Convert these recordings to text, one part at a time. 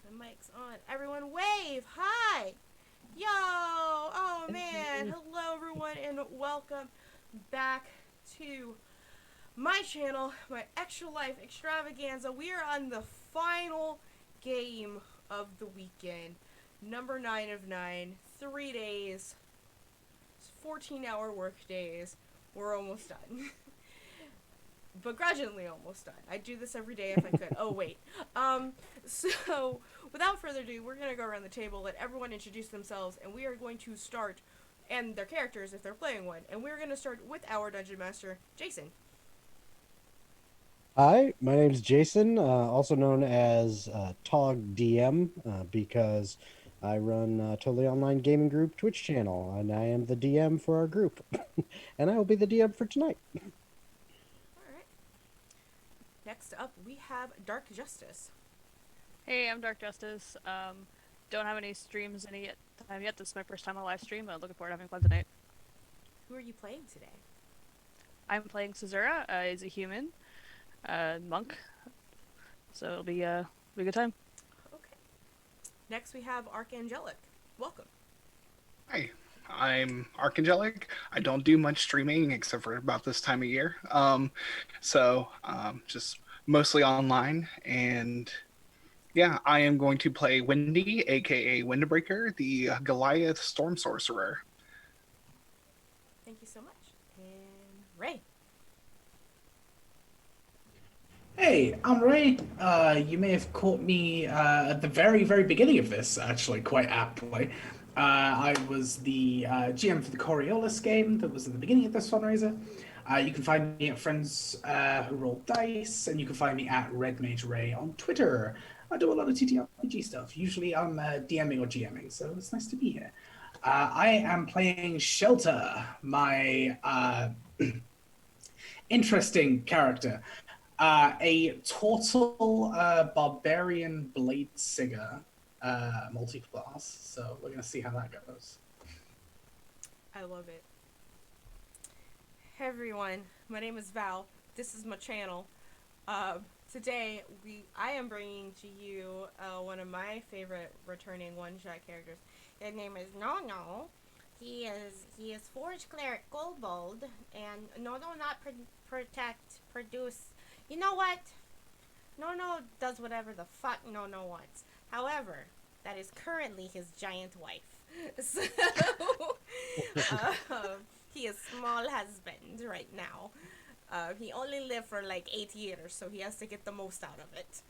My mic's on. Everyone wave. Hi. Yo. Oh, man. Hello, everyone, and welcome back to my channel, my Extra Life Extravaganza. We are on the final game of the weekend. Number 9 of 9. 3 days. 14-hour work days. We're almost done. Begrudgingly almost done. I'd do this every day if I could. Oh, wait. So, without further ado, we're going to go around the table, let everyone introduce themselves, and we are going to start, and their characters if they're playing one, and we're going to start with our Dungeon Master, Jason. Hi, my name's Jason, also known as Tog DM, because I run Totally Online Gaming Group Twitch channel, and I am the DM for our group, and I will be the DM for tonight. Alright. Next up, we have Dark Justice. Hey, I'm Dark Justice. Don't have any streams time yet. This is my first time on a live stream, but looking forward to having fun tonight. Who are you playing today? I'm playing Caesura. He's a human, monk, so it'll be a good time. Okay. Next, we have Archangelic. Welcome. Hi, I'm Archangelic. I don't do much streaming except for about this time of year. Just mostly online. And yeah, I am going to play Windy, aka Windbreaker, the Goliath Storm Sorcerer. Thank you so much. And Ray. Hey, I'm Ray. You may have caught me at the very, very beginning of this, actually, quite aptly. I was the GM for the Coriolis game that was at the beginning of this fundraiser. You can find me at Friends Who Roll Dice, and you can find me at Red Mage Ray on Twitter. I do a lot of TTRPG stuff. Usually I'm DMing or GMing, so it's nice to be here. I am playing Shelter, my interesting character. A total barbarian blade singer multi-class. So we're going to see how that goes. I love it. Hey everyone, my name is Val. This is my channel. Today I am bringing to you one of my favorite returning one-shot characters. His name is No. He is Forge Cleric Kobold, and No not produce. You know what? No does whatever the fuck No wants. However, that is currently his giant wife. So, he is small husband right now. He only lived for like 8 years, so he has to get the most out of it.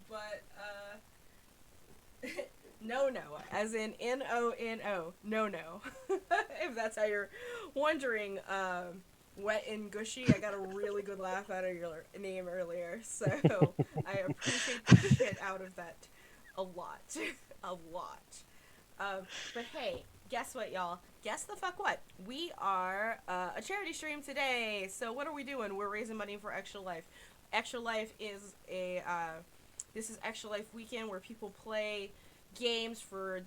But no, as in Nono, no. If that's how you're wondering, wet and gushy. I got a really good laugh out of your name earlier, so I appreciate the shit out of that a lot, a lot. But hey, guess what, y'all? Guess the fuck what? We are a charity stream today. So what are we doing? We're raising money for Extra Life. Extra Life is this is Extra Life weekend where people play games for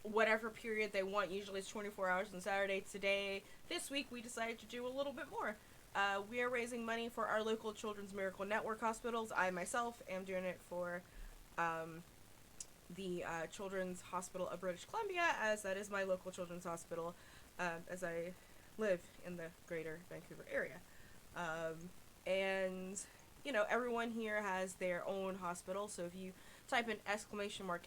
whatever period they want. Usually it's 24 hours on Saturday. Today, this week, we decided to do a little bit more. We are raising money for our local Children's Miracle Network hospitals. I myself am doing it for the Children's Hospital of British Columbia, as that is my local children's hospital, as I live in the greater Vancouver area. And, you know, everyone here has their own hospital, so if you type in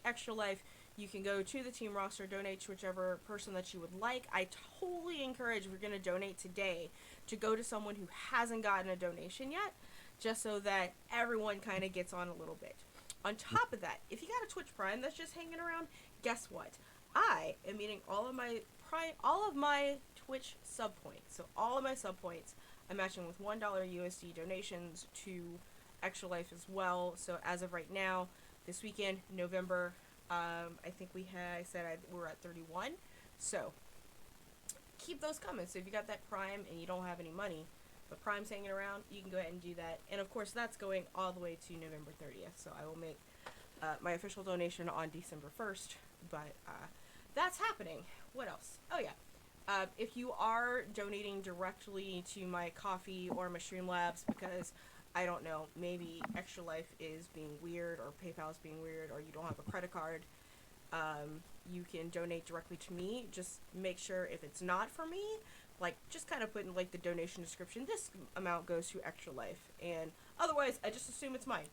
!Extra Life, you can go to the team roster, donate to whichever person that you would like. I totally encourage, if you're going to donate today, to go to someone who hasn't gotten a donation yet, just so that everyone kind of gets on a little bit. On top of that, if you got a Twitch Prime that's just hanging around, guess what? I am meeting all of my Twitch sub points. So all of my sub points, I'm matching with $1 USD donations to Extra Life as well. So as of right now, this weekend, November, I think we're at 31. So keep those coming. So if you got that Prime and you don't have any money, but Prime's hanging around, you can go ahead and do that. And of course, that's going all the way to November 30th. So I will make my official donation on December 1st. But that's happening. What else? Oh yeah. If you are donating directly to my Coffee or my Streamlabs, because I don't know, maybe Extra Life is being weird, or PayPal is being weird, or you don't have a credit card, you can donate directly to me. Just make sure if it's not for me, like, just kind of put in, like, the donation description, this amount goes to Extra Life, and otherwise, I just assume it's mine.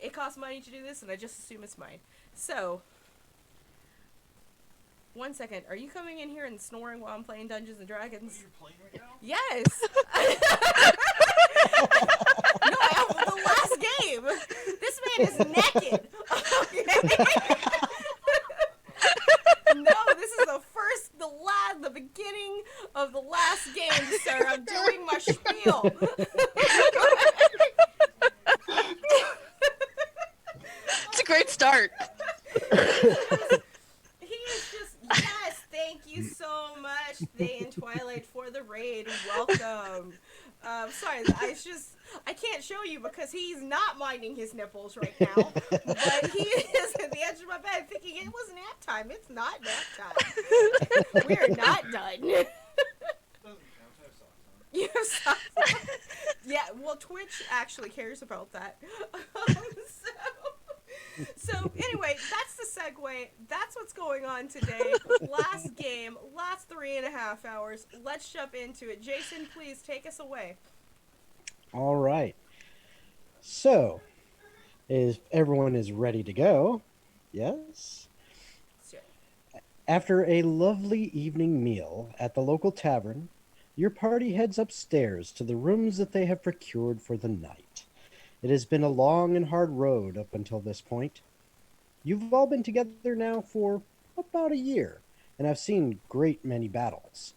It costs money to do this, and I just assume it's mine. So, 1 second, are you coming in here and snoring while I'm playing Dungeons and Dragons? Are you playing right now? Yes! No, the last game! This man is naked! Okay? No, this is the beginning of the last game, sir. I'm doing my spiel. It's a great start. He is just, yes, thank you so much, They in Twilight, for the raid. Welcome. Sorry, I can't show you because he's not minding his nipples right now. But he is at the edge of my bed thinking it was nap time. It's not nap time. We're not done. Doesn't count. I have socks on. You have socks. Yeah, well, Twitch actually cares about that. So anyway, that's the segue. That's what's going on today. Last game, last 3.5 hours. Let's jump into it. Jason, please take us away. All right. So, if everyone is ready to go, yes? Sure. After a lovely evening meal at the local tavern, your party heads upstairs to the rooms that they have procured for the night. It has been a long and hard road up until this point. You've all been together now for about a year, and have seen great many battles.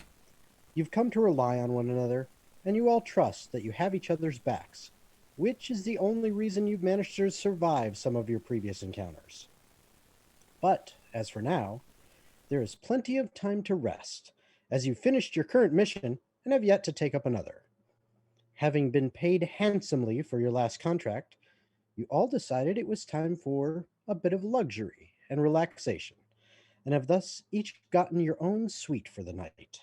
You've come to rely on one another, and you all trust that you have each other's backs, which is the only reason you've managed to survive some of your previous encounters. But, as for now, there is plenty of time to rest, as you've finished your current mission and have yet to take up another. Having been paid handsomely for your last contract, you all decided it was time for a bit of luxury and relaxation, and have thus each gotten your own suite for the night.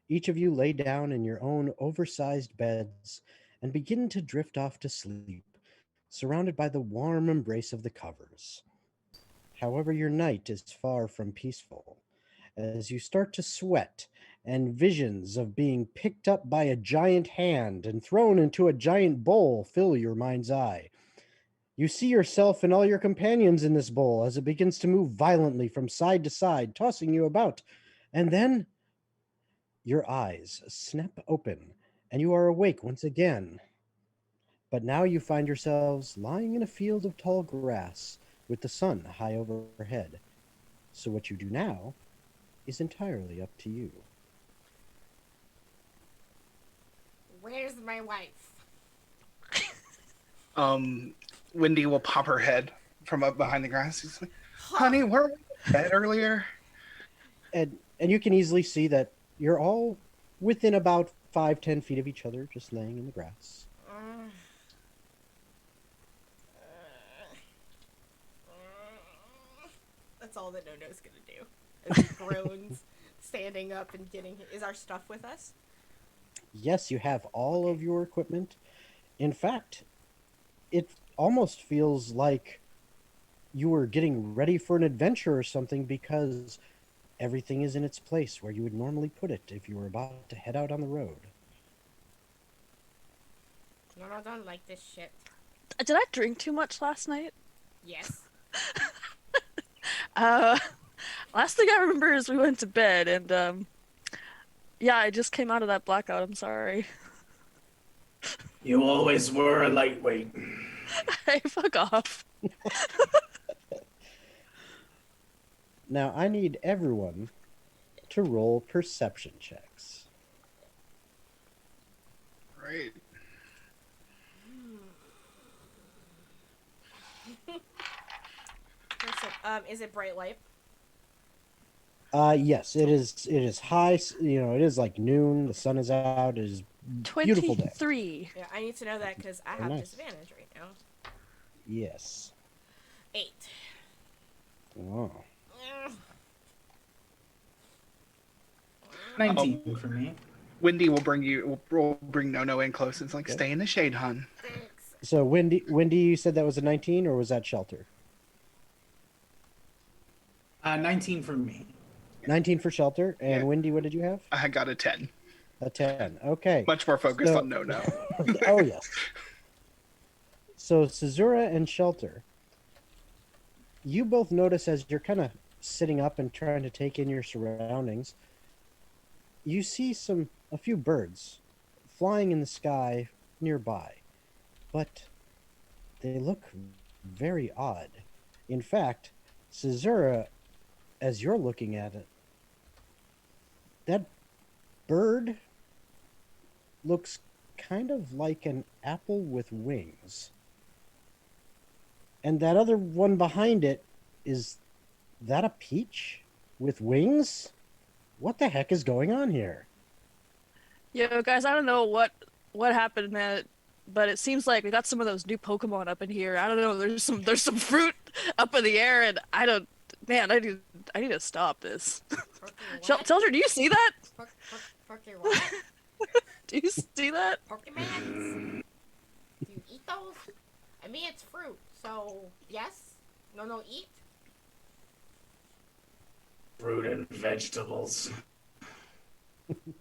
Each of you lay down in your own oversized beds and begin to drift off to sleep, surrounded by the warm embrace of the covers. However, your night is far from peaceful, as you start to sweat and visions of being picked up by a giant hand and thrown into a giant bowl fill your mind's eye. You see yourself and all your companions in this bowl as it begins to move violently from side to side, tossing you about. And then your eyes snap open and you are awake once again. But now you find yourselves lying in a field of tall grass with the sun high overhead. So what you do now is entirely up to you. Where's my wife? Wendy will pop her head from up behind the grass. She's like, honey, were we in bed earlier? And you can easily see that you're all within about 5-10 feet of each other, just laying in the grass. That's all that No-No's gonna do. As he groans, standing up and getting... Is our stuff with us? Yes, you have all of your equipment. In fact, it almost feels like you were getting ready for an adventure or something, because everything is in its place where you would normally put it if you were about to head out on the road. No, I don't like this shit. Did I drink too much last night? Yes. Last thing I remember is we went to bed, and yeah, I just came out of that blackout. I'm sorry. You always were a lightweight. Hey, fuck off. Now, I need everyone to roll perception checks. Right. Is it bright light? Yes, it is. It is high. You know, it is like noon. The sun is out. It is beautiful day. 23. Yeah, I need to know that because I Very have nice. disadvantage right now. Yes. 8. Oh. 19 for me. Wendy will will bring Nono in close. It's like, Okay. stay in the shade, hun. Thanks. So Wendy, you said that was a 19, or was that Shelter? 19 from me. 19 for Shelter. And Yeah. Wendy, what did you have? I got a 10. A 10. Okay. Much more focused So- on Nono. Oh, yes. So Caesura and Shelter, you both notice as you're kind of sitting up and trying to take in your surroundings, you see a few birds flying in the sky nearby, but they look very odd. In fact, Caesura, as you're looking at it, that bird looks kind of like an apple with wings. And that other one behind it, is that a peach with wings? What the heck is going on here? Yo, guys, I don't know what happened, man, but it seems like we got some of those new Pokemon up in here. I don't know. There's some fruit up in the air, and I need to stop this. Shelter, do you see that? Fucker what? Do you see that? Pokemans? Do you eat those? I mean, it's fruit, so yes? No, eat? Fruit and vegetables.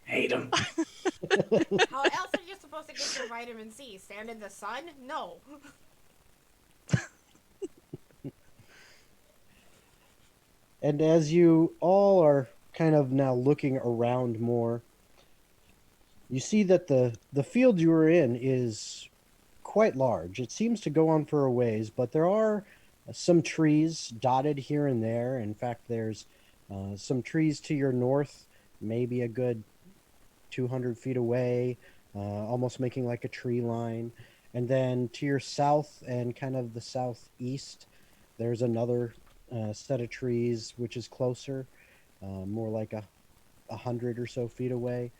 Hate them. How else are you supposed to get your vitamin C? Stand in the sun? No. And as you all are kind of now looking around more, you see that the field you are in is quite large. It seems to go on for a ways, but there are some trees dotted here and there. In fact, there's some trees to your north, maybe a good 200 feet away, almost making like a tree line. And then to your south and kind of the southeast, there's another set of trees, which is closer, more like 100 or so feet away.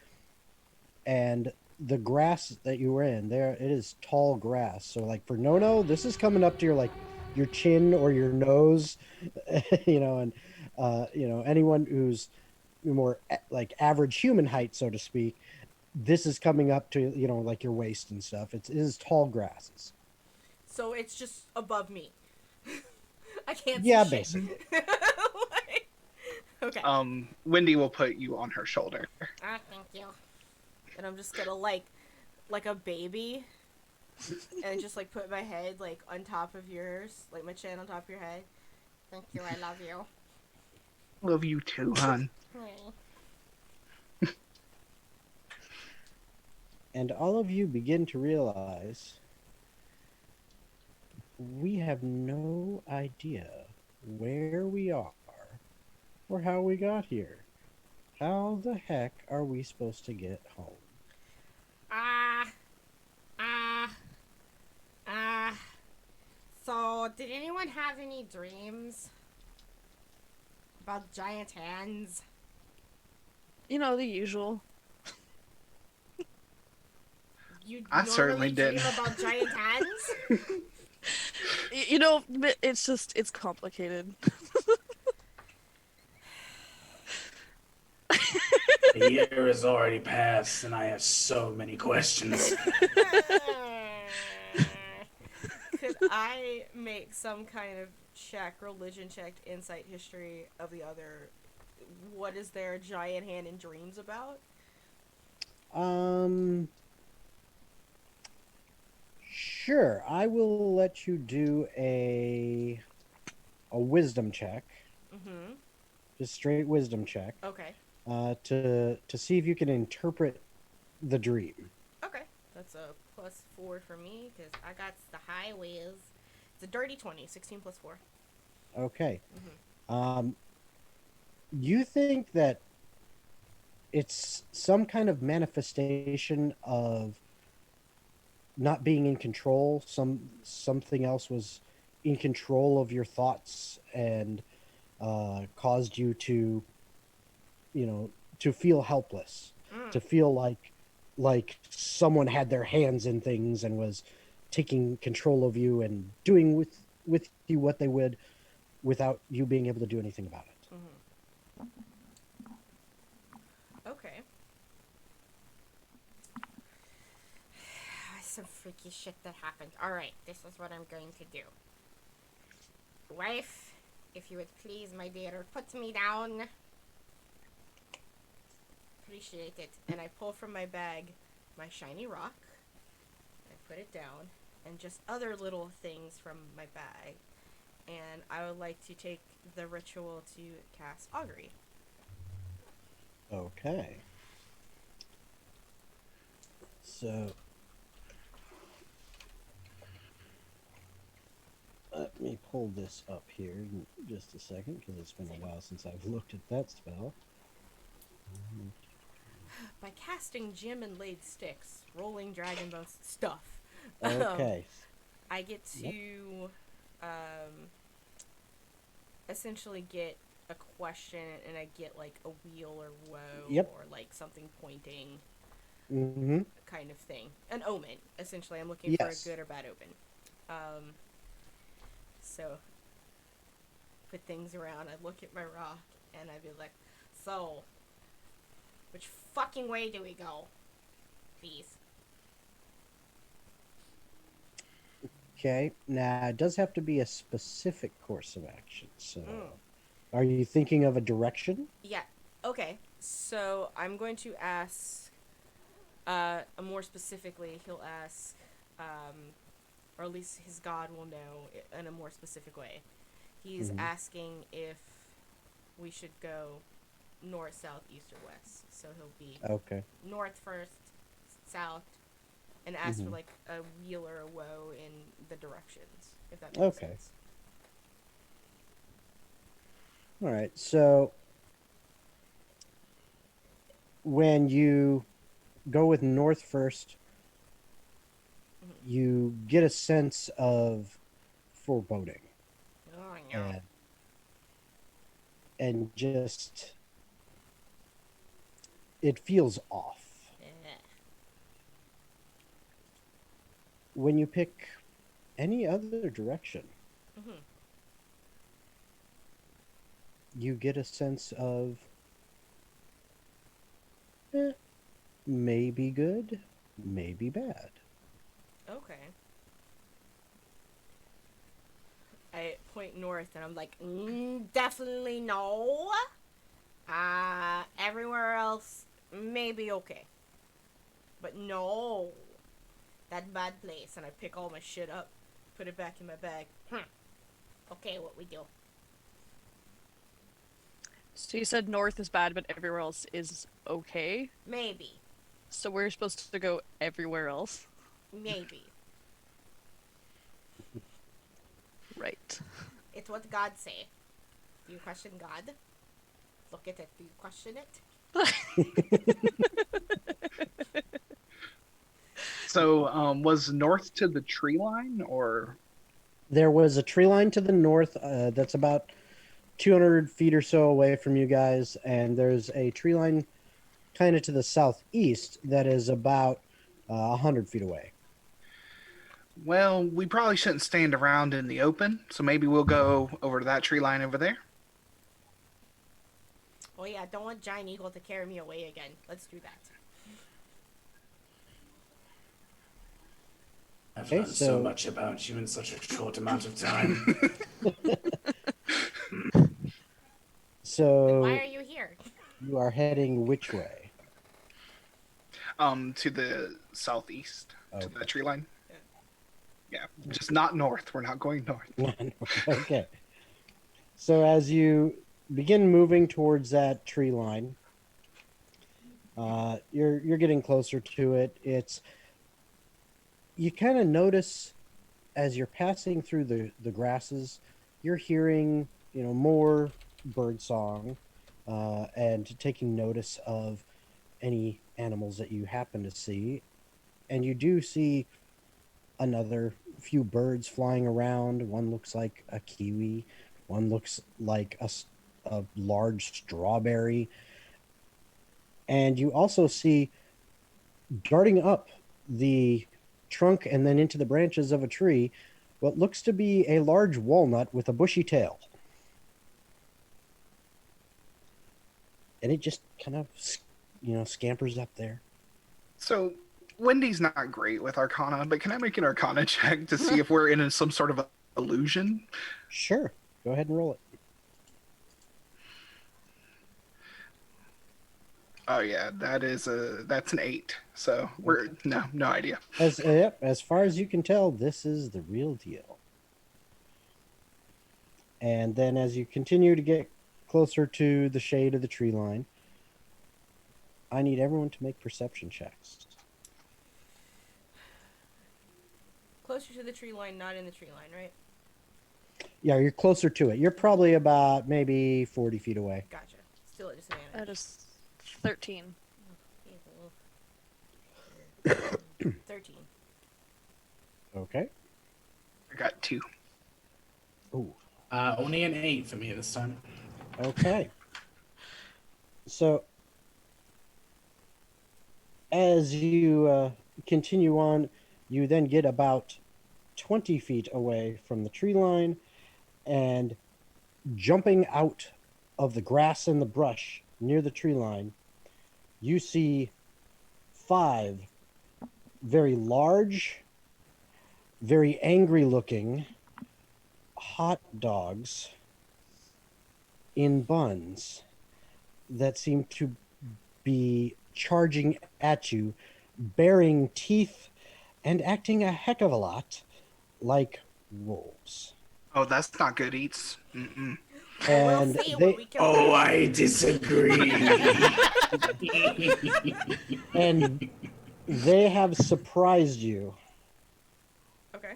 And the grass that you were in there, it is tall grass. So like for Nono, this is coming up to your chin or your nose, and anyone who's more like average human height, so to speak, this is coming up to, like your waist and stuff. It is tall grasses. So it's just above me. I can't Yeah, see shit. basically. Like, okay. Wendy will put you on her shoulder. Thank you. And I'm just gonna like a baby, and just like put my head like on top of yours, like my chin on top of your head. Thank you. I love you. Love you too, hun. And all of you begin to realize we have no idea where we are or how we got here. How the heck are we supposed to get home? So, did anyone have any dreams about giant hands? You know, the usual. You I normally certainly dream didn't. about giant hands? You know, it's complicated. The year has already passed, and I have so many questions. Could I make some kind of check, religion check, insight, history of the other? What is their giant hand in dreams about? Sure. I will let you do a wisdom check, Mm-hmm. just straight wisdom check, Okay. to see if you can interpret the dream. Okay. That's a +4 for me, because I got the high whiz. It's a dirty 20, 16 + 4. Okay. You think that it's some kind of manifestation of not being in control. Something else was in control of your thoughts and caused you to, to feel helpless, to feel like someone had their hands in things and was taking control of you and doing with you what they would without you being able to do anything about it. Okay. some freaky shit that happened. Alright, this is what I'm going to do. Wife, if you would please, my dear, put me down. Appreciate it. And I pull from my bag my shiny rock. I put it down. And just other little things from my bag. And I would like to take the ritual to cast Augury. Okay. So let me pull this up here in just a second because it's been a while since I've looked at that spell. By casting Gem and Laid Sticks, rolling Dragon Bones stuff. Okay. I get to essentially get a question and I get like a wheel or woe Yep. or like something pointing Mm-hmm. kind of thing. An omen, essentially. I'm looking Yes. for a good or bad omen. So put things around. I look at my rock and I'd be like, so which fucking way do we go? Please. Okay. Now, it does have to be a specific course of action. So, Mm. are you thinking of a direction? Yeah. Okay. So I'm going to ask, more specifically, he'll ask, or at least his god will know in a more specific way. He's Mhm. asking if we should go north, south, east, or west. So he'll be Okay. north first, south, and ask for Mhm. like a wheel or a woe in the directions, if that makes Okay. sense. All right. So, when you go with north first, you get a sense of foreboding Oh no. and just it feels off. Eh. When you pick any other direction, Mhm. you get a sense of maybe good, maybe bad. Okay. I point north and I'm like, definitely no. Everywhere else, maybe okay. But no. That bad place. And I pick all my shit up, put it back in my bag. Okay, what we do? So you said north is bad, but everywhere else is okay. Maybe. So we're supposed to go everywhere else. Maybe. Right. It's what God say. Do you question God? Look at it. Do you question it? So, was north to the tree line, or There was a tree line to the north that's about 200 feet or so away from you guys, and there's a tree line kind of to the southeast that is about 100 feet away. well, we probably shouldn't stand around in the open. So maybe we'll go over to that tree line over there. Oh yeah, don't want Giant Eagle to carry me away again. Let's do that. I've Okay, learned so so- much about you in such a short amount of time. So Why are you here? you are heading which way? To the southeast, to Okay. the tree line. Yeah, just not north. We're not going north. Okay. So as you begin moving towards that tree line, you're getting closer to it. You kind of notice as you're passing through the grasses, you're hearing more bird song, and taking notice of any animals that you happen to see, and you do see another few birds flying around. One looks like a kiwi, one looks like a large strawberry, and you also see darting up the trunk and then into the branches of a tree what looks to be a large walnut with a bushy tail. And it just kind of, scampers up there. So, Wendy's not great with Arcana, but can I make an Arcana check to see if we're in some sort of illusion? Sure. Go ahead and roll it. Oh yeah, that's an 8. So we're no idea. As far as you can tell, this is the real deal. And then as you continue to get closer to the shade of the tree line, I need everyone to make perception checks. Closer to the tree line, not in the tree line, right? Yeah, you're closer to it. You're probably about maybe 40 feet away. Gotcha. Still at disadvantage. That is 13. 13. Okay. I got 2. Ooh. Only an 8 for me this time. Okay. So, as you continue on, you then get about 20 feet away from the tree line, and jumping out of the grass and the brush near the tree line, you see 5 very large, very angry-looking hot dogs in buns that seem to be charging at you, baring teeth and acting a heck of a lot like wolves. Oh, that's not good eats. Mm-mm. And We'll see when they we kill Oh, them. I disagree. and they have surprised you. Okay.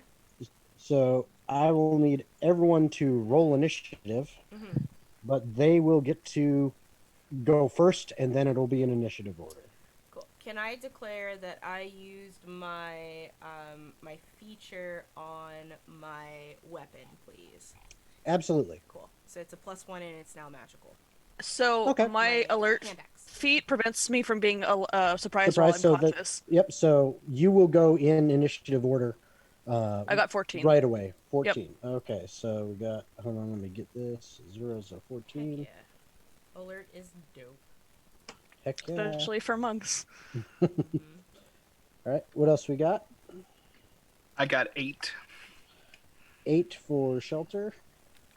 So I will need everyone to roll initiative, Mm-hmm. but they will get to go first, and then it'll be in initiative order. Cool. Can I declare that I used my my feature on my weapon, please? Absolutely. Cool. So it's a +1 and it's now magical. So Okay. my alert hand axe. feat prevents me from being surprised Surprise, while I'm so that- conscious. Yep, so you will go in initiative order I got 14. right away. 14. Okay, so we got, hold on, let me get this. 0 is a Heck 14. yeah. Alert is dope. Heck yeah. Especially for monks. All right, what else we got? I got 8. 8 for shelter.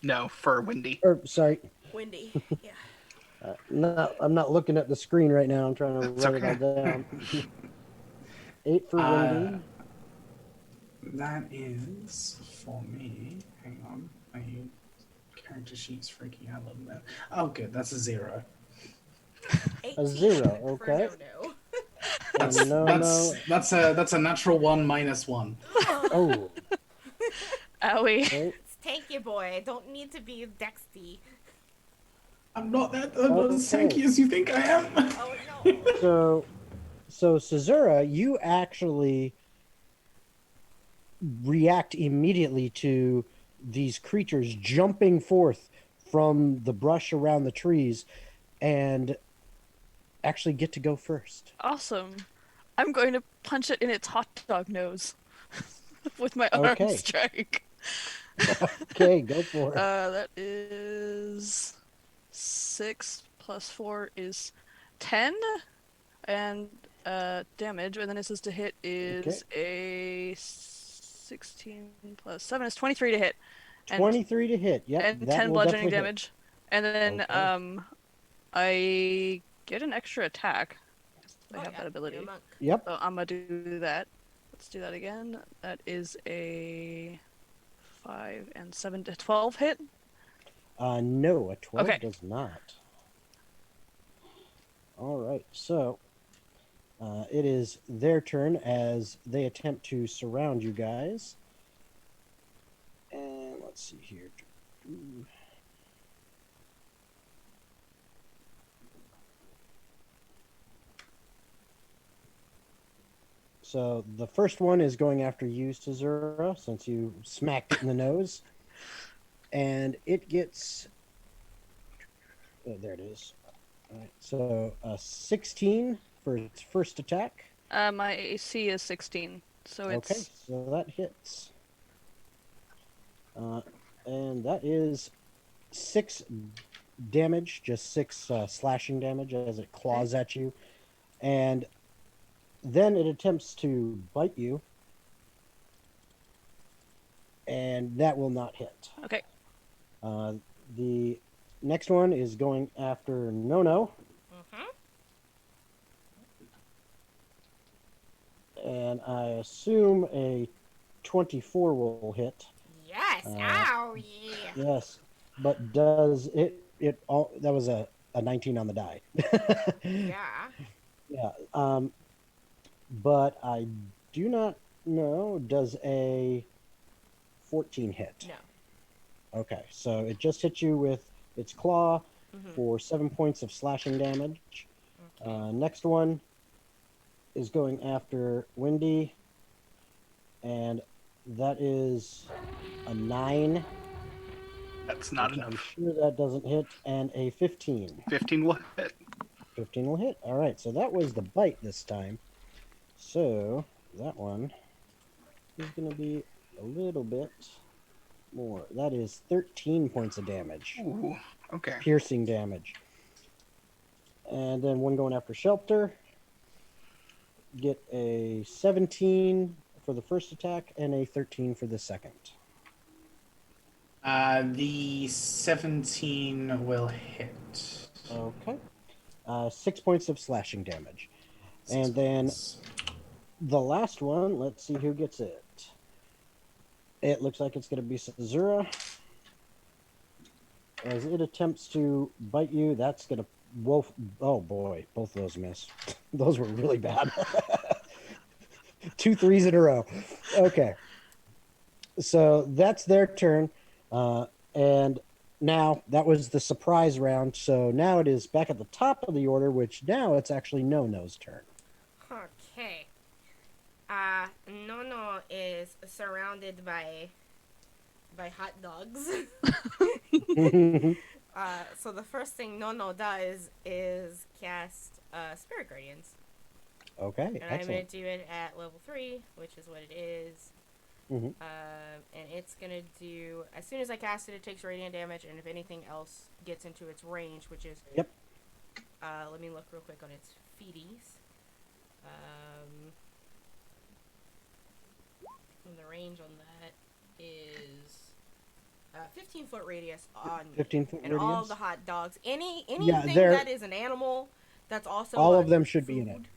No, for Wendy. Or, sorry. Windy. Yeah. No, I'm not looking at the screen right now. I'm trying to That's write okay. it all down. 8 for Wendy. That is for me. Hang on. My character sheet's freaking out a little bit. Oh, good. That's a 0. 18 0, for okay. no. That's, no, that's a natural 1 minus 1. Oh, Owie. okay. Tank you, boy. Don't need to be dexty. I'm not that I'm not as Okay. tanky as you think I am. Oh no. So Caesura, you actually react immediately to these creatures jumping forth from the brush around the trees and actually get to go first. Awesome. I'm going to punch it in its hot dog nose with my unarmed Okay. strike. Okay, go for it. That is 6 plus 4 is 10, and damage, and then it says to hit is a 16 plus 7 is 23 to hit. And, 23 to hit. Yep, and that 10 will bludgeoning definitely hit. damage. And then Okay. I get an extra attack. I have that You're ability. a monk. Yep. So I'm gonna do that. Let's do that again. That is a 5 and 7 to 12 hit. No, a 12 Okay. does not. All right, so it is their turn as they attempt to surround you guys. And let's see here. So the first one is going after you, Caesura, since you smacked it in the nose. And it gets... Oh, there it is. All right, so 16 for its first attack. My AC is 16, so it's Okay, so that hits. And that is 6 damage, just 6 slashing damage as it claws at you. And then it attempts to bite you, and that will not hit. Okay. The next one is going after Nono, Mm-hmm. and I assume a 24 will hit. Yes. Ow, yeah. Yes, but does it? It all that was a 19 on the die. Yeah. Yeah. But I do not know. Does a 14 hit? No. Okay, so it just hits you with its claw Mm-hmm. for 7 points of slashing damage. Okay. Next one is going after Wendy, and that is a 9. That's not which I'm enough. sure that doesn't hit, and a 15. 15 will hit. 15 will hit. All right, so that was the bite this time. So that one is going to be a little bit more. That is 13 points of damage, Ooh, okay. piercing damage. And then one going after Shelter. Get a 17 for the first attack and a 13 for the second. The 17 will hit. Okay. 6 points of slashing damage. 6 And then points. the last one, let's see who gets it. It looks like it's going to be Zura. As it attempts to bite you, that's going to wolf. Oh boy, both of those miss. Those were really bad. 2 3s in a row. Okay. So that's their turn. And now that was the surprise round. So now it is back at the top of the order, which now it's actually No-No's turn. Okay. Nono is surrounded by hot dogs. So the first thing Nono does is cast Spirit Guardians. Okay, And I'm going excellent. to do it at level 3, which is what it is. Mhm. And it's going to do, as soon as I cast it, it takes radiant damage, and if anything else gets into its range, which is... Yep. Let me look real quick on its feeties. And the range on that is 15-foot radius on me. 15-foot And all radius? of the hot dogs. Anything they're- that is an animal, that's also All a of them should be in it. food.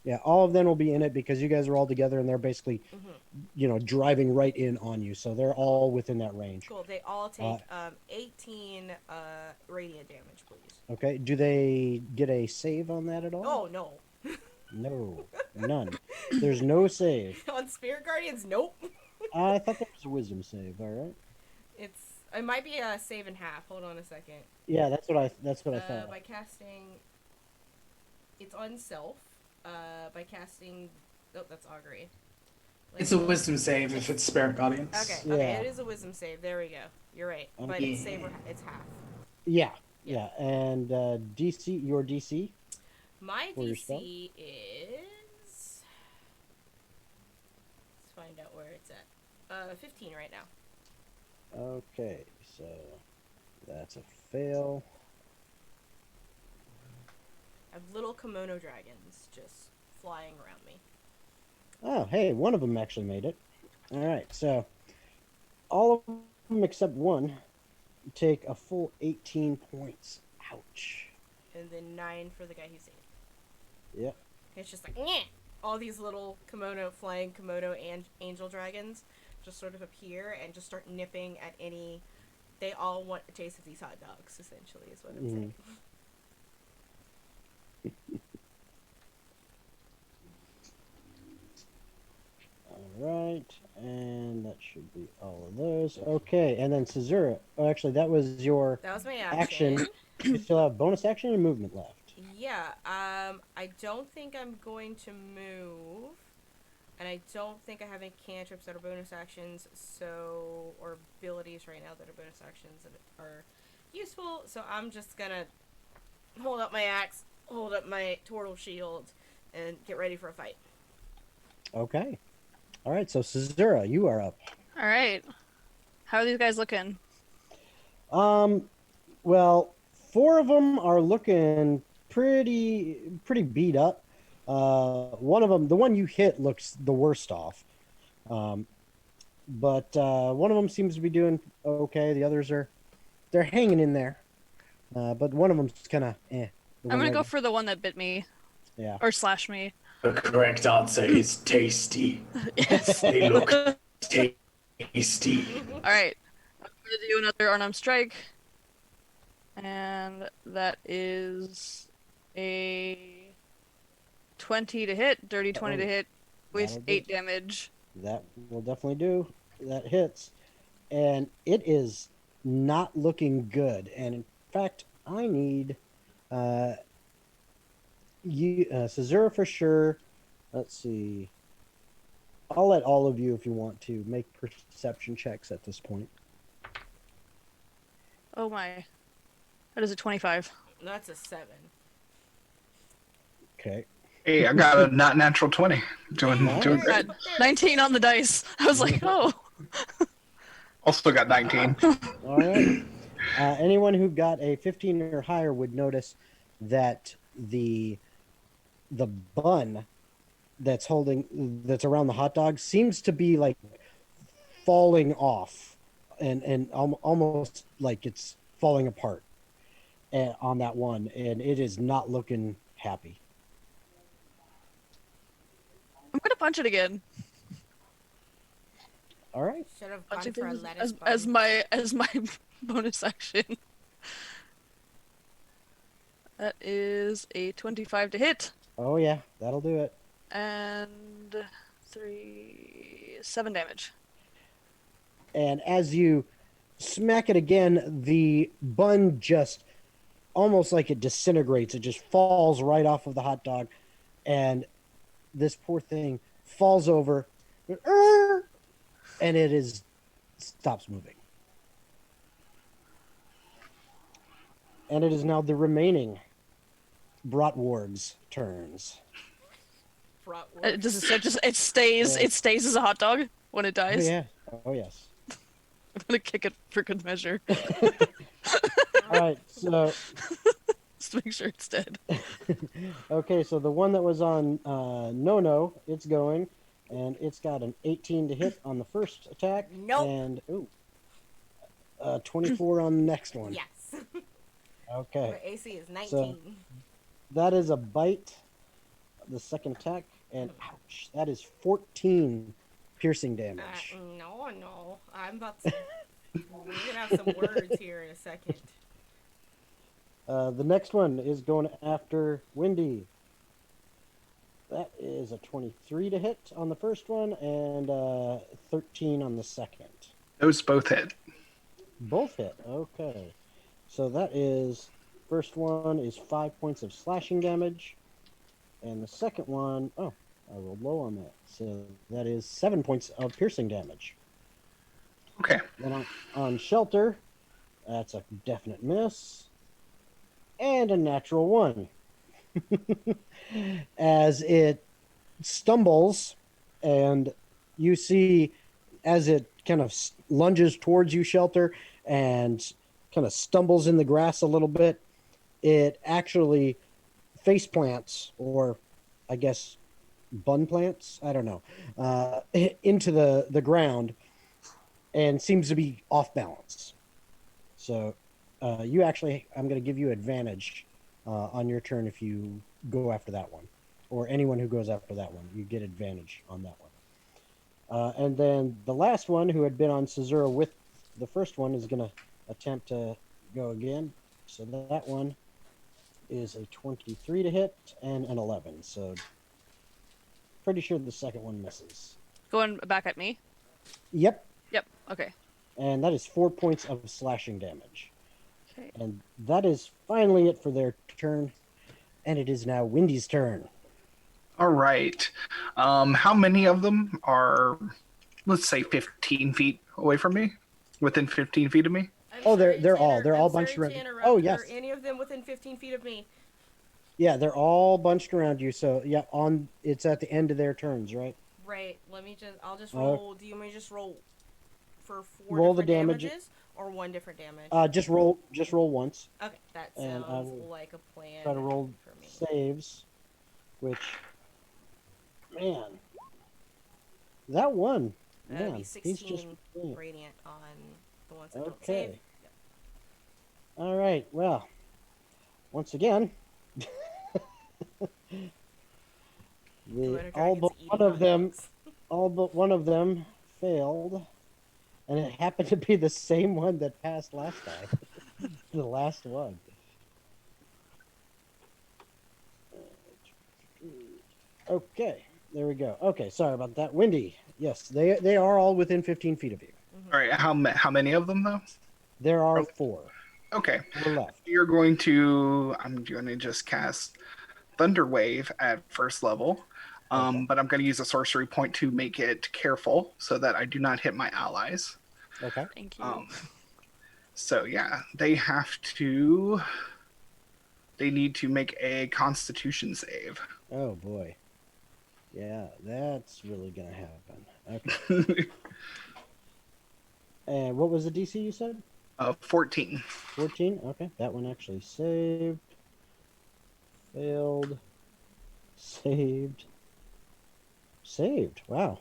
Yeah, all of them will be in it because you guys are all together and they're basically, driving right in on you. So they're all within that range. Cool. They all take 18 radiant damage, please. Okay. Do they get a save on that at all? Oh, no. No, none. There's no save. On Spirit Guardians, nope. I thought there was a wisdom save. All right. It might be a save in half. Hold on a second. Yeah, that's what I thought. By casting, it's on self. By casting, oh, that's augury. It's a wisdom save if it's Spirit Guardians. Okay, Yeah. it is a wisdom save. There we go. You're right. But Okay. it's it's half. Yeah. And DC, your DC. My For your spell? DC is. Let's find out where it's at. 15 right now. Okay, so that's a fail. I have little kimono dragons just flying around me. Oh, hey, one of them actually made it. All right, so all of them except one take a full 18 points. Ouch. And then 9 for the guy who saved. Yep. It's just like, nyeh! All these little flying kimono and angel dragons just sort of appear and just start nipping at any. They all want a taste of these hot dogs, essentially, is what I'm saying. All right, and that should be all of those. Okay, and then Cesura. Oh, actually, that was your That was my action. You still have bonus action and movement left. Yeah, I don't think I'm going to move, and I don't think I have any cantrips that are bonus actions, or abilities right now that are bonus actions that are useful, so I'm just gonna hold up my axe, hold up my turtle shield, and get ready for a fight. Okay. All right, so Cesura, you are up. All right. How are these guys looking? Well, 4 of them are looking pretty beat up. One of them, the one you hit, looks the worst off. But one of them seems to be doing okay. The others they're hanging in there. But one of them's kind of eh. I'm gonna go for the one that bit me Yeah. or slashed me. The correct answer is tasty. Yes. They look tasty. All right. I'm gonna do another unarmed strike, and that is a 20 to hit, dirty 20 to hit, with That'll do. 8 damage. That will definitely do. That hits. And it is not looking good. And in fact, I need Caesura for sure. Let's see. I'll let all of you, if you want to, make perception checks at this point. Oh my. That is a 25. That's a 7. Okay. Hey, I got a not natural 20. Doing great. Got 19 on the dice. I was like, oh. Also got 19. All right. Anyone who got a 15 or higher would notice that the bun that's around the hot dog seems to be like falling off and almost like it's falling apart on that one, and it is not looking happy. I'm gonna punch it again. All right. Should have gone Punching for a things lettuce as bun. my bonus action. That is a 25 to hit, Oh yeah, that'll do it. and 7 damage. And as you smack it again, the bun just almost like it disintegrates. It just falls right off of the hot dog, and this poor thing falls over, and it stops moving. And it is now the remaining Bratward's turns. It stays. Yeah. It stays as a hot dog when it Oh dies. yeah. Oh yes. I'm gonna kick it for good measure. All right. So Just to make sure it's dead. okay. So the one that was on no, it's going, and it's got an 18 to hit on the first attack. Nope. And 24 on the next one. Yes. Okay. My AC is 19. So- That is a bite. The second attack, and ouch, that is 14 piercing damage. No. I'm about to. We're gonna have some words here in a second. The next one is going after Wendy. That is a 23 to hit on the first one, and 13 on the second. Those both hit. Both hit. Okay. So that is, first one is 5 points of slashing damage. And the second one, I rolled low on that. So that is 7 points of piercing damage. Okay. Then on Shelter, that's a definite miss. And a natural 1. As it stumbles, and you see as it kind of lunges towards you, Shelter, and kind of stumbles in the grass a little bit, it actually face plants, or I guess bun plants, I don't know, into the ground, and seems to be off balance. So I'm going to give you advantage on your turn if you go after that one, or anyone who goes after that one, you get advantage on that one. And then the last one, who had been on Caesura with the first one, is going to attempt to go again. So that one is a 23 to hit and an 11. So pretty sure the second one misses. Going back at me. Yep. Yep. Okay. And that is 4 points of slashing damage. Okay. And that is finally it for their turn. And it is now Wendy's turn. All right. How many of them are, let's say, 15 feet away from me? Within 15 feet of me? Oh, they're all bunched around. Oh, yes. Are any of them within 15 feet of me? Yeah, they're all bunched around you. So yeah, it's at the end of their turns, right? Right. I'll just roll. Do you want me to just roll for 4 Roll the different damage. damages or 1 different damage? Just roll once. Okay, that and I sounds will like a plan Try to roll for me. saves, which Man. That one. That'd Man, be he's just 16 brilliant. radiant on the ones that don't save. Okay. All right. Well, once again, Komodo all dragons but eating one of hot them, dogs. all but one of them failed, and it happened to be the same one that passed last time. The last one. Okay, there we go. Okay, sorry about that. Windy, yes, they are all within 15 feet of you. All right, how many of them though? There are Oh. 4. Okay, 4 left. I'm going to just cast Thunder Wave at first level, Okay. but I'm going to use a sorcery point to make it careful so that I do not hit my allies. Okay. Thank you. So yeah, they need to make a Constitution save. Oh boy. Yeah, that's really gonna happen. Okay. And what was the DC you said? 14. 14? Okay, that one actually saved. Failed. Saved. Saved. Wow.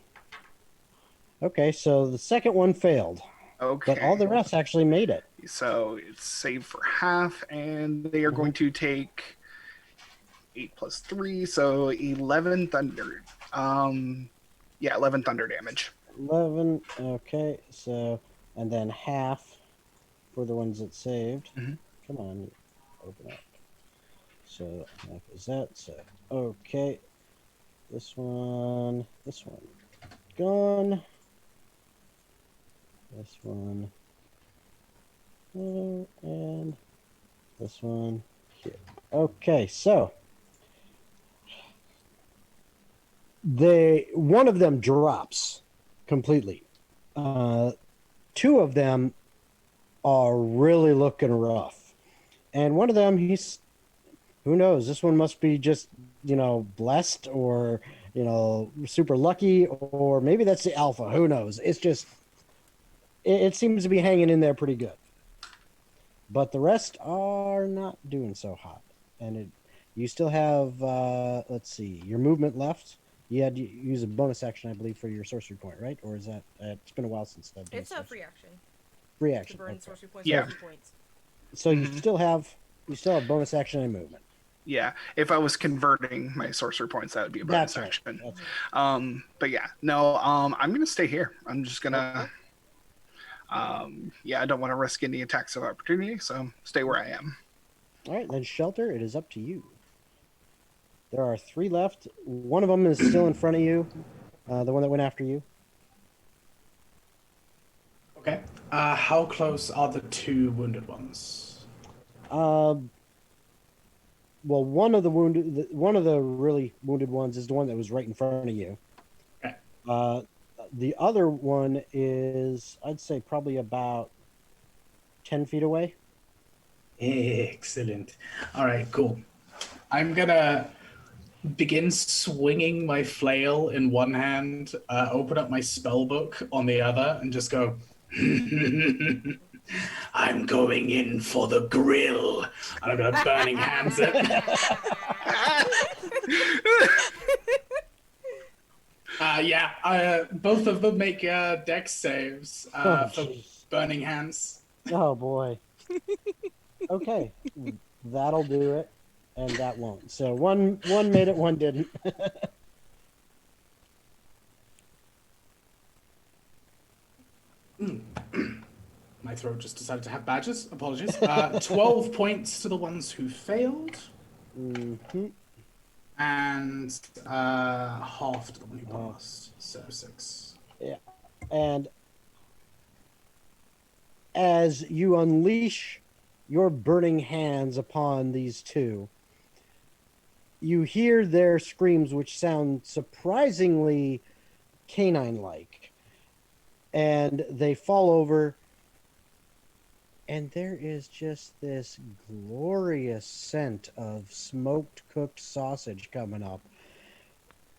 Okay, so the second one failed, Okay. but all the rest actually made it. So it's saved for half, and they are going to take 8 plus 3, so 11 thunder. 11 thunder damage. 11. Okay, so, and then half for the ones that saved. Mhm. Come on, open up. So, half is that. So, okay. This one gone. This one. And this one here. Okay, so one of them drops completely. 2 of them are really looking rough, and one of them, who knows? This one must be just blessed, or super lucky, or maybe that's the alpha. Who knows? It's just it seems to be hanging in there pretty good. But the rest are not doing so hot. And you still have, let's see, your movement left. You had to use a bonus action, I believe, for your sorcery point, right? Or is that, it's been a while since that. It's a free action. Free To action. burn Okay. sorcery points. Yeah. Sorcery points. So you still have bonus action and movement. Yeah, if I was converting my sorcery points, that would be a bonus That's right. action. That's right. But yeah, no, I'm going to stay here. I'm just going to... I don't want to risk any attacks of opportunity, so stay where I am. All right, then Shelter, it is up to you. There are 3 left. One of them is still in front of you, the one that went after you. Okay. How close are the 2 wounded ones? Well, one of the really wounded ones is the one that was right in front of you. Okay. The other one is, I'd say, probably about 10 feet away. Excellent. All right, cool. I'm gonna begin swinging my flail in one hand, open up my spell book on the other, and just go, I'm going in for the grill. And I'm gonna burning hands it. Both of them make dex saves for jeez. burning hands. Oh boy. Okay, that'll do it, and that won't. So one made it, one didn't. My throat just decided to have badges. Apologies. 12 points to the ones who failed, Mm-hmm. and half to the one who passed. So 6. Yeah, and as you unleash your burning hands upon these 2, you hear their screams, which sound surprisingly canine-like, and they fall over, and there is just this glorious scent of smoked cooked sausage coming up.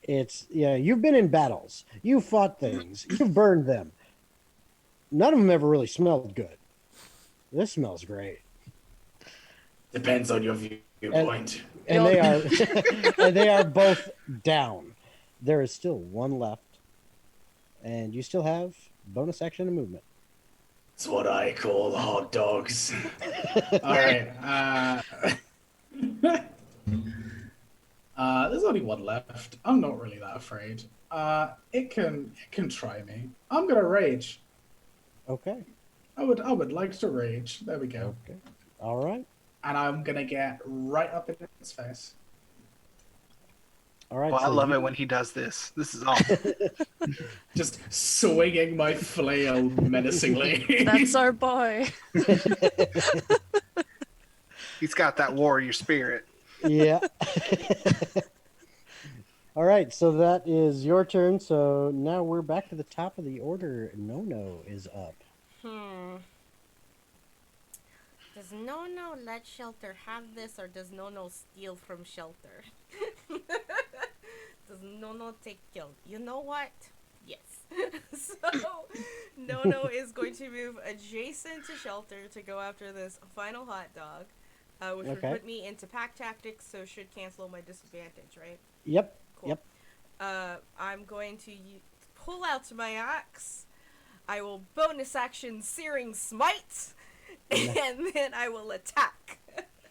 You've been in battles, you've fought things, you've burned them. None of them ever really smelled good. This smells great. Depends on your viewpoint. And they are and they are both down. There is still one left, and you still have bonus action and movement. It's what I call hot dogs. All right. There's only one left. I'm not really that afraid. It can try me. I'm gonna rage. Okay. I would like to rage. There we go. Okay. All right. And I'm gonna get right up in its face. All right. Well, I so love you- it when he does this. This is awesome. Just swinging my flail menacingly. That's our boy. He's got that warrior spirit. Yeah. All right, so that is your turn. So now we're back to the top of the order. No is up. Does No let Shelter have this, or does No steal from Shelter? Does No take kill? You know what? Yes. So No is going to move adjacent to Shelter to go after this final hot dog, which would Okay. put me into pack tactics, so should cancel my disadvantage, right? Yep. Cool. Yep. I'm going to pull out my axe. I will bonus action Searing Smite, and then I will attack.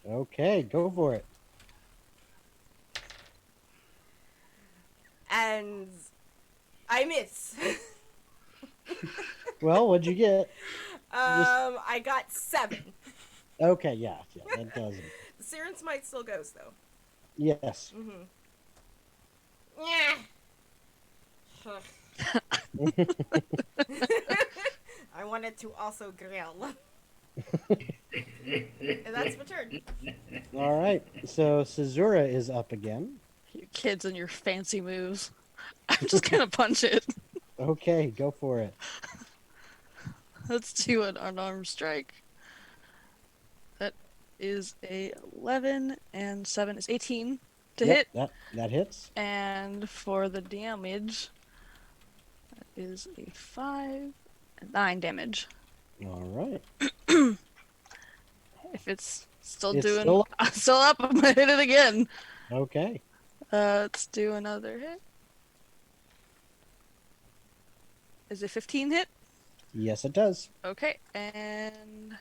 Okay, go for it. And I miss. Well, what'd you get? I got 7. Okay, yeah, that does it. The Searing Smite still goes, though. Yes. Yeah. I wanted to also grill. And that's my turn. All right, so Caesura is up again. You kids and your fancy moves. I'm just gonna punch it. Okay, go for it. Let's do an unarmed strike. That is a 11, and 7 is 18 to Yep, hit. that hits. And for the damage, that is a 5, 9 damage. All right. If it's still It's doing, still still up, I'm gonna hit it again. Okay. Let's do another hit. Is it 15 hit? Yes, it does. Okay, and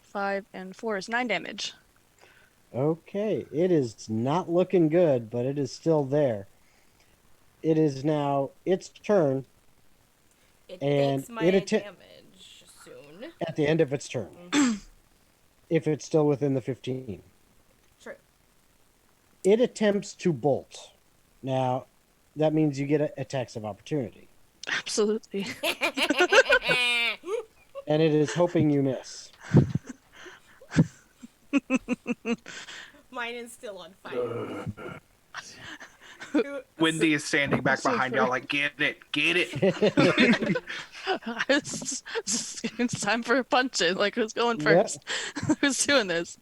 5 and 4 is 9 damage. Okay, it is not looking good, but it is still there. It is now its turn It And takes my it damage soon. at the end of its turn. If it's still within the 15. True. It attempts to bolt. Now, that means you get attacks of opportunity. Absolutely. And it is hoping you miss. Mine is still on fire. Wendy is standing back So behind fair. y'all like, get it. It's time for a punch in. Like, who's going Yep. first? Who's doing this?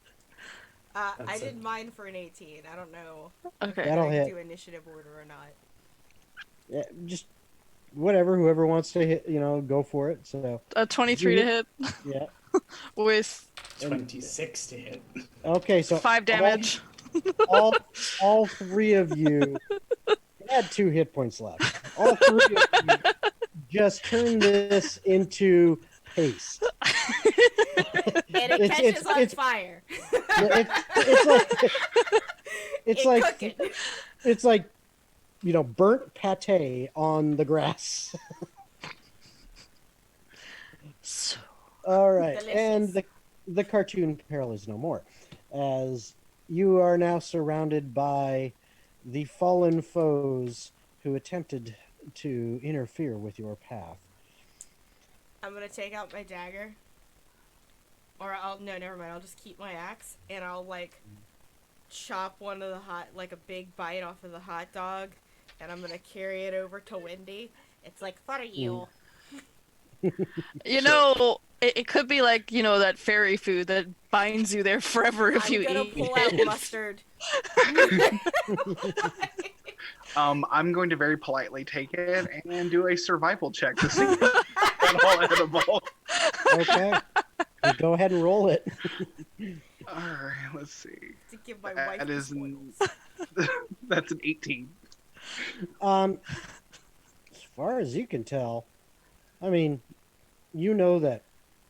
I That's did it. mine for an 18. I don't know Okay. That'll if I hit. do initiative order or not. Yeah, just whatever, whoever wants to hit, go for it. So, A 23 to hit yeah. with 26 to hit. Okay, so 5 damage. all 3 of you had 2 hit points left. All 3 of you just turn this into paste. And it catches on fire. It's like cooking. it's like burnt pate on the grass. So, All right, Delicious. and the cartoon peril is no more, as you are now surrounded by the fallen foes who attempted to interfere with your path. I'm gonna take out my dagger. Or no, never mind. I'll just keep my axe and I'll chop one of the a big bite off of the hot dog, and I'm gonna carry it over to Wendy. It's like, for you. it could be like, that fairy food that binds you there forever if I'm you gonna eat pull it. out mustard. I'm going to very politely take it and do a survival check to see if it's all edible. Okay, go ahead and roll it. All right, let's see. To give my wife That the is spoils. that's an 18. As far as you can tell, I mean, you know that,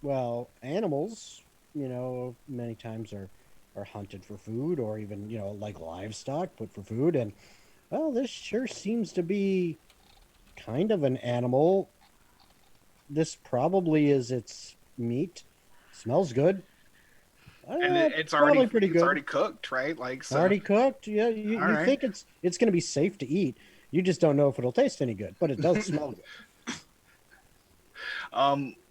well, animals, many times are hunted for food, or even, like livestock put for food. And, well, this sure seems to be kind of an animal. This probably is its meat. Smells good. And Probably pretty it's good. already cooked, right? Like, so. Already cooked. Yeah, you, All you right. think it's going to be safe to eat. You just don't know if it'll taste any good, but it does smell good.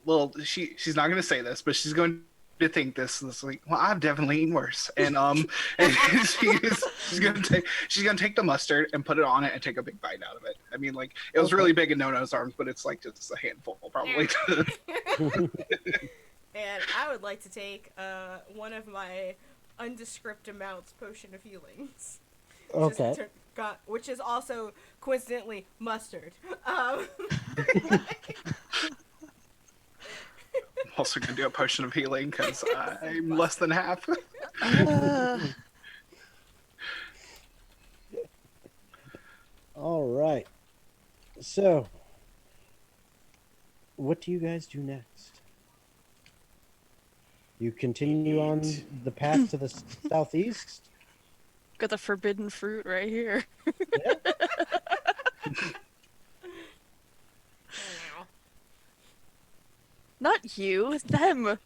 Well, she's not going to say this, but she's going to think this like, well, I've definitely eaten worse. And and she's gonna take the mustard and put it on it and take a big bite out of it. I mean, like, it was Okay. really big in Nono's arms, but it's like just a handful probably. And I would like to take one of my undescript amounts potion of healings. Okay. Which is also coincidentally mustard. I'm also gonna do a potion of healing because I'm less than half. All right. So, what do you guys do next? You continue on the path to the southeast? Got the forbidden fruit right here. Yeah. Not you, them.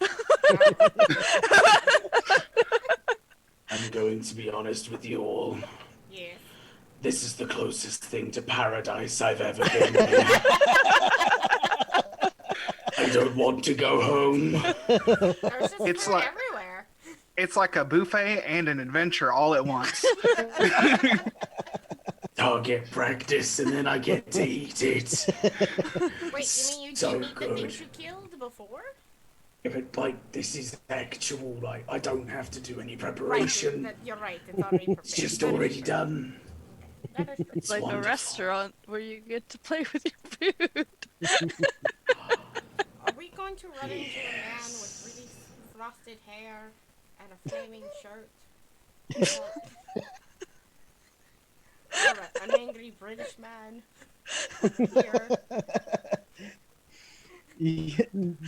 I'm going to be honest with you all. Yeah. This is the closest thing to paradise I've ever been. I don't want to go home. There's just It's fruit like- everywhere. It's like a buffet and an adventure all at once. Target practice, and then I get to eat it. Wait, you mean you So didn't eat the good. things you killed before? Yeah, but like, this is actual. Like, I don't have to do any Right, preparation. you're right. It's already prepared. It's just That is already true. done. That is true. It's Like the wonderful. restaurant where you get to play with your food. Are we going to run into a man with really frosted hair and a flaming shirt? Or an angry British man here?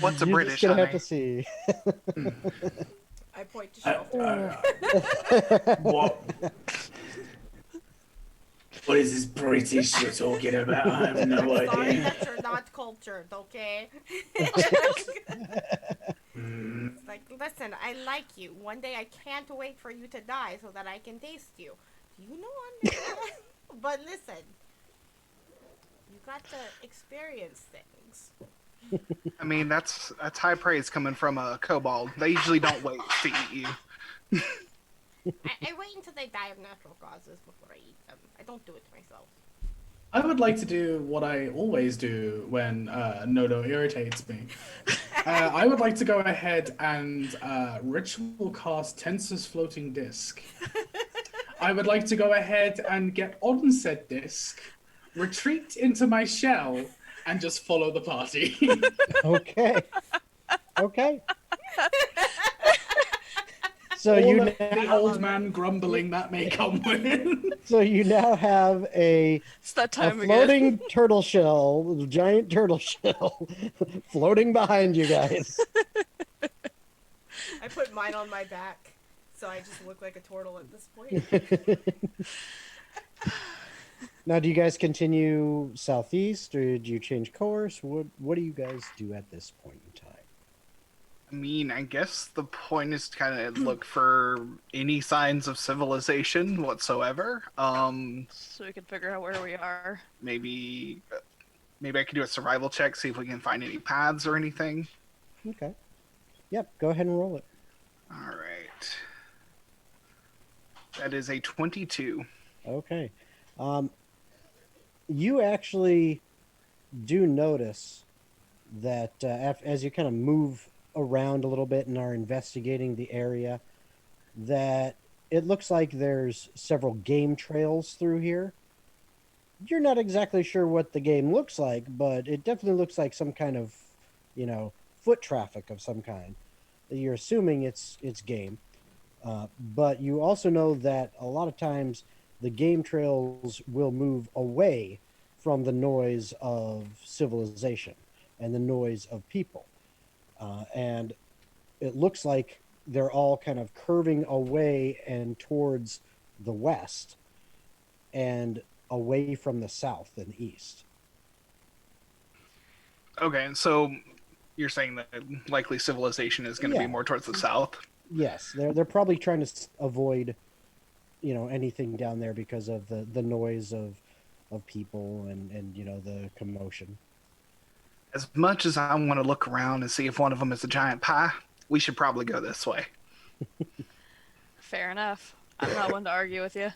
What's a You're British, just gonna have honey? to see. I point to shelter. What? What is this British you're talking about? I have no Sorry idea. that you're not cultured, okay? Mm, It's like, listen, I like you. One day I can't wait for you to die so that I can taste you. Do you know understand? But listen, you got to experience things. I mean, that's high praise coming from a kobold. They usually don't wait to eat you. I wait until they die of natural causes before I eat them. I don't do it myself. I would like to do what I always do when Nodo irritates me. I would like to go ahead and ritual cast Tensor's floating disc. I would like to go ahead and get on said disc, retreat into my shell, and just follow the party. Okay. Okay. So All you of the now, old man grumbling that may come with. so you now have a It's that time again. floating turtle shell, giant turtle shell, floating behind you guys. I put mine on my back, so I just look like a turtle at this point. Now, do you guys continue southeast, or do you change course? What do you guys do at this point in time? I mean, I guess the point is to kind of look for any signs of civilization whatsoever. So we can figure out where we are. Maybe I could do a survival check, see if we can find any paths or anything. Okay. Yep. Go ahead and roll it. All right. That is a 22. Okay. You actually do notice that as you kind of move around a little bit and are investigating the area, that it looks like there's several game trails through here. You're not exactly sure what the game looks like, but it definitely looks like some kind of, foot traffic of some kind. You're assuming it's game. But you also know that a lot of times the game trails will move away from the noise of civilization and the noise of people. And it looks like they're all kind of curving away and towards the west and away from the south and east. Okay, so you're saying that likely civilization is going to be Yeah. more towards the south. Yes, they're probably trying to avoid, anything down there because of the noise of people and the commotion. As much as I want to look around and see if one of them is a giant pie, we should probably go this way. Fair enough. I'm not one to argue with you.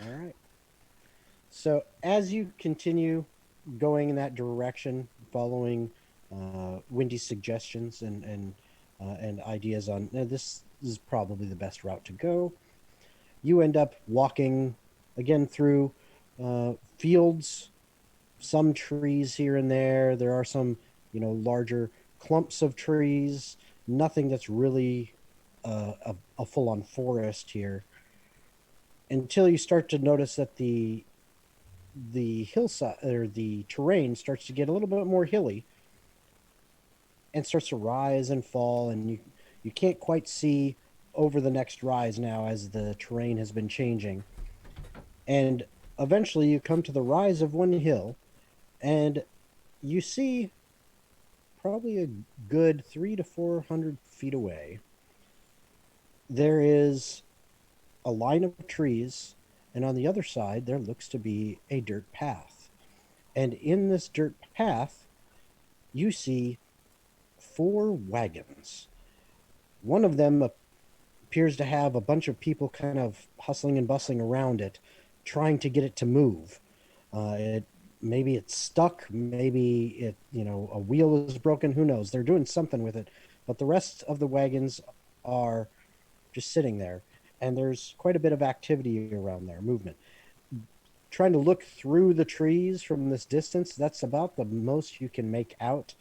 All right. So as you continue going in that direction, following Wendy's suggestions and ideas on this is probably the best route to go, you end up walking again through fields, some trees here and there. There are some, larger clumps of trees. Nothing that's really a full-on forest here. Until you start to notice that the hillside or the terrain starts to get a little bit more hilly and starts to rise and fall, and you can't quite see over the next rise now as the terrain has been changing. And eventually you come to the rise of one hill, and you see probably a good 300 to 400 feet away there is a line of trees, and on the other side there looks to be a dirt path. And in this dirt path you see 4 wagons. One of them appears to have a bunch of people kind of hustling and bustling around it, trying to get it to move. Maybe it's stuck, maybe a wheel is broken, who knows. They're doing something with it, but the rest of the wagons are just sitting there, and there's quite a bit of activity around there, movement. Trying to look through the trees from this distance, that's about the most you can make out.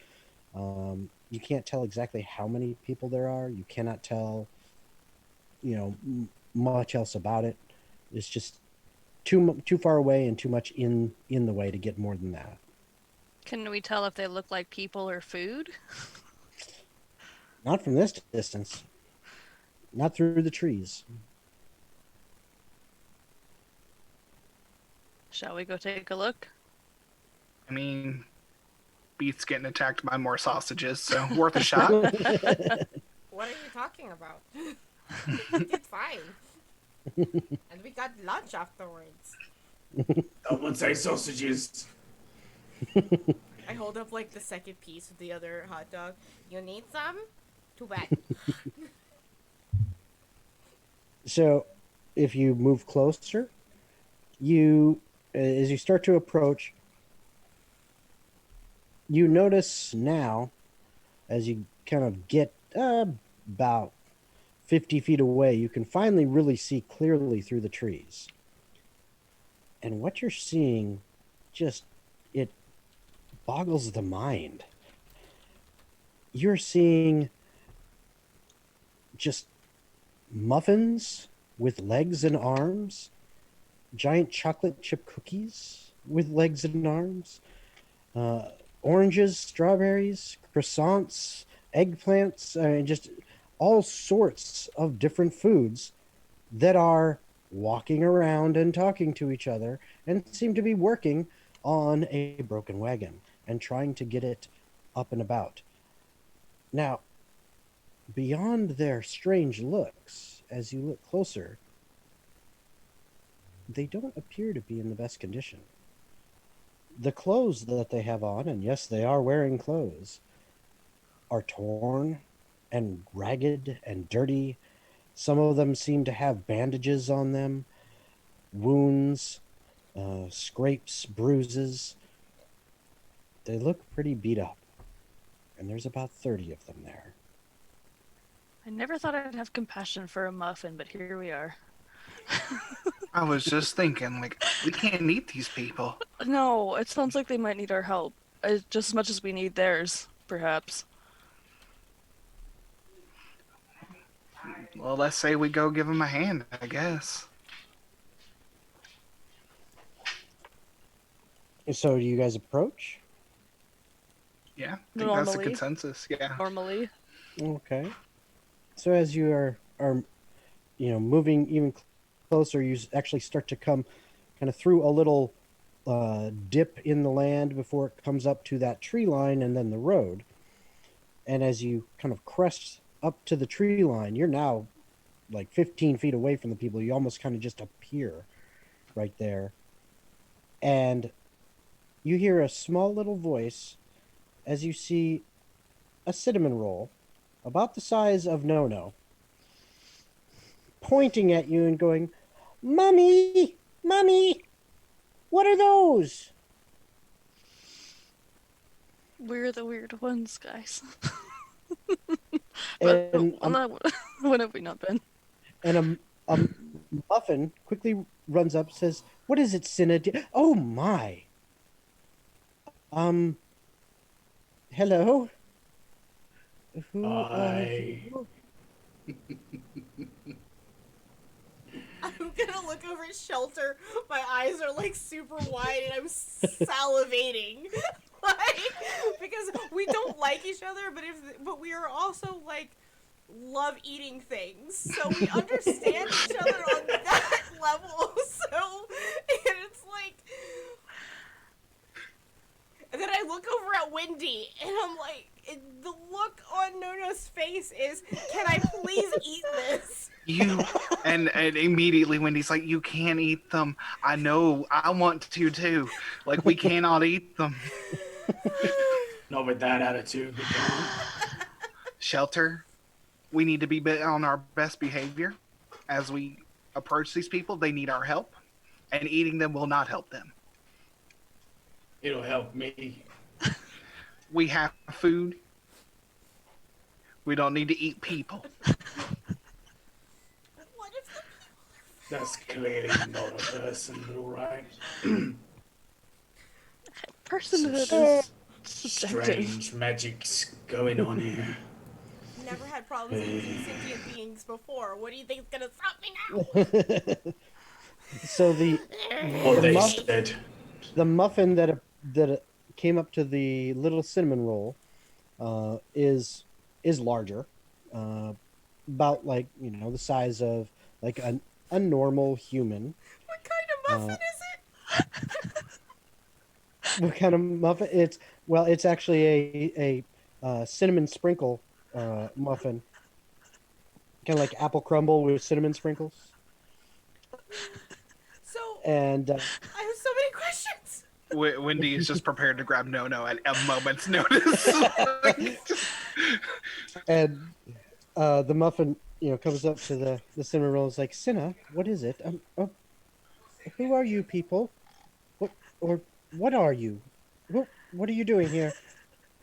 You can't tell exactly how many people there are. You cannot tell, much else about it. It's just too far away and too much in the way to get more than that. Can we tell if they look like people or food? Not from this distance. Not through the trees. Shall we go take a look? I mean, beats getting attacked by more sausages, so worth a shot. What are you talking about? It's fine. And we got lunch afterwards. Someone say sausages. I hold up like the second piece of the other hot dog. You need some? Too bad. So, if you move closer, as you start to approach, you notice now, as you kind of get about 50 feet away, you can finally really see clearly through the trees. And what you're seeing, it boggles the mind. You're seeing just muffins with legs and arms, giant chocolate chip cookies with legs and arms, oranges, strawberries, croissants, eggplants, just all sorts of different foods that are walking around and talking to each other and seem to be working on a broken wagon and trying to get it up and about. Now, beyond their strange looks, as you look closer, they don't appear to be in the best condition. The clothes that they have on, and yes, they are wearing clothes, are torn and ragged and dirty. Some of them seem to have bandages on them, wounds, scrapes, bruises. They look pretty beat up, and there's about 30 of them there. I never thought I'd have compassion for a muffin, but here we are. I was just thinking, we can't eat these people. No, it sounds like they might need our help. Just as much as we need theirs, perhaps. Well, let's say we go give them a hand, I guess. So do you guys approach? Yeah, I think that's the Normally. consensus. Yeah. Normally. Okay. So as you are moving even closer, you actually start to come kind of through a little dip in the land before it comes up to that tree line and then the road. And as you kind of crest up to the tree line, you're now like 15 feet away from the people. You almost kind of just appear right there. And you hear a small little voice as you see a cinnamon roll about the size of No-No pointing at you and going, "Mommy! Mommy! What are those?" We're the weird ones, guys. And When have we not been? a muffin quickly runs up, says, "What is it, Cinna? Oh my! Um, hello? I I'm gonna look over at Shelter. My eyes are like super wide and I'm salivating. Like, because we don't like each other, but we are also like love eating things. So we understand each other on that level. So and it's like, and then I look over at Wendy and I'm like, the look on Nona's face is, can I please eat this? And immediately Wendy's like, you can't eat them. I know, I want to too. Like, we cannot eat them. not with that attitude. But Shelter, we need to be on our best behavior as we approach these people. They need our help, and eating them will not help them. it'll help me. We have food. We don't need to eat people. What if the That's clearly not a person, but all right. Personhood is subjective. Strange magic's going on here. never had problems eating sentient beings before? What do you think is gonna stop me now? So What they muff- said. the muffin that came up to the little cinnamon roll is larger, about like the size of like a normal human. What kind of muffin is it? What kind of muffin? It's actually a cinnamon sprinkle muffin, kind of like apple crumble with cinnamon sprinkles. So And I have so many questions. Wendy is just prepared to grab No-No at a moment's notice. and the muffin comes up to the cinnamon roll. Is like, "Cinna, what is it? Who are you people? What are you? What are you doing here?"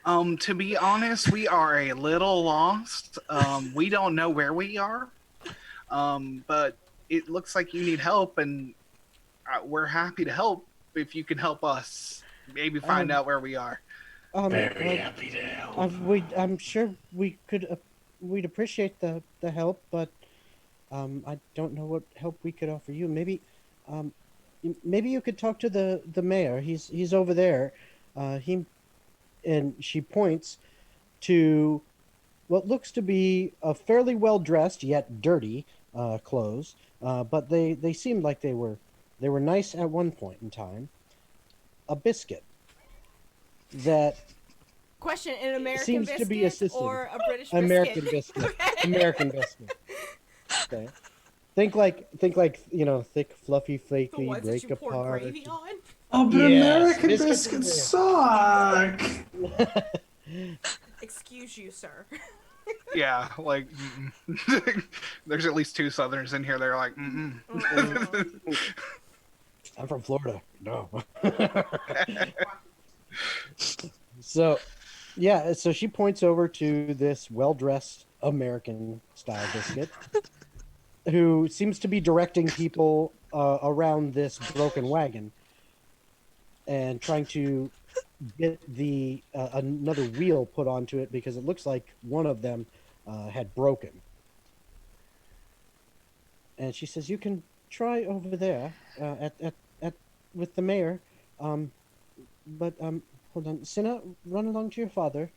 To be honest, we are a little lost. We don't know where we are. But it looks like you need help, and we're happy to help if you can help us. Maybe find out where we are. Very happy to help. I'm sure we could. We'd appreciate the help, but I don't know what help we could offer you. Maybe you could talk to the mayor. He's over there. And she points to what looks to be a fairly well dressed yet dirty clothes, but they seemed like they were nice at one point in time. A biscuit that Question: an American seems biscuit to be assisted. or a British biscuit? American biscuit. Okay. American biscuit. Okay. Think like thick, fluffy, The flaky, ones that break you pour apart. gravy on. Oh, but Yes, American biscuits biscuits are suck. Excuse you, sir. Yeah, like there's at least 2 Southerners in here. They're like, I'm from Florida. No. So she points over to this well-dressed American style biscuit who seems to be directing people around this broken wagon and trying to get the another wheel put onto it because it looks like one of them had broken. And she says, "You can try over there at with the mayor. but hold on, Cinna, run along to your father.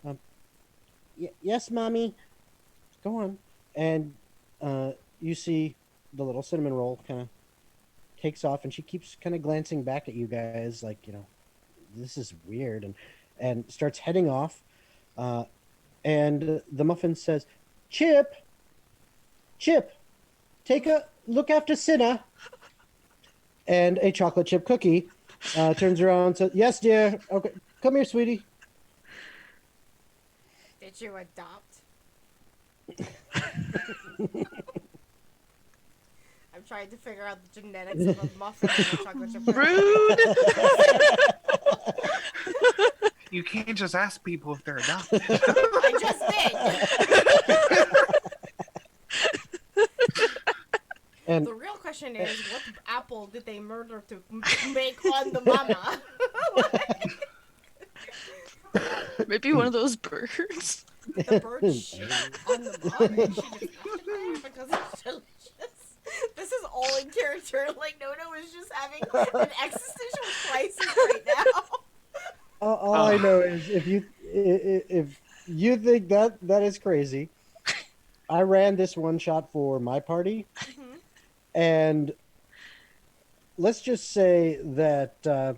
Um, yes, mommy. Go on. And you see the little cinnamon roll kind of takes off, and she keeps kind of glancing back at you guys, like, this is weird, and starts heading off. And the muffin says, Chip, Chip, take a look after Cinna. And a chocolate chip cookie turns around and says, yes, dear. Okay, come here, sweetie. Did you adopt? I'm trying to figure out the genetics of a muffin and a chocolate chip cookie. Rude. You can't just ask people if they're adopted. I just did. And The real question is, what apple did they murder to make on the mama? Maybe one of those birds. The bird shit on the mom and she just left it there because it's delicious. This is all in character. Like, Nono is just having an existential crisis right now. all I know is if you think that is crazy, I ran this one shot for my party, and let's just say that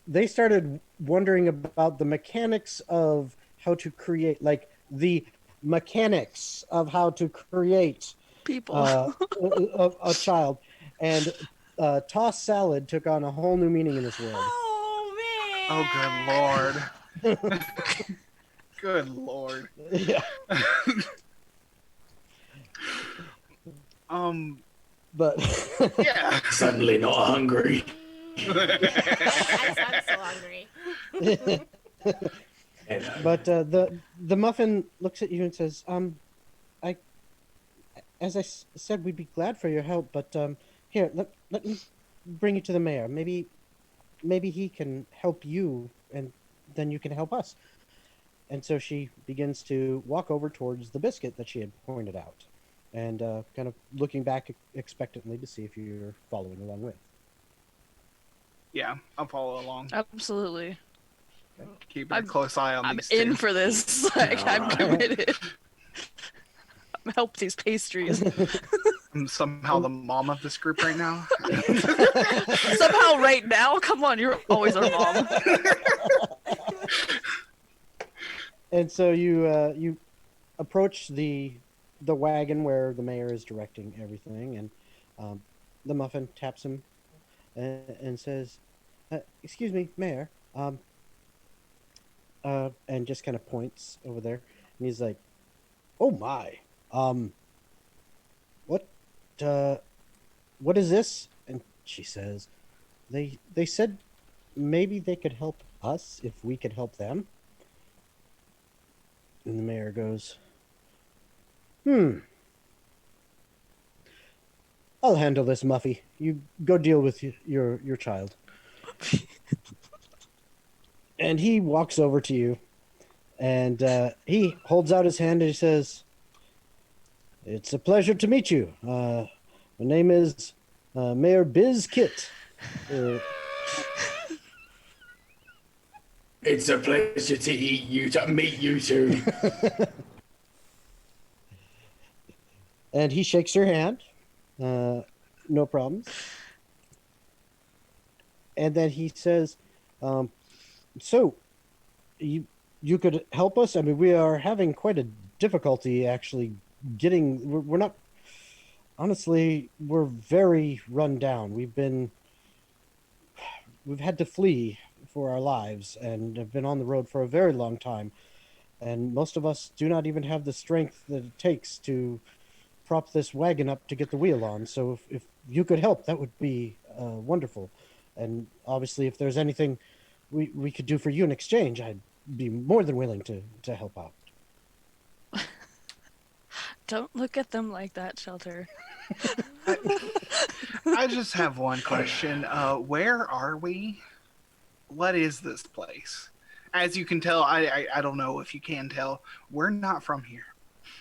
they started wondering about the mechanics of how to create, like the mechanics of how to create People. a child, and toss salad took on a whole new meaning in this world. Oh, man. Oh, good lord. Good lord. Yeah. But Yeah. Suddenly not hungry. I'm so hungry. but the muffin looks at you and says, as I said, we'd be glad for your help, but here, let me bring you to the mayor. Maybe he can help you, and then you can help us. And so she begins to walk over towards the biscuit that she had pointed out, and kind of looking back expectantly to see if you're following along with. Yeah, I'll follow along. Absolutely. Keeping a close eye on I'm these in two. for this. Like, I'm committed. I'm help these pastries. I'm somehow the mom of this group right now. Somehow right now? Come on, you're always our mom. And so you approach the wagon where the mayor is directing everything, and the muffin taps him and says, "Excuse me, Mayor," and just kind of points over there, and he's like, "Oh my, what is this?" And she says, "They said maybe they could help us if we could help them." And the mayor goes, I'll handle this, Muffy. You go deal with your child. And he walks over to you, and he holds out his hand and he says, "It's a pleasure to meet you. My name is Mayor Biz Kit." It's a pleasure to meet you two. And he shakes your hand. No problems. And then he says, so you could help us? I mean, we are having quite a difficulty actually we're not, honestly, we're very run down. We've had to flee for our lives and have been on the road for a very long time. And most of us do not even have the strength that it takes to prop this wagon up to get the wheel on. So if you could help, that would be wonderful. And obviously, if there's anything we could do for you in exchange, I'd be more than willing to help out. Don't look at them like that, Shelter. I just have one question. Where are we? What is this place? As you can tell, I don't know if you can tell, we're not from here.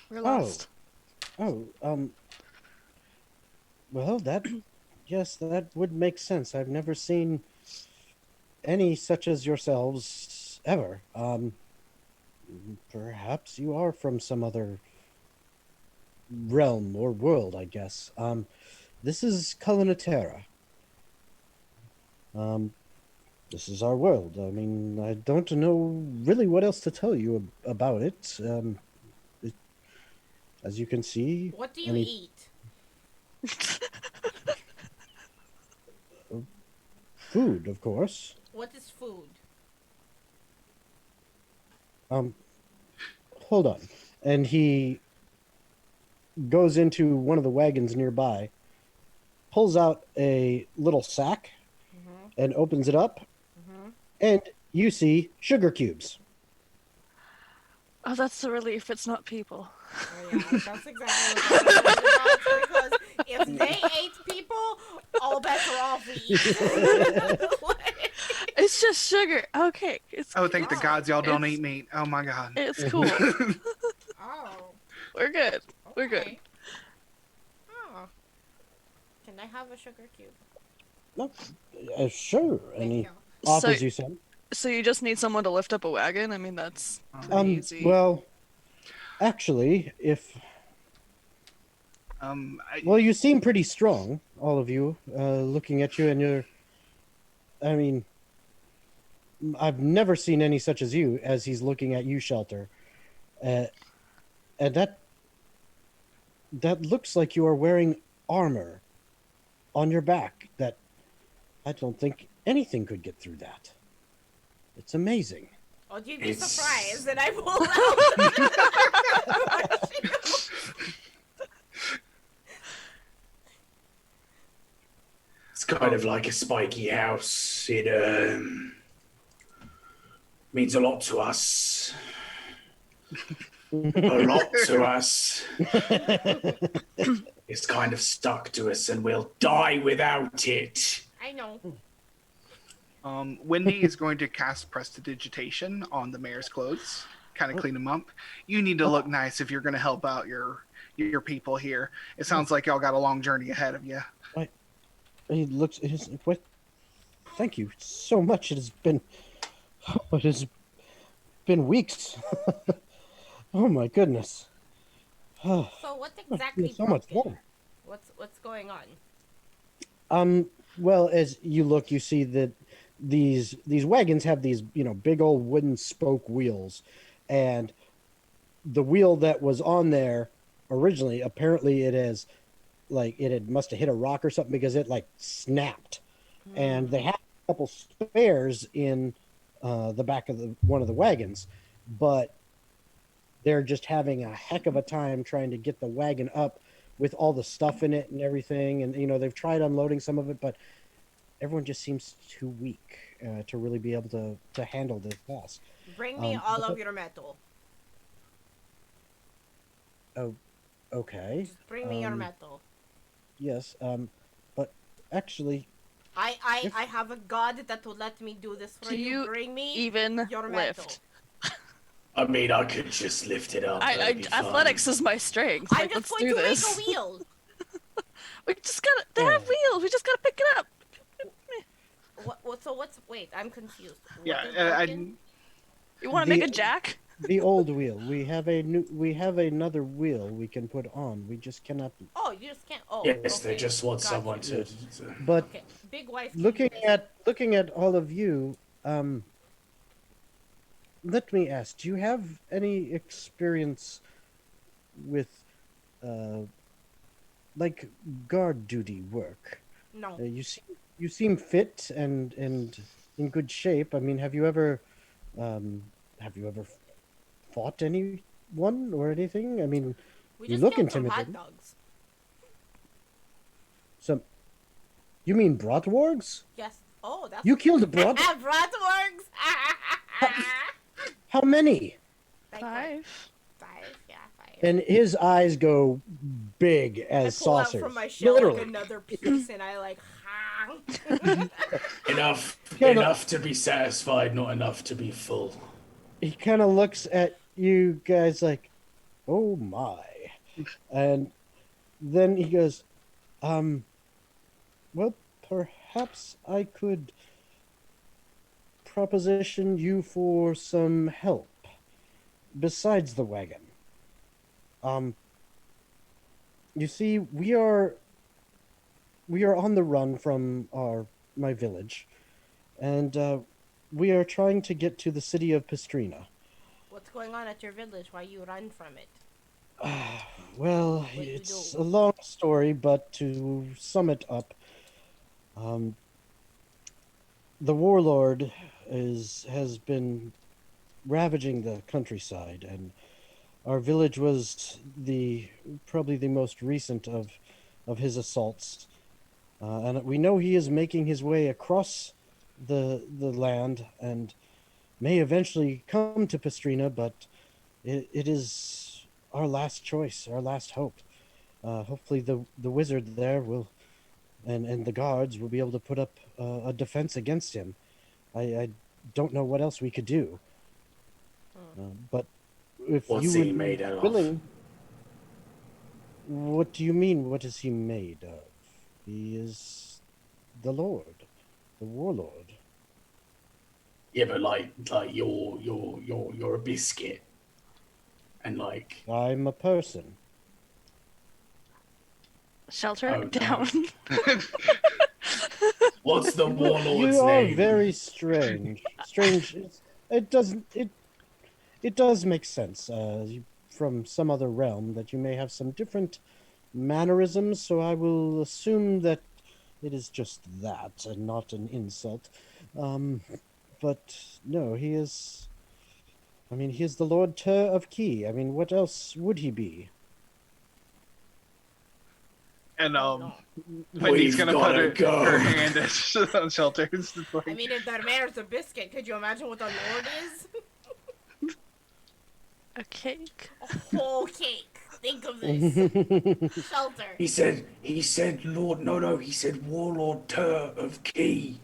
We're lost. Well, yes, that would make sense. I've never seen any such as yourselves ever. Perhaps you are from some other realm or world, I guess. This is Culinary. This is our world. I mean, I don't know really what else to tell you about it. As you can see, What do you eat? food, of course. What is food? Hold on. And he goes into one of the wagons nearby, pulls out a little sack, and opens it up, and you see sugar cubes. Oh, that's a relief. It's not people. Oh, yeah, that's exactly what I was about, because if they ate people, all bets are off. We eat. It's just sugar. Okay, it's Oh, thank the gods y'all don't It's- eat meat. Oh my god. it's cool. Oh, We're good. We're good. okay. Oh, can I have a sugar cube? No, sure. And Thank he you. offers So- you some. So you just need someone to lift up a wagon? I mean, that's pretty easy. Well, actually, if I, well, you seem pretty strong, all of you. Looking at you, and you're. I mean, I've never seen any such as you. As he's looking at you, Shelter, and that looks like you are wearing armor on your back. That I don't think anything could get through that. It's amazing. Oh, you'd be It's- surprised that I pull out. It's kind of like a spiky house. It means a lot to us. A lot to us. It's kind of stuck to us, and we'll die without it. I know. Wendy is going to cast Prestidigitation on the mayor's clothes, kind of clean them up. You need to look nice if you're going to help out your people here. It sounds like y'all got a long journey ahead of you. He looks. What? Thank you so much. It has been weeks. Oh my goodness. So what exactly? So much broken? fun. What's going on? Well, as you look, you see that these wagons have these, big old wooden spoke wheels, and the wheel that was on there originally, apparently it must have hit a rock or something, because it snapped, and they have a couple spares in the back of one of the wagons, but they're just having a heck of a time trying to get the wagon up with all the stuff in it and everything. And, they've tried unloading some of it, but everyone just seems too weak to really be able to handle this task. Bring me all of your metal. Oh, okay. Just bring me your metal. Yes, but actually, I have a god that will let me do this for Do you. you Bring me even your metal. lift? I mean, I could just lift it up. That'd be fun. Athletics is my strength. I'm Like, just let's going do to this. make a wheel. We just gotta. They have wheels. We just gotta pick it up. Wait, I'm confused. What Yeah, is I, broken? You want to The- make a jack? the old wheel. We have another wheel we can put on. We just cannot. Oh, you just can't. Oh, Yes, okay. they just want Gotcha. someone to. But Okay, big wife. looking at all of you, let me ask: do you have any experience with, guard duty work? No. You seem fit and in good shape. I mean, have you ever fought anyone or anything? I mean, We you just look killed some hot intimidating. dogs. You mean bratwurgs? Yes. Oh, that's. You killed a brat? Bratwurgs. How many? Like, 5. 5. Yeah, 5. And his eyes go big as I pull saucers. out from my shell Literally. like another piece, and I like. Enough to be satisfied, not enough to be full. He kind of looks at you guys like, "Oh my," and then he goes, "Well, perhaps I could proposition you for some help besides the wagon. You see, we are on the run from my village, and we are trying to get to the city of Pistrina. What's going on at your village? Why you run from it? Well, What do you it's do? a long story, but to sum it up, um, the warlord has been ravaging the countryside, and our village was probably the most recent of his assaults. And we know he is making his way across the land and may eventually come to Pistrina, but it is our last choice, our last hope. Hopefully the wizard there will and the guards will be able to put up a defense against him. I don't know what else we could do. But if What's you would he be made out of? willing, what do you mean? What is he made of? He is the Lord, the Warlord. Yeah, but like you're a biscuit, and like I'm a person. Shelter Oh, no. down. what's the warlord's You are name? very strange. Strange. It doesn't. It does make sense. From some other realm that you may have some different mannerisms. So I will assume that it is just that and not an insult. But no, he is. I mean, he is the Lord Tur of Key. I mean, what else would he be? And No. Wendy's We've gonna put gotta go. her hand on Shelter. It's just like, I mean, if that mayor's a biscuit, could you imagine what the Lord is? A cake. A whole cake. Think of this. Shelter. He said, Lord, no, he said Warlord Tur of Key.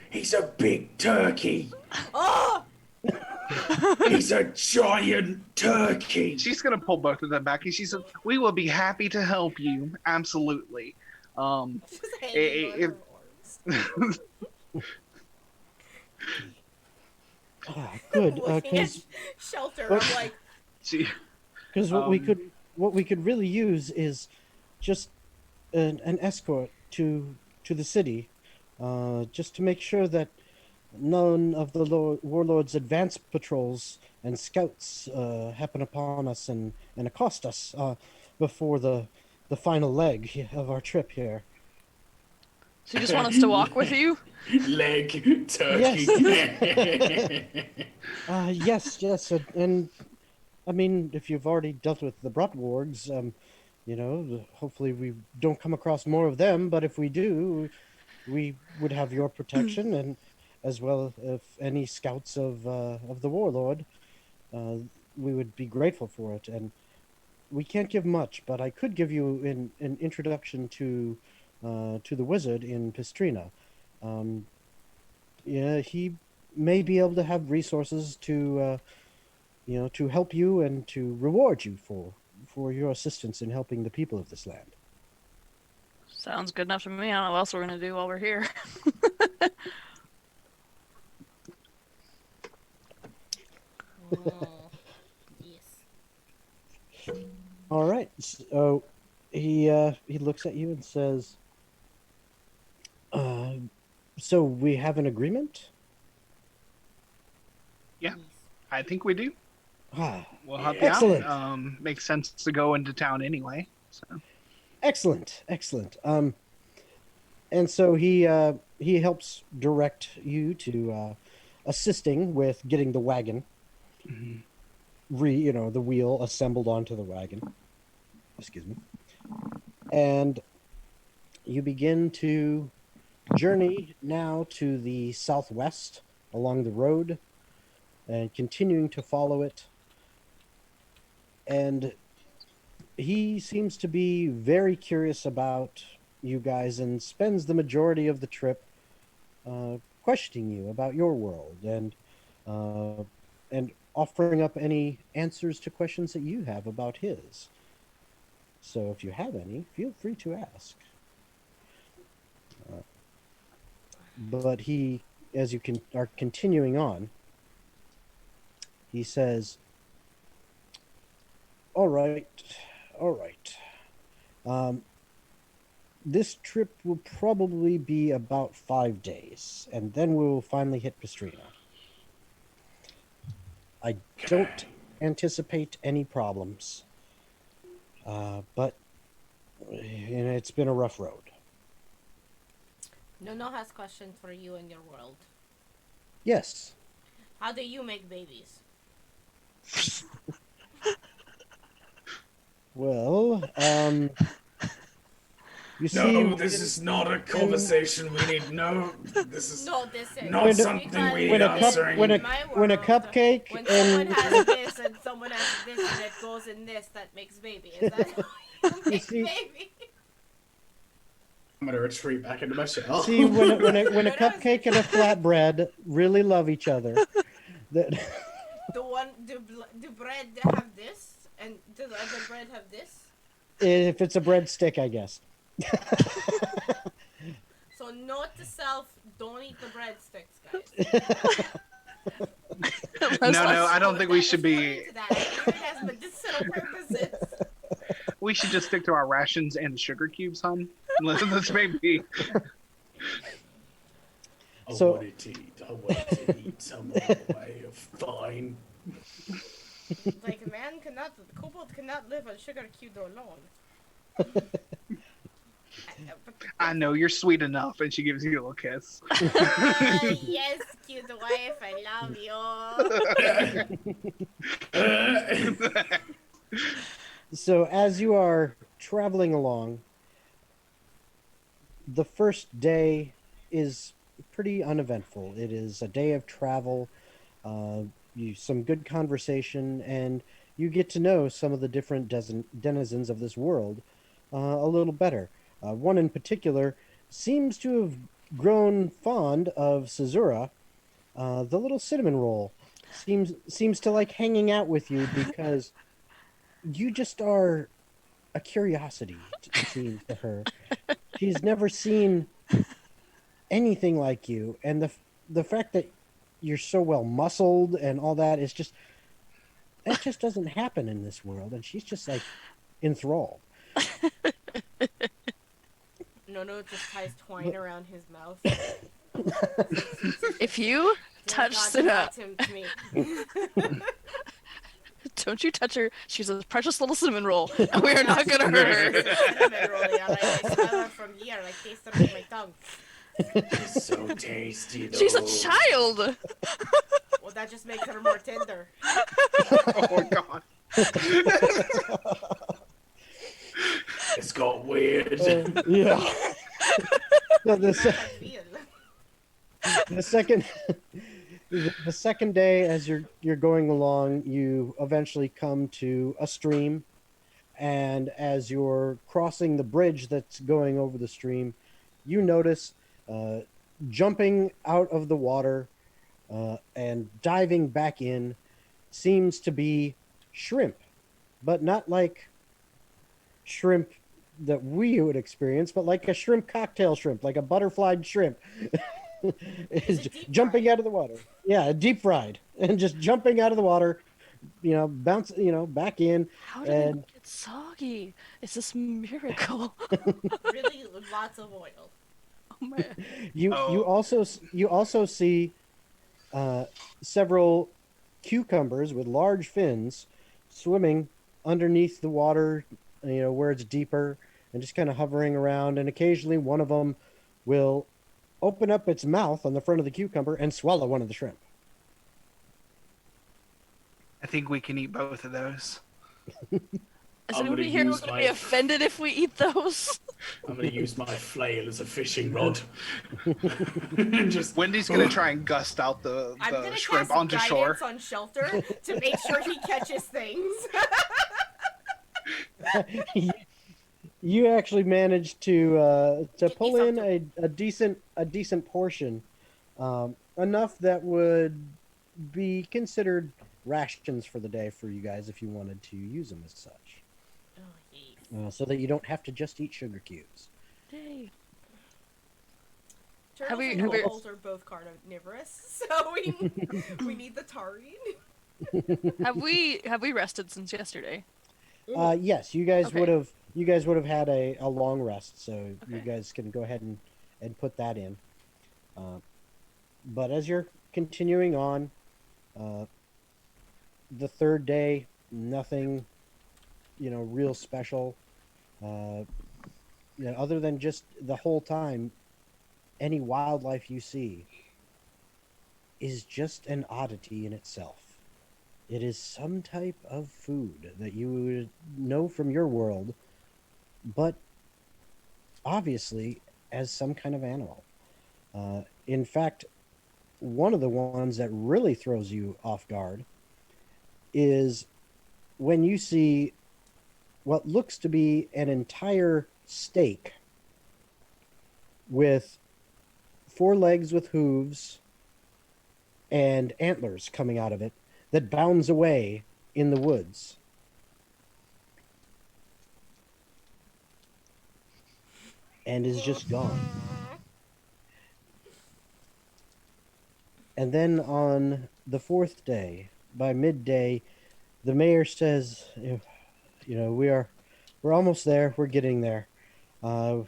He's a big turkey. Oh! He's a giant turkey. she's gonna pull both of them back, and she said, "We will be happy to help you. Absolutely." Just hanging on her arms. Good. Looking at Shelter, I'm like, she, Because Um, what we could really use is just an escort to the city, just to make sure that none of the warlord's advance patrols and scouts happen upon us and accost us before the final leg of our trip here. So you just want us to walk with you? Leg turkey. Yes, and I mean, if you've already dealt with the Brutwargs, you know, hopefully we don't come across more of them. But if we do, we would have your protection, and as well if any scouts of the warlord, uh, we would be grateful for it. And we can't give much, but I could give you an introduction to the wizard in Pistrina. Yeah, he may be able to have resources to to help you and to reward you for your assistance in helping the people of this land. Sounds good enough to me. I don't know what else we're gonna do while we're here. oh, yes. All right. So he looks at you and says, "So we have an agreement." yeah, I think we do. Ah, We'll help you Excellent. out. Makes sense to go into town anyway. So. excellent. And so he helps direct you to assisting with getting the wagon, the wheel assembled onto the wagon. Excuse me. And you begin to journey now to the southwest along the road and continuing to follow it. And he seems to be very curious about you guys and spends the majority of the trip questioning you about your world and offering up any answers to questions that you have about his. So if you have any, feel free to ask. But he as you are continuing on, he says, all right, all right. This trip will probably be about 5 days, and then we will finally hit Pastrina. I don't anticipate any problems, but it's been a rough road. Nono has questions for you and your world. Yes. How do you make babies? Well, you see, No, this is not a conversation we need. No, this is No, this is not something we need when a answering. in my when a world, cupcake when someone and has this and someone has this and it goes in this, that makes baby. Is that how you make see- baby? I'm gonna retreat back into my shell. see when a cupcake and a flatbread really love each other, that Do bread have this and does the other bread have this? if it's a breadstick, I guess. So note to self: don't eat the breadsticks, guys. No, I don't think we should be. Into that. I think it has medicinal purposes. We should just stick to our rations and sugar cubes, hon. This may be. So- I wanted to eat some way of fine. Like man cannot, the kobold cannot live on sugar cube alone. I know you're sweet enough, and she gives you a little kiss. Yes, cute wife, I love you. So as you are traveling along, the first day is pretty uneventful. It is a day of travel, some good conversation, and you get to know some of the different denizens of this world a little better. One in particular seems to have grown fond of Caesura. The little cinnamon roll seems to like hanging out with you because you just are a curiosity, it seems to her. She's never seen anything like you, and the fact that you're so well muscled and all that is just doesn't happen in this world, and she's just like enthralled. No, just ties twine around his mouth. If you touch Cinna, him to me. don't you touch her. She's a precious little cinnamon roll, and we are not gonna hurt her. Cinnamon roll, yeah, like I smell her from here, like taste her with my tongue. It's so tasty, though. She's a child. Well, that just makes her more tender. Oh my god. It's got weird. Yeah. So How I feel. the second day, as you're going along, you eventually come to a stream, and as you're crossing the bridge that's going over the stream, you notice jumping out of the water and diving back in seems to be shrimp, but not like shrimp that we would experience, but like a shrimp cocktail shrimp, like a butterflied shrimp. Is jumping out of the water. Yeah, deep fried, and just jumping out of the water, bounce, back in. How did And it get soggy? It's this miracle. Really, lots of oil. Oh my. you also see several cucumbers with large fins swimming underneath the water, where it's deeper, and just kind of hovering around. And occasionally, one of them will open up its mouth on the front of the cucumber and swallow one of the shrimp. I think we can eat both of those. Is I'm anybody gonna here use going to my- be offended if we eat those? I'm gonna use my flail as a fishing rod. Just Wendy's gonna try and gust out I'm the gonna shrimp cast onto shore. guidance on Shelter to make sure he catches things. You actually managed to me pull in something. a decent portion, enough that would be considered rations for the day for you guys if you wanted to use them as such, Oh, jeez. so that you don't have to just eat sugar cubes. Yay. Turtles we- and have we- narwhals are both carnivorous, so we need the taurine. Have we rested since yesterday? Yes, you guys Okay. would have had a long rest, so you Okay. guys can go ahead and put that in. But as you're continuing on, uh, the third day, nothing, real special. Other than just the whole time, any wildlife you see is just an oddity in itself. It is some type of food that you would know from your world, but obviously as some kind of animal. In fact, one of the ones that really throws you off guard is when you see what looks to be an entire steak with 4 legs with hooves and antlers coming out of it that bounds away in the woods. And is just gone. And then on the fourth day, by midday, the mayor says, we're almost there. We're getting there. The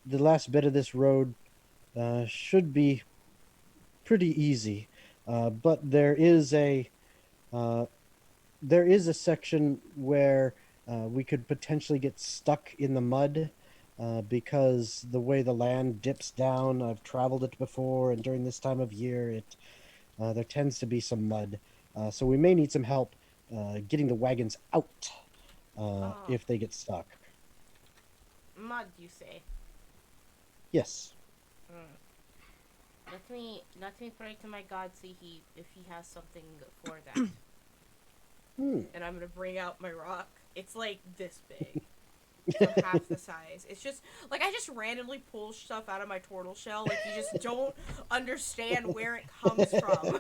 last bit of this road should be pretty easy, but there is a section where we could potentially get stuck in the mud because the way the land dips down. I've traveled it before, and during this time of year, there tends to be some mud. So we may need some help getting the wagons out if they get stuck. Mud, you say? Yes. Let me pray to my God, see if he has something for that. And I'm gonna bring out my rock. It's like this big. So half the size. It's just like I just randomly pull stuff out of my turtle shell. Like you just don't understand where it comes from.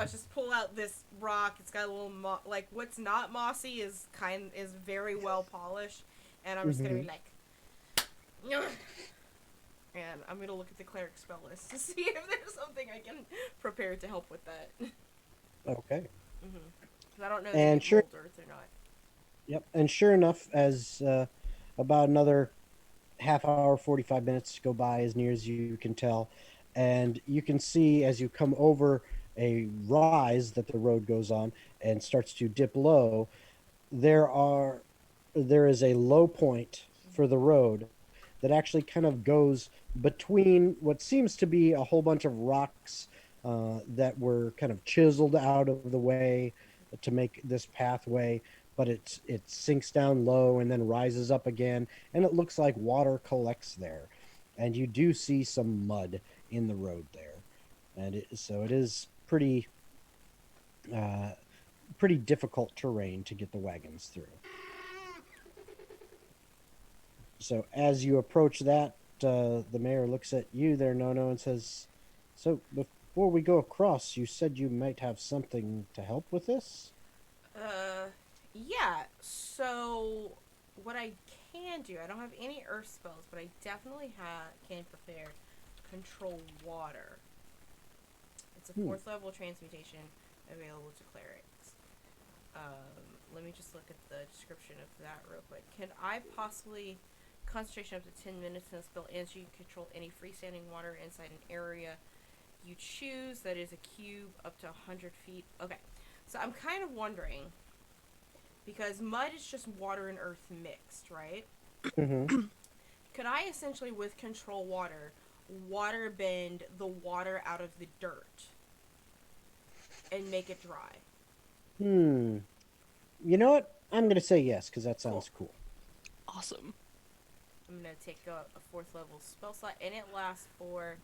Just pull out this rock. It's got a little like what's not mossy is very well polished, and I'm just gonna be like, and I'm gonna look at the cleric spell list to see if there's something I can prepare to help with that. Okay. 'Cause I don't know if And they sure- mold earth or not. Yep. And sure enough, as about another half hour, 45 minutes go by, as near as you can tell, and you can see as you come over a rise that the road goes on and starts to dip low, there is a low point for the road that actually kind of goes between what seems to be a whole bunch of rocks that were kind of chiseled out of the way to make this pathway, but it sinks down low and then rises up again, and it looks like water collects there, and you do see some mud in the road there, and so it is pretty difficult terrain to get the wagons through. So as you approach that, the mayor looks at you there, Nono, and says, "So before we go across, you said you might have something to help with this?" Yeah, so what I can do, I don't have any earth spells, but I definitely can prepare control water. It's a 4th level transmutation available to clerics. Let me just look at the description of that real quick. Can I possibly concentration up to 10 minutes in the spell ends, you can control any freestanding water inside an area you choose that is a cube up to 100 feet. Okay, so I'm kind of wondering, because mud is just water and earth mixed, right? Mm-hmm. Could I essentially, with control water bend the water out of the dirt and make it dry? You know what? I'm going to say yes, because that sounds cool. Awesome. I'm gonna take a 4th level spell slot, and it lasts for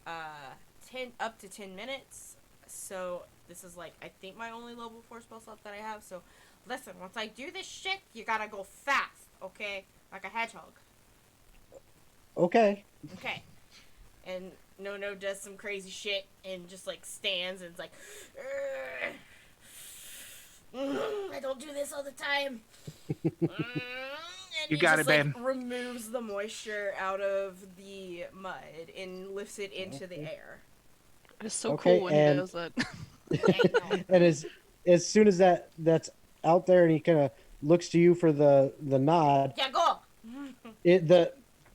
10 up to 10 minutes. So this is like I think my only level 4 spell slot that I have. So listen, once I do this shit, you gotta go fast, okay? Like a hedgehog. Okay. Okay. And No does some crazy shit and just like stands and it's like, I don't do this all the time. You it got just it, babe. removes the moisture out of the mud and lifts it into the Okay. air. It's so Okay, cool when he and- does that. Yeah, I know. And as soon as that's out there, and he kind of looks to you for the nod, Yeah, go.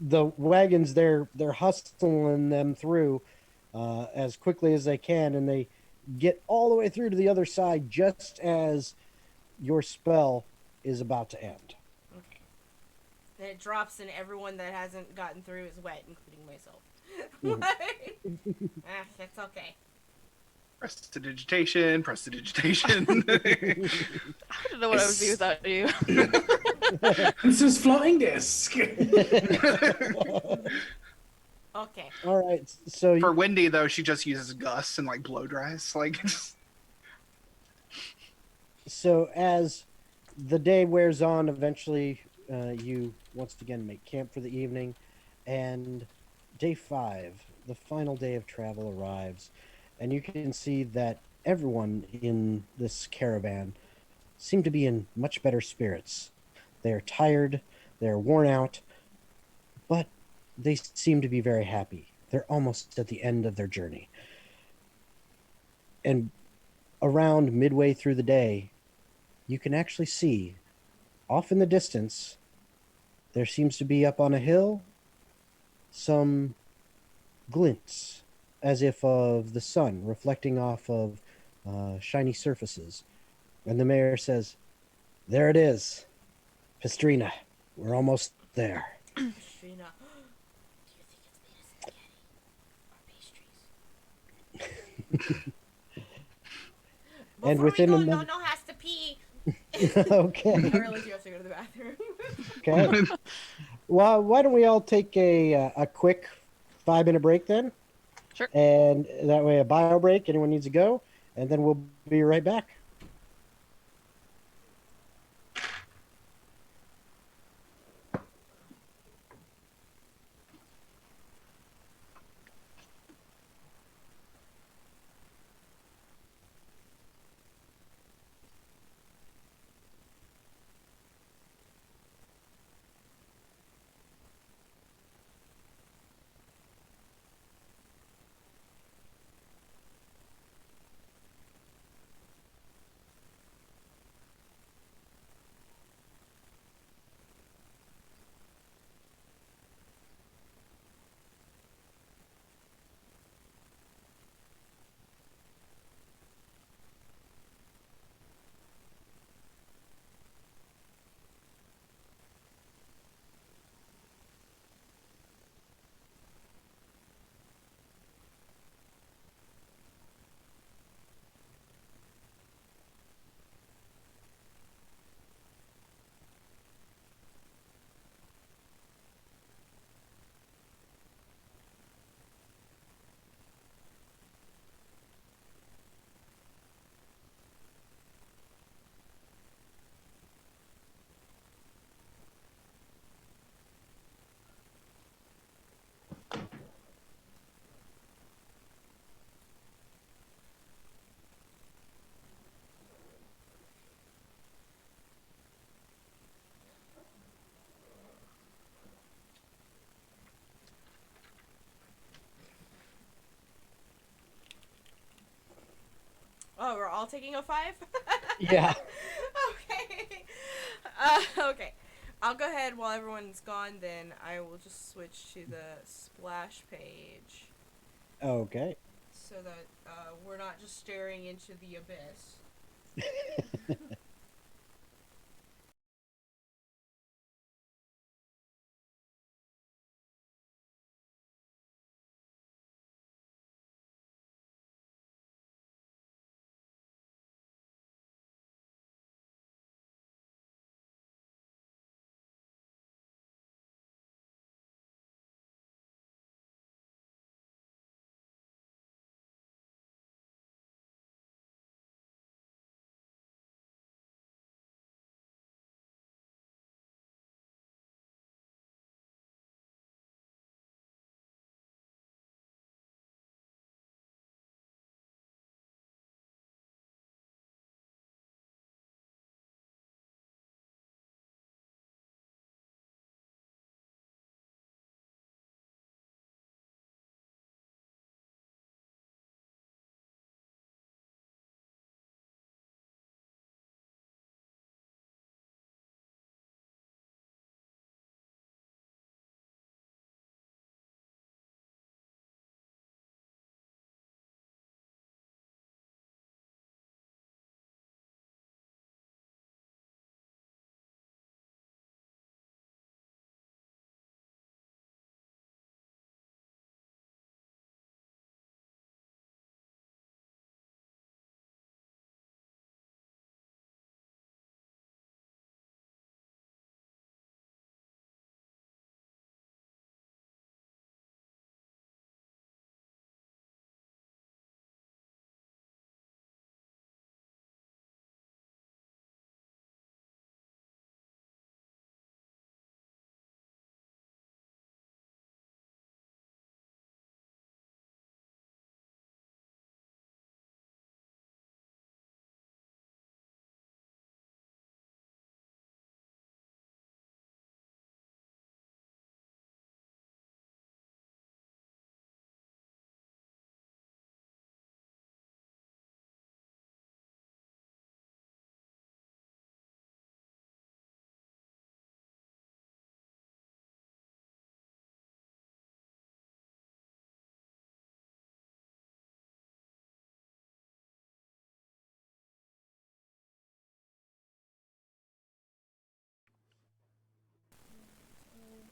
the wagons they're hustling them through as quickly as they can, and they get all the way through to the other side just as your spell is about to end. Okay. Then it drops, and everyone that hasn't gotten through is wet, including myself. That's okay. Prestidigitation. I don't know what I would be without you. This is floating disc. Okay. All right, so For Wendy though, she just uses gusts and like blow dries. Like so as the day wears on, eventually you once again make camp for the evening, and day 5, the final day of travel, arrives, and you can see that everyone in this caravan seem to be in much better spirits. They're tired, they're worn out, but they seem to be very happy. They're almost at the end of their journey. And around midway through the day, you can actually see, off in the distance, there seems to be up on a hill some glints, as if of the sun reflecting off of shiny surfaces. And the mayor says, "There it is, Pistrina. We're almost there." Katrina, do you think it's made of spaghetti or pastries? And Before within we a go, minute- no has to pee. Okay. I really do have to go to the bathroom. Okay. Well, why don't we all take a quick 5-minute break then? Sure. And that way, a bio break. Anyone needs to go, and then we'll be right back. Oh, we're all taking a 5? Yeah. Okay. Okay. I'll go ahead while everyone's gone, then I will just switch to the splash page Okay. so that we're not just staring into the abyss.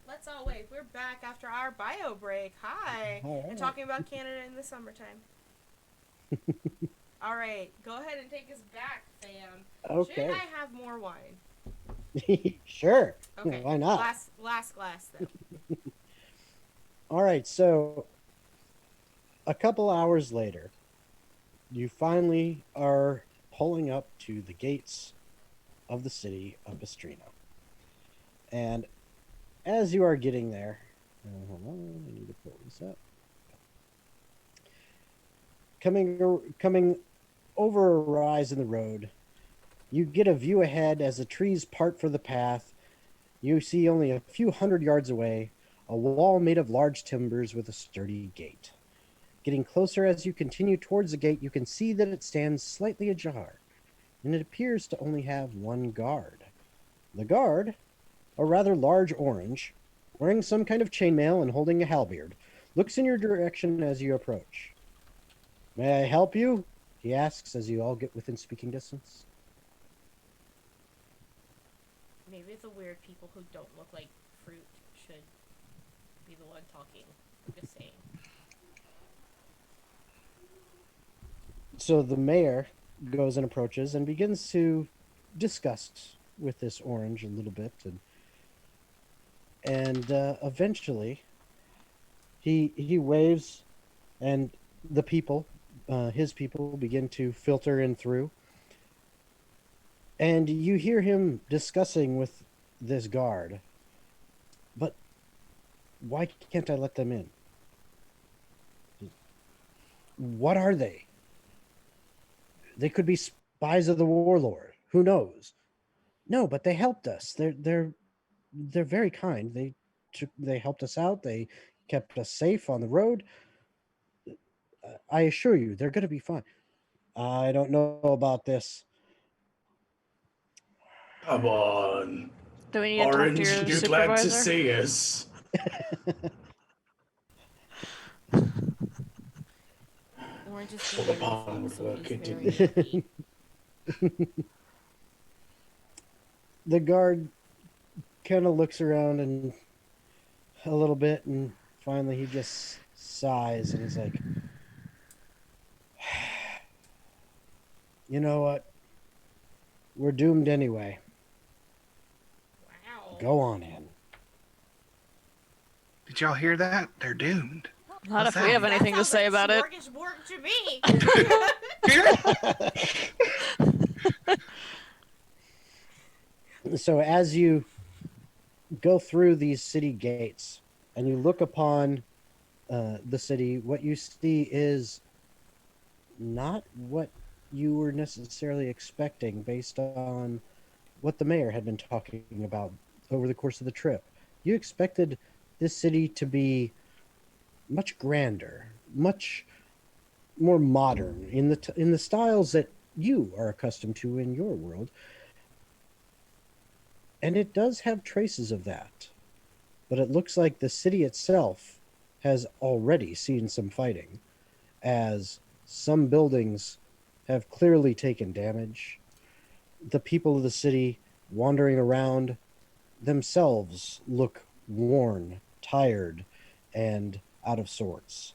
let's all wait. We're back after our bio break. Hi. All right. And talking about Canada in the summertime. All right, go ahead and take us back, fam. Okay. Should I have more wine? Sure. Okay. Why not? Last glass, though. All right. So, a couple hours later, you finally are pulling up to the gates of the city of Bastrina. And as you are getting there, hold on, I need to pull this up. Coming over a rise in the road, you get a view ahead as the trees part for the path. You see only a few hundred yards away a wall made of large timbers with a sturdy gate. Getting closer as you continue towards the gate, you can see that it stands slightly ajar, and it appears to only have one guard. The guard, a rather large orange, wearing some kind of chainmail and holding a halberd, looks in your direction as you approach. "May I help you?" he asks as you all get within speaking distance. Maybe the weird people who don't look like fruit should be the one talking. I'm just saying. So the mayor goes and approaches and begins to discuss with this orange a little bit, and eventually he waves, and the people, his people, begin to filter in through, and you hear him discussing with this guard. "But why can't I let them in? What are they? They could be spies of the warlord. Who knows?" "No, but they helped us. They're very kind. They helped us out. They kept us safe on the road. I assure you, they're going to be fine." "I don't know about this." Come on. Do we need to talk to Orange, your you're glad to supervisor? see us. Orange is For the very palm beautiful, would so work, he's it very didn't. happy. The guard kind of looks around and a little bit, and finally he just sighs and he's like, "You know what? We're doomed anyway. Wow. Go on in." Did y'all hear that? They're doomed. Not What's if we that? have That anything to sounds say like about it. smorgasbord to me. So as you go through these city gates and you look upon the city, what you see is not what you were necessarily expecting based on what the mayor had been talking about over the course of the trip. You expected this city to be much grander, much more modern in the styles that you are accustomed to in your world. And it does have traces of that. But it looks like the city itself has already seen some fighting, as some buildings have clearly taken damage. The people of the city wandering around themselves look worn, tired, and out of sorts.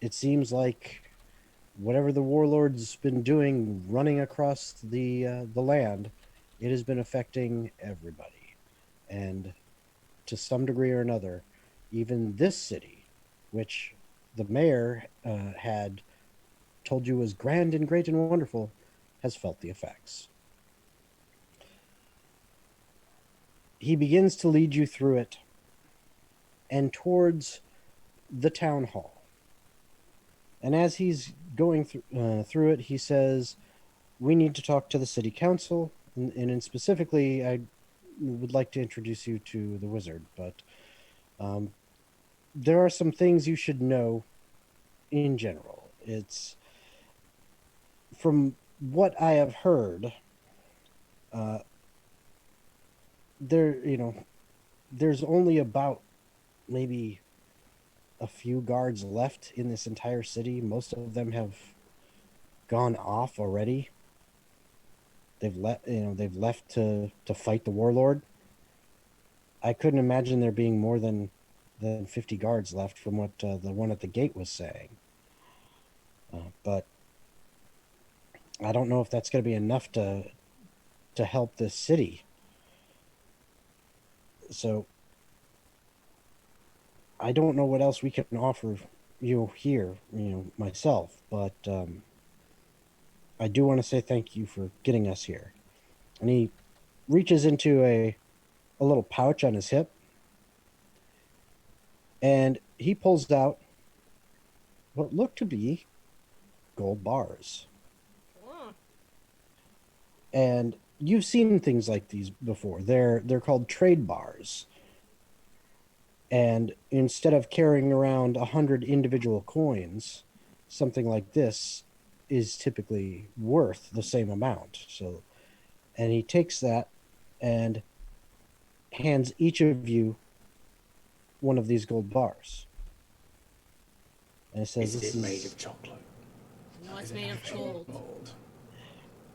It seems like whatever the warlord's been doing, running across the land, it has been affecting everybody, and to some degree or another, even this city, which the mayor had told you was grand and great and wonderful, has felt the effects. He begins to lead you through it and towards the town hall. And as he's going through it, he says, "We need to talk to the city council, and specifically, I would like to introduce you to the wizard, but there are some things you should know in general. It's from what I have heard, there's only about maybe a few guards left in this entire city. Most of them have gone off already. They've left to fight the warlord. I couldn't imagine there being more than 50 guards left from what the one at the gate was saying. But I don't know if that's going to be enough to help this city. So I don't know what else we can offer you here, myself, but I do want to say thank you for getting us here. And he reaches into a little pouch on his hip, and he pulls out what look to be gold bars. Mm. And you've seen things like these before. They're called trade bars. And instead of carrying around 100 individual coins, something like this is typically worth the same amount. So, and he takes that and hands each of you one of these gold bars. And it says, Is "This it is made of chocolate? No, it's Is it made of actual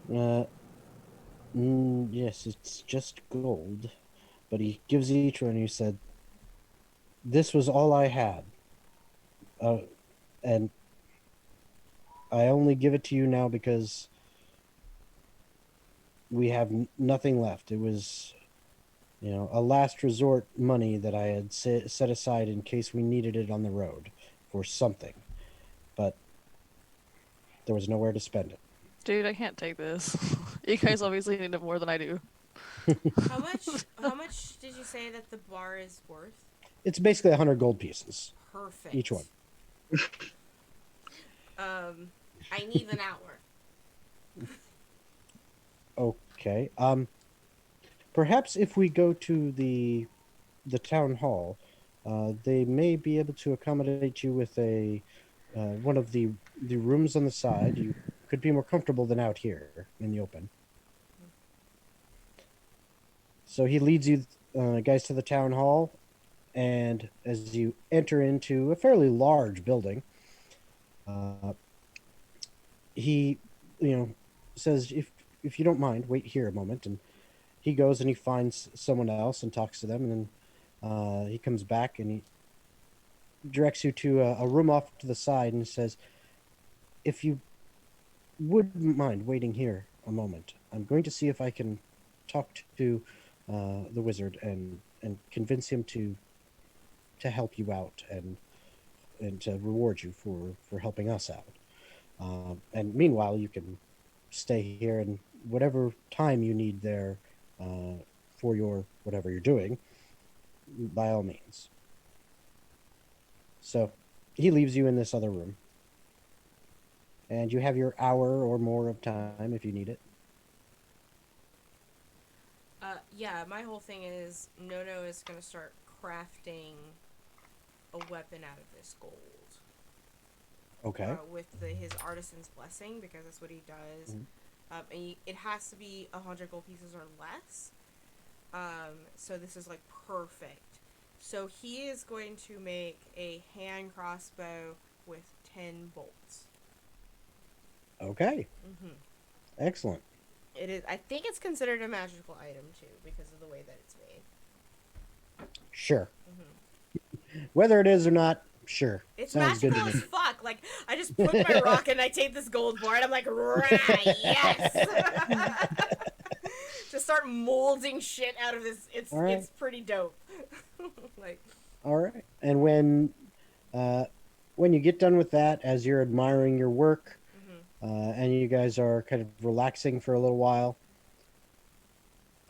gold. Yes, it's just gold." But he gives each one, and he said, "This was all I had. And I only give it to you now because we have nothing left. It was, a last resort money that I had set aside in case we needed it on the road for something. But there was nowhere to spend it." Dude, I can't take this. You guys obviously need it more than I do. How much did you say that the bar is worth? It's basically 100 gold pieces. Perfect. Each one. I need an hour. Okay. Perhaps if we go to the town hall, they may be able to accommodate you with a one of the rooms on the side. You could be more comfortable than out here in the open. So he leads you guys to the town hall, and as you enter into a fairly large building, he, says, if you don't mind, wait here a moment. And he goes and he finds someone else and talks to them, and then he comes back and he directs you to a room off to the side and says, "If you wouldn't mind waiting here a moment, I'm going to see if I can talk to the wizard and convince him to help you out and to reward you for helping us out. And meanwhile, you can stay here, and whatever time you need there for your whatever you're doing, by all means." So he leaves you in this other room, and you have your hour or more of time if you need it. Yeah, my whole thing is Nono is going to start crafting a weapon out of this gold. Okay. With his artisan's blessing, because that's what he does. Mm-hmm. And it has to be 100 gold pieces or less. So this is like perfect. So he is going to make a hand crossbow with 10 bolts. Okay. Mm-hmm. Excellent. It is. I think it's considered a magical item too, because of the way that it's made. Sure. Mm-hmm. Whether it is or not, sure. It's Sounds good magical to as me. fuck. Like, I just put my rock and I take this gold bar and I'm like, right, yes. Just start molding shit out of this. It's All right. it's pretty dope. Like, All right. And when you get done with that, as you're admiring your work, and you guys are kind of relaxing for a little while,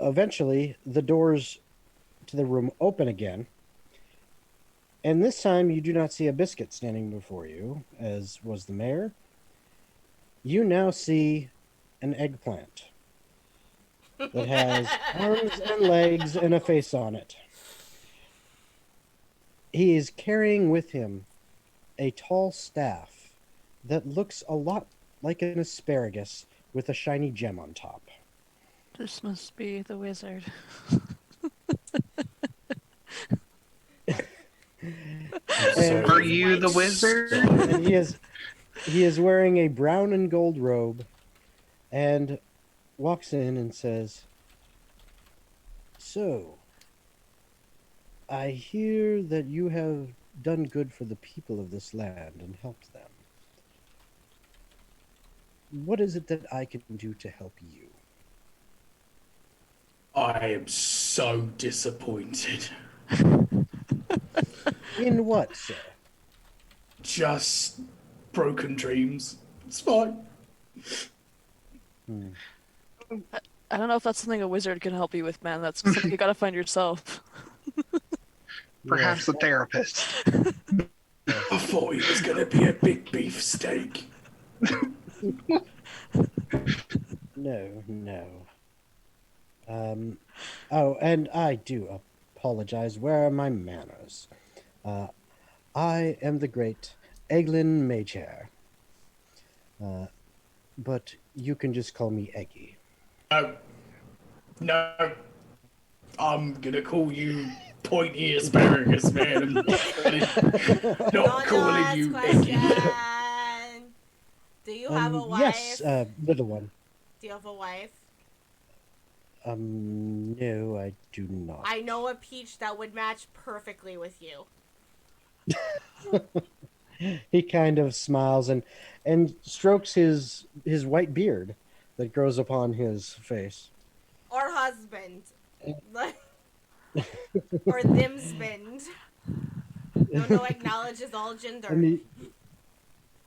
eventually the doors to the room open again. And this time you do not see a biscuit standing before you, as was the mayor. You now see an eggplant that has arms and legs and a face on it. He is carrying with him a tall staff that looks a lot like an asparagus with a shiny gem on top. This must be the wizard. And- Are you the wizard? And he is wearing a brown and gold robe and walks in and says, "So, I hear that you have done good for the people of this land and helped them. What is it that I can do to help you? I am so disappointed. In what, sir? Just broken dreams. It's fine. Hmm. I don't know if that's something a wizard can help you with, man. That's something you gotta find yourself. Perhaps Yes. a therapist. I thought he was gonna be a big beef steak. No, no. Oh, and I do apologize. Where are my manners? Uh, I am the great Eglin Magehair. But you can just call me Eggy. No, no. I'm gonna call you pointy asparagus, man. I'm not Don't calling ask you question. Eggy. Do you have a wife? Yes, little one. Do you have a wife? No, I do not. I know a peach that would match perfectly with you. He kind of smiles and strokes his white beard that grows upon his face. Or husband. Like, or themsband. No acknowledges all gender. And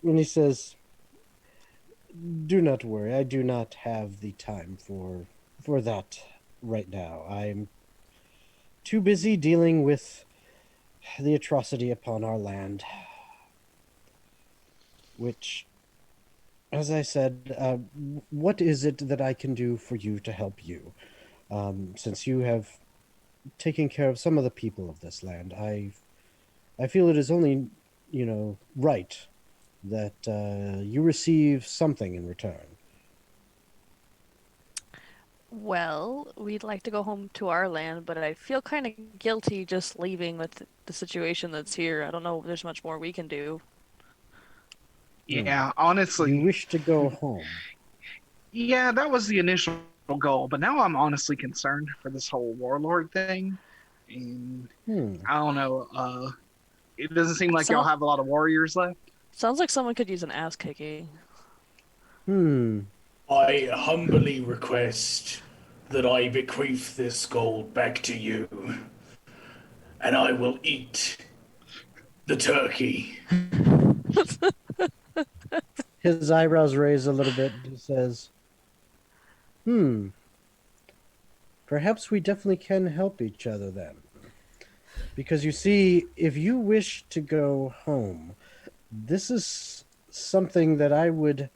he says, "Do not worry. I do not have the time for that right now. I'm too busy dealing with the atrocity upon our land, which, as I said, what is it that I can do for you to help you? Since you have taken care of some of the people of this land, I feel it is only, right that you receive something in return." Well, we'd like to go home to our land, but I feel kind of guilty just leaving with the situation that's here. I don't know if there's much more we can do. Yeah, You honestly, wish to go home. yeah, that was the initial goal, but now I'm honestly concerned for this whole warlord thing. And Hmm. I don't know, it doesn't seem like y'all So- have a lot of warriors left. Sounds like someone could use an ass kicking. Hmm. I humbly request that I bequeath this gold back to you, and I will eat the turkey. His eyebrows raise a little bit. He says, perhaps we definitely can help each other then. Because you see, if you wish to go home, this is something that I would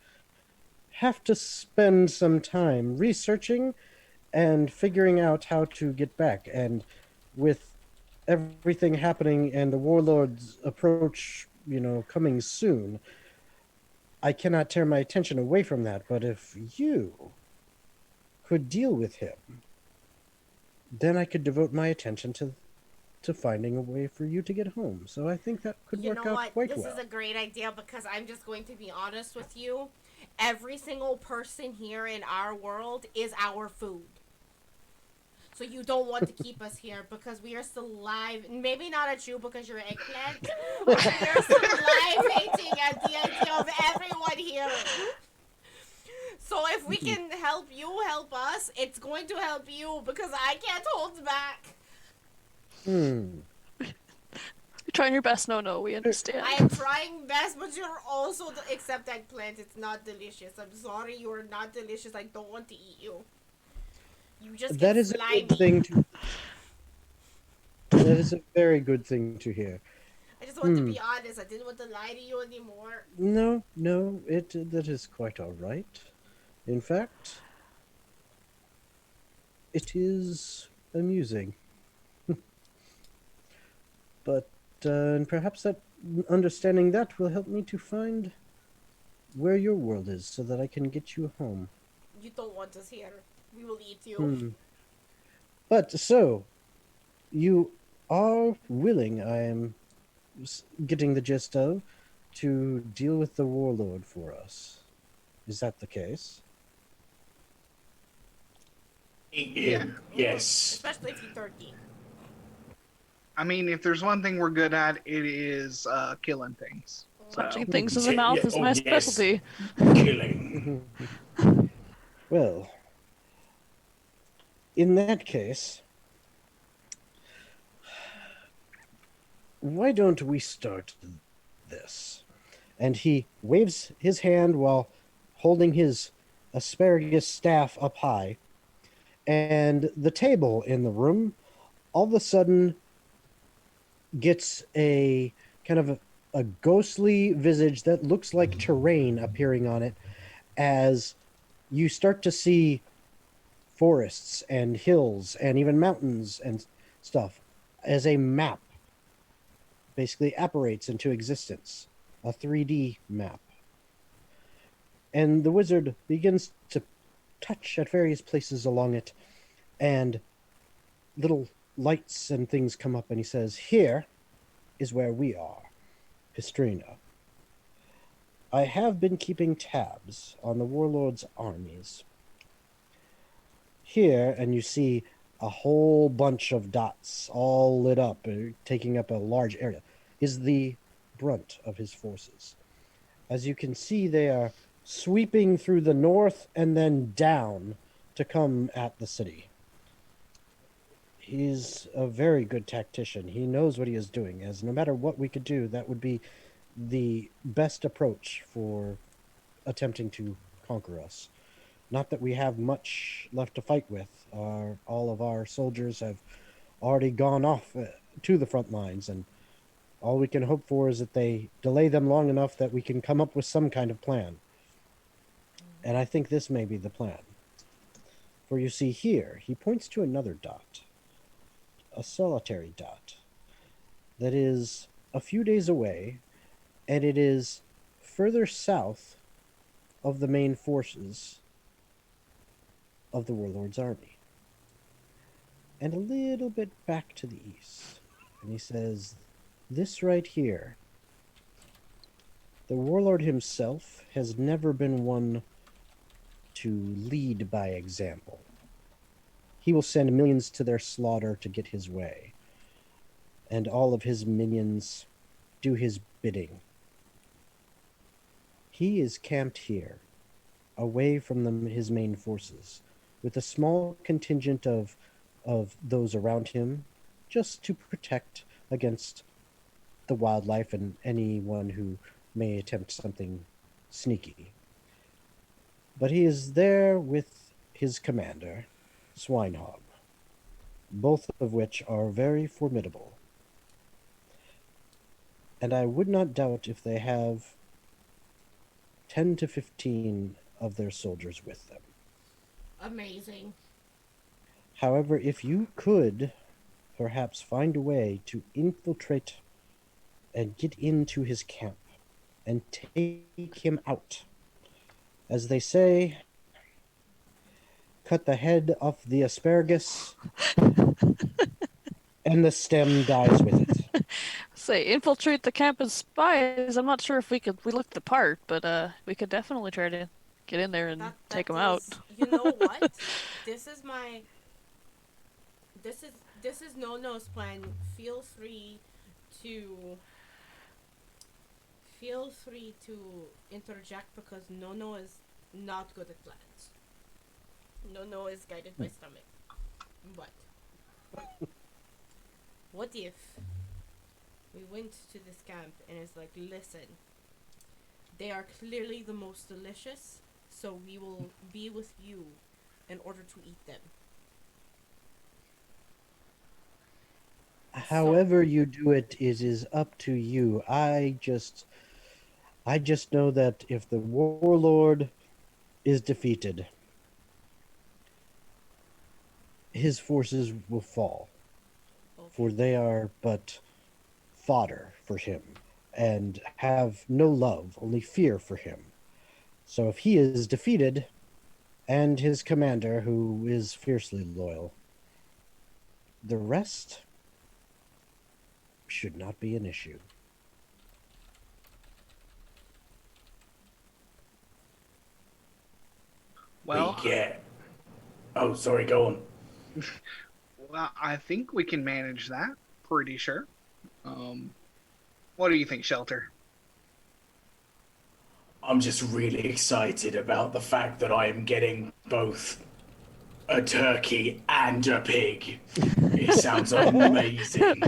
have to spend some time researching and figuring out how to get back. And with everything happening and the warlord's approach, coming soon, I cannot tear my attention away from that. But if you could deal with him, then I could devote my attention to finding a way for you to get home. So I think that could You work know out what? quite This well. is a great idea because I'm just going to be honest with you. Every single person here in our world is our food. So you don't want to keep us here because we are still alive. Maybe not at you because you're eggplant, but we are still alive hating at the idea of everyone here. So if we can help you help us, it's going to help you because I can't hold back. You're trying your best, no, we understand. I am trying best, but you're also except eggplant. It's not delicious. I'm sorry, you are not delicious. I don't want to eat you. You just That get is a slimy. good thing to. That is a very good thing to hear. I just want to be honest. I didn't want to lie to you anymore. No, that is quite all right. In fact, it is amusing. But and perhaps that understanding that will help me to find where your world is, so that I can get you home. You don't want us here. We will eat you. But so, you are willing, I am getting the gist of, to deal with the warlord for us. Is that the case? Eat him, yes. Especially if you turkey. I mean, if there's one thing we're good at, it is killing things. So Punching things in the mouth is oh, my yes. specialty. Killing. Well, in that case, why don't we start this? And he waves his hand while holding his asparagus staff up high, and the table in the room all of a sudden gets a kind of a ghostly visage that looks like terrain appearing on it as you start to see forests and hills and even mountains and stuff as a map basically apparates into existence, a 3D map. And the wizard begins to touch at various places along it, and little lights and things come up, and he says, "Here is where we are, Pistrina. I have been keeping tabs on the warlord's armies. Here," and you see a whole bunch of dots all lit up, taking up a large area, is the brunt of his forces. As you can see, they are sweeping through the north and then down to come at the city. He's a very good tactician. He knows what he is doing, as no matter what we could do, that would be the best approach for attempting to conquer us. Not that we have much left to fight with. All of our soldiers have already gone off to the front lines, and all we can hope for is that they delay them long enough that we can come up with some kind of plan. And I think this may be the plan. For you see here, he points to another dot, a solitary dot, that is a few days away, and it is further south of the main forces of the warlord's army, and a little bit back to the east. And he says, "This right here, the warlord himself has never been one to lead by example. He will send millions to their slaughter to get his way, and all of his minions do his bidding. He is camped here, away from his main forces, with a small contingent of those around him, just to protect against the wildlife and anyone who may attempt something sneaky. But he is there with his commander, Swinehog, both of which are very formidable. And I would not doubt if they have 10 to 15 of their soldiers with them. Amazing. However, if you could perhaps find a way to infiltrate and get into his camp and take him out, as they say, cut the head off the asparagus and the stem dies with it." Say, infiltrate the camp as spies. I'm not sure if we look the part, but we could definitely try to get in there and take them out. You know what? This is my. This is Nono's plan. Feel free to interject because Nono is not good at plans. Nono is guided by stomach. But what if we went to this camp and it's like, listen, they are clearly the most delicious, so we will be with you in order to eat them. However you do it, it is up to you. I just know that if the warlord is defeated, his forces will fall, for they are but fodder for him, and have no love, only fear for him. So if he is defeated, and his commander, who is fiercely loyal, the rest should not be an issue. Well, Yeah. Oh, sorry, go on. well, I think we can manage that. pretty sure. What do you think, Shelter? I'm just really excited about the fact that I am getting both a turkey and a pig. It sounds amazing.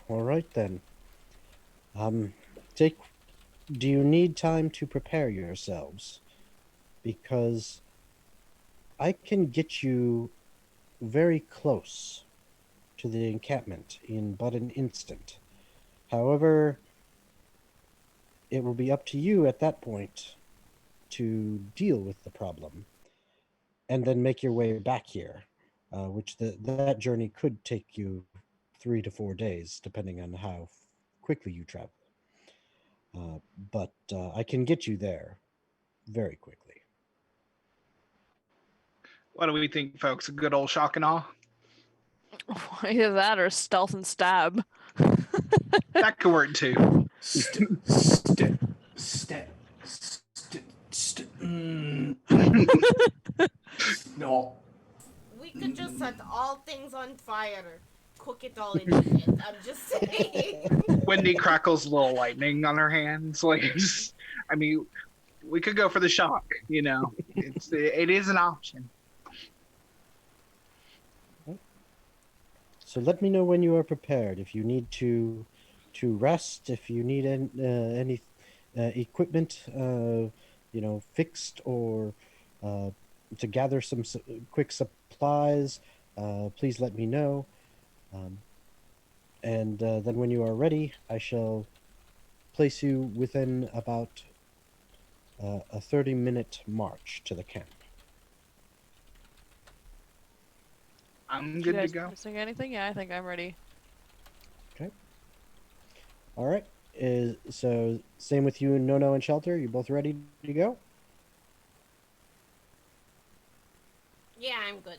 All right then. Take. Do you need time to prepare yourselves? Because I can get you very close to the encampment in but an instant. However, it will be up to you at that point to deal with the problem and then make your way back here, which that journey could take you 3 to 4 days, depending on how quickly you travel. But I can get you there very quickly. What do we think, folks? A good old shock and awe? Either that or stealth and stab. That could work too. No. We could just set all things on fire. Cook it all in shit. I'm just saying. Wendy crackles a little lightning on her hands. Like, I mean, we could go for the shock. You know, it is an option. So let me know when you are prepared. If you need to rest, if you need any equipment, fixed, or to gather some quick supplies, please let me know. And then when you are ready, I shall place you within about a 30-minute march to the camp. I'm You good to guys go. missing anything? Yeah, I think I'm ready. Okay. All right. So same with you, Nono and Shelter. You both ready to go? Yeah, I'm good.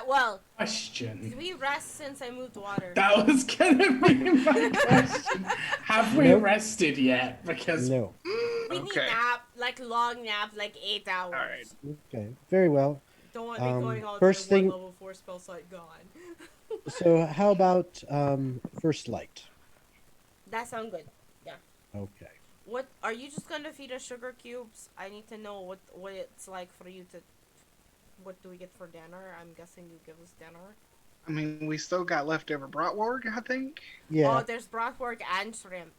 Well, did Question. we rest since I moved water? That was gonna be my question. Have we Nope. rested yet? Because No. We need Okay. nap, like long nap, like 8 hours. All right. Okay. Very well. Don't want me going all first day, thing- one level 4 spell slot gone. So how about first light? That sounds good. Yeah. Okay. What are you just gonna feed us sugar cubes? I need to know what it's like for you to. What do we get for dinner? I'm guessing you give us dinner. I mean, we still got leftover bratwurst, I think. Yeah. Oh, there's brothwork and shrimp.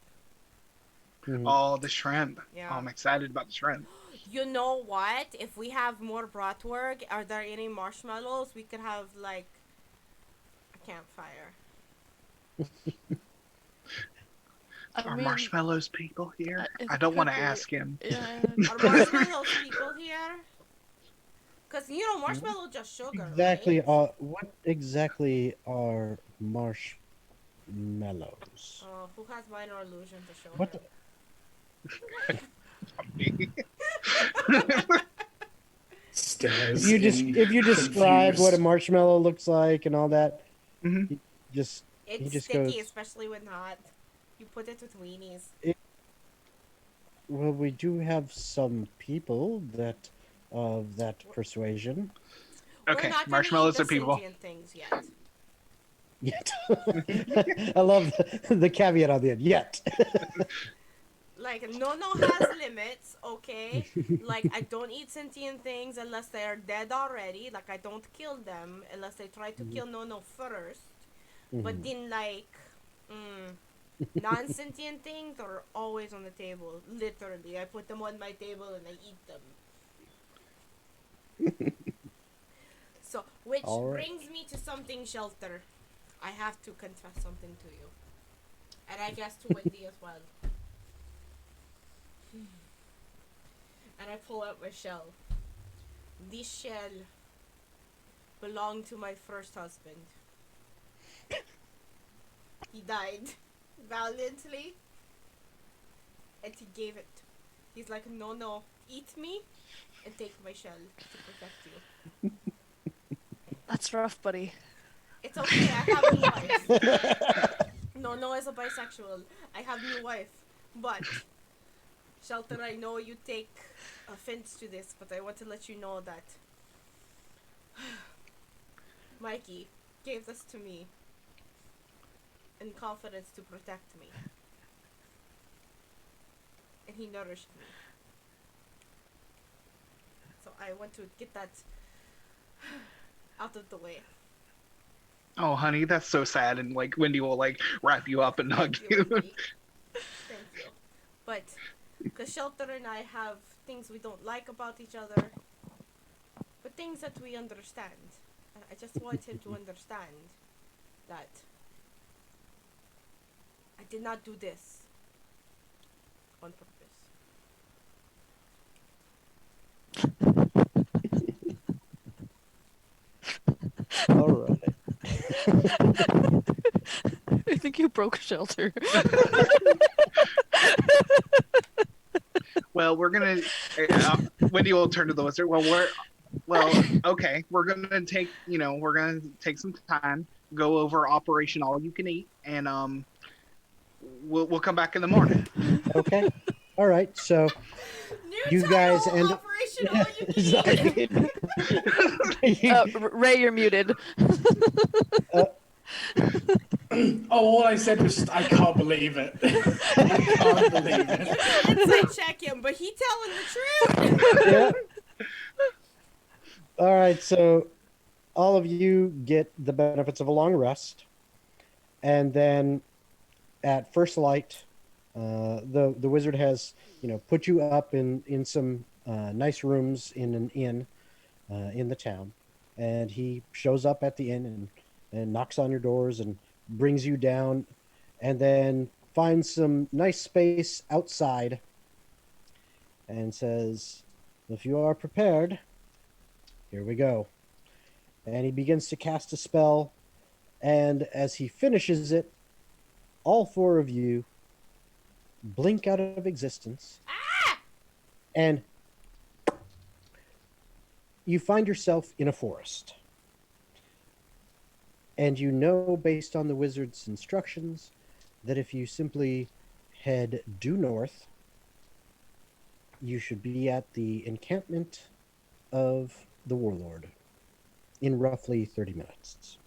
Mhm. Oh, the shrimp. Yeah. Oh, I'm excited about the shrimp. You know what? If we have more brothwork, are there any marshmallows? We could have like a campfire. Are mean, marshmallows people here? it I don't want to could be. ask him. Yeah. Are marshmallows people here? Cause you know marshmallow just sugar. Exactly. Right? What exactly are marshmallows? Who has minor illusion to show What him? stairs. If you describe what a marshmallow looks like and all that, Mhm. he just It's just sticky, goes- especially when hot. You put it with weenies. well, we do have some people that of that persuasion. We're Okay, not gonna marshmallows eat the are people. sentient things yet. Yet. I love the caveat on the end. Yet. Like, no has limits, okay? Like, I don't eat sentient things unless they are dead already. Like, I don't kill them unless they try to kill Nono first. But Mhm. then, like, non-sentient things are always on the table. Literally. I put them on my table and I eat them. So, which All right. brings me to something, Shelter. I have to confess something to you. And I guess to Wendy as well. And I pull out my shell. This shell belonged to my first husband. He died valiantly. And he gave it. He's like, no, eat me and take my shell to protect you. That's rough, buddy. It's okay, I have a new wife. No is a bisexual. I have new wife. But, Shelter, I know you take offense to this, but I want to let you know that Mikey gave this to me in confidence to protect me. And he nourished me. So I want to get that out of the way. Oh, honey, that's so sad. And like Wendy will like wrap you up and hug Thank you. Wendy. Thank you. But the shelter and I have things we don't like about each other, but things that we understand. And I just want him to understand that I did not do this on purpose. All right. I think you broke shelter. Well, we're gonna. Wendy will turn to the wizard. Well, okay. We're gonna take some time, go over Operation All You Can Eat, and we'll come back in the morning. Okay. All right. So New you title, guys end. Operation All You Can Eat. Ray, you're muted. All I said was, I can't believe it. I can't believe You it. can insight check him, but he telling the truth. Yeah. All right. So all of you get the benefits of a long rest, and then at first light, the wizard has put you up in some nice rooms in an inn in the town, and he shows up at the inn and knocks on your doors and brings you down, and then finds some nice space outside and says, "If you are prepared, here we go." And he begins to cast a spell, and as he finishes it, all four of you blink out of existence, and you find yourself in a forest. And you know, based on the wizard's instructions, that if you simply head due north, you should be at the encampment of the warlord in roughly 30 minutes.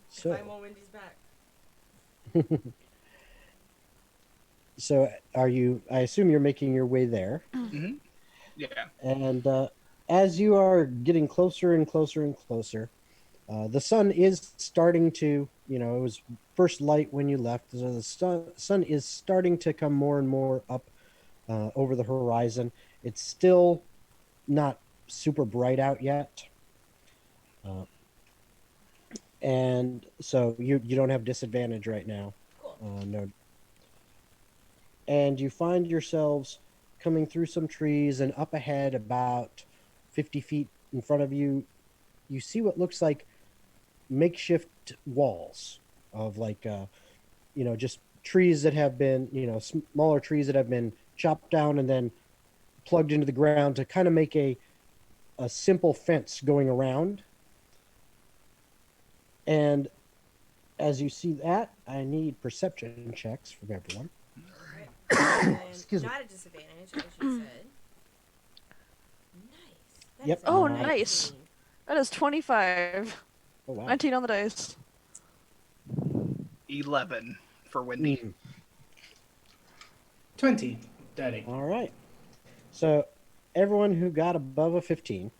So, I'm on Wendy's back. so are you? I assume you're making your way there. Mm-hmm. Yeah. And as you are getting closer and closer and closer, the sun is starting to, it was first light when you left. So the sun is starting to come more and more up over the horizon. It's still not super bright out yet. And so you don't have disadvantage right now. Cool. No. And you find yourselves coming through some trees, and up ahead, about 50 feet in front of you, you see what looks like makeshift walls of just trees that have been, smaller trees that have been chopped down and then plugged into the ground to kind of make a simple fence going around. And as you see that, I need perception checks from everyone. And Excuse me. not a disadvantage, as you said. Nice. That Yep. is a Oh, Nice. nice. That is 25. Oh, wow. 19 on the dice. 11 for Wendy. Mm. 20. Dirty. All right. So everyone who got above a 15,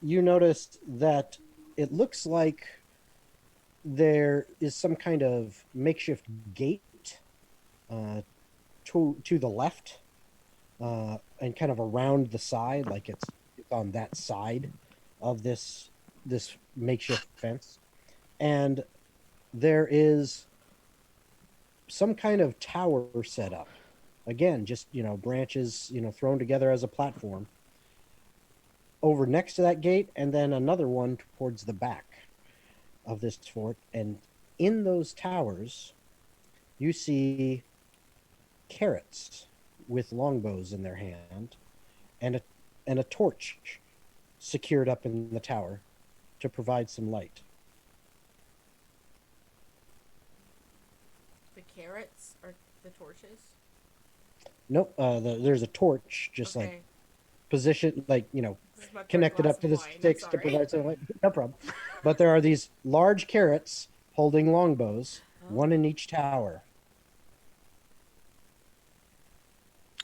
you noticed that it looks like there is some kind of makeshift gate to the left and kind of around the side, like it's on that side of this makeshift fence. And there is some kind of tower set up. Again, just, branches, thrown together as a platform over next to that gate, and then another one towards the back of this fort. And in those towers, you see carrots with longbows in their hand and a torch secured up in the tower to provide some light. The carrots are the torches. Nope. There's a torch just like Okay. position, like This is my third connected glass up to of the wine. I'm sticks to sorry. provide sunlight. No problem. But there are these large carrots holding longbows, Oh. one in each tower,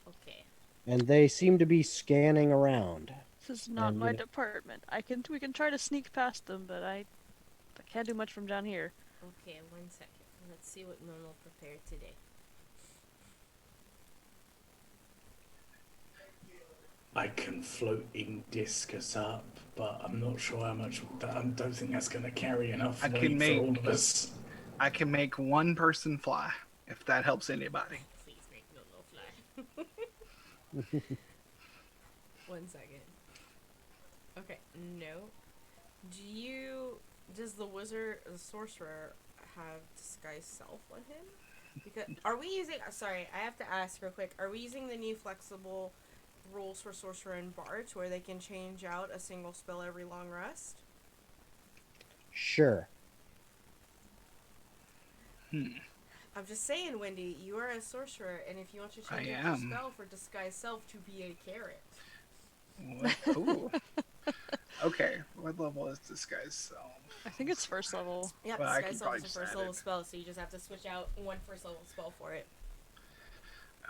Okay. and they seem to be scanning around. This is not And, my you know- department. We can try to sneak past them, but I can't do much from down here. Okay, 1 second. Let's see what Momo prepared today. I can floating discus up, but I'm not sure how much. I don't think that's going to carry enough I can weight for all of us. I can make one person fly, if that helps anybody. Please make Momo fly. 1 second. Okay, no. Does the sorcerer have disguise self on him? Because are we using? Sorry, I have to ask real quick. Are we using the new flexible rules for sorcerer and bard, where they can change out a single spell every long rest? Sure. I'm just saying, Wendy, you are a sorcerer, and if you want to change I out your am. spell for disguise self to be a carrot, What? Ooh. Okay, what level is this guy's self? I think it's first level. yeah, Well, I disguise could self probably is a just first add level it. spell, so you just have to switch out one first level spell for it.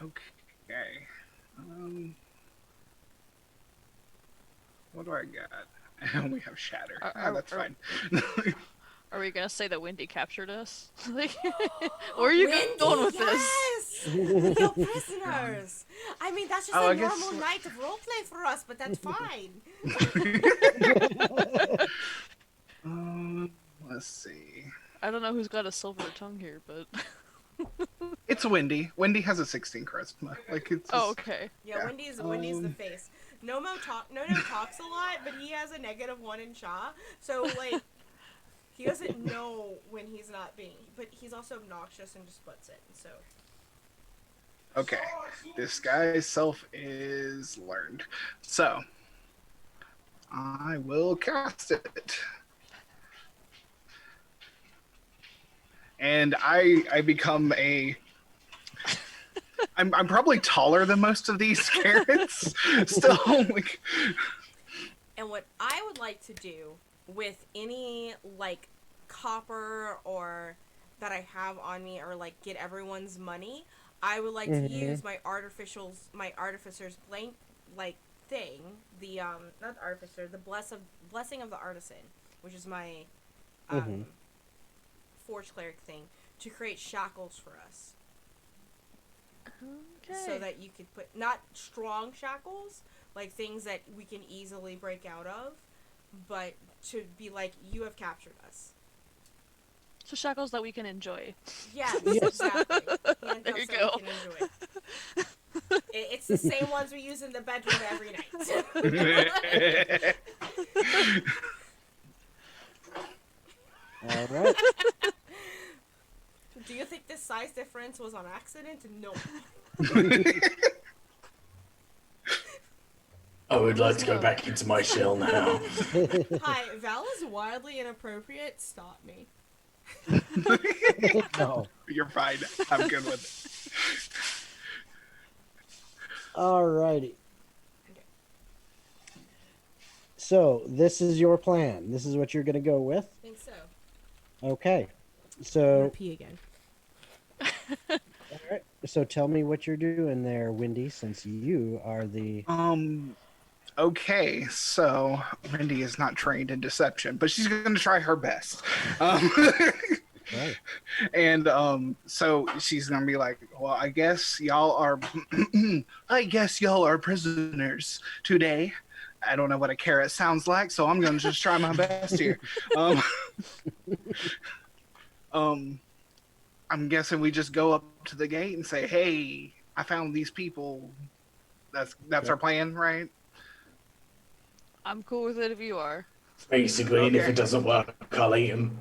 Okay. What do I got? I only have shatter. That's fine. Are we gonna say that Wendy captured us? Like, where are you going with yes! this? Yo, prisoners! I mean, that's just Oh, a I guess- normal night of roleplay for us, but that's fine. Let's see. I don't know who's got a silver tongue here, but It's Wendy. Wendy has a 16 charisma. Like it's. oh, okay. Yeah, Yeah. Wendy's the face. Nono talks a lot, but he has a -1 in Shaw, so like he doesn't know when he's not being. But he's also obnoxious and just butts it. So Okay. This guy's self is learned. So I will cast it. And I become a I'm probably taller than most of these carrots. Still like and what I would like to do with any like copper or that I have on me or like get everyone's money, I would like to use my artificer's blank like thing, the not the artificer, the blessing of the artisan, which is my forge cleric thing, to create shackles for us. Okay. So that you could put not strong shackles, like things that we can easily break out of, but to be like, you have captured us. So shackles that we can enjoy. Yes, exactly. Handcuffs There you that go. we can enjoy. It's the same ones we use in the bedroom every night. All right. Do you think this size difference was on accident? No. I would like to go back into my shell now. Hi, Val is wildly inappropriate. Stop me. No. You're fine. I'm good with it. Alrighty. So this is your plan. This is what you're gonna go with. I think so. Okay. I'm So gonna pee again. all right. So tell me what you're doing there, Wendy, since you are the Okay, so Wendy is not trained in deception, but she's gonna try her best. right. And so she's gonna be like, well, I guess y'all are prisoners today. I don't know what a carrot sounds like, so I'm gonna just try my best here. I'm guessing we just go up to the gate and say, hey, I found these people. That's our plan, right? I'm cool with it if you are. Basically, and if Okay. it doesn't work, I'll eat them.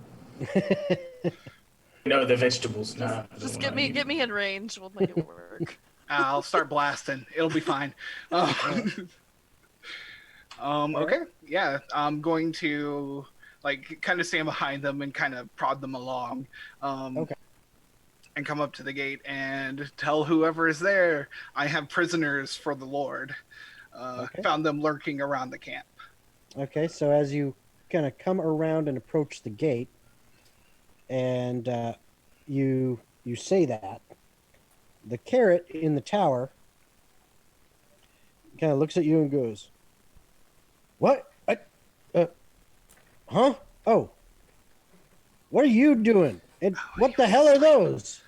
No, the vegetables. Nah, I Just don't get wanna eat me in range. We'll make it work. I'll start blasting. It'll be fine. Okay. Yeah, I'm going to like kind of stand behind them and kind of prod them along. Okay. and come up to the gate and tell whoever is there, I have prisoners for the Lord. Okay. Found them lurking around the camp. Okay, so as you kind of come around and approach the gate, and you say that, the carrot in the tower kind of looks at you and goes, "What? Huh? Oh, what are you doing? And what the hell are those?"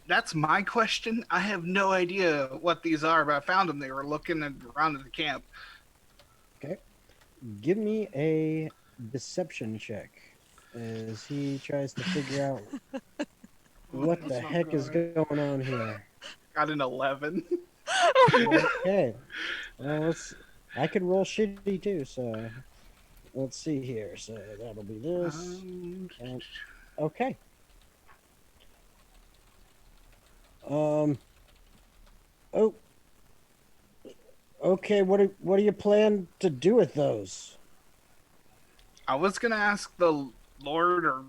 That's my question. I have no idea what these are, but I found them. They were looking around at the camp. Okay, give me a deception check as he tries to figure out what the That's not heck is good. going on here. Got an 11. Okay, well, I could roll shitty too, so let's see here. So that'll be this. And, okay. Oh. Okay. What do you plan to do with those? I was gonna ask the Lord or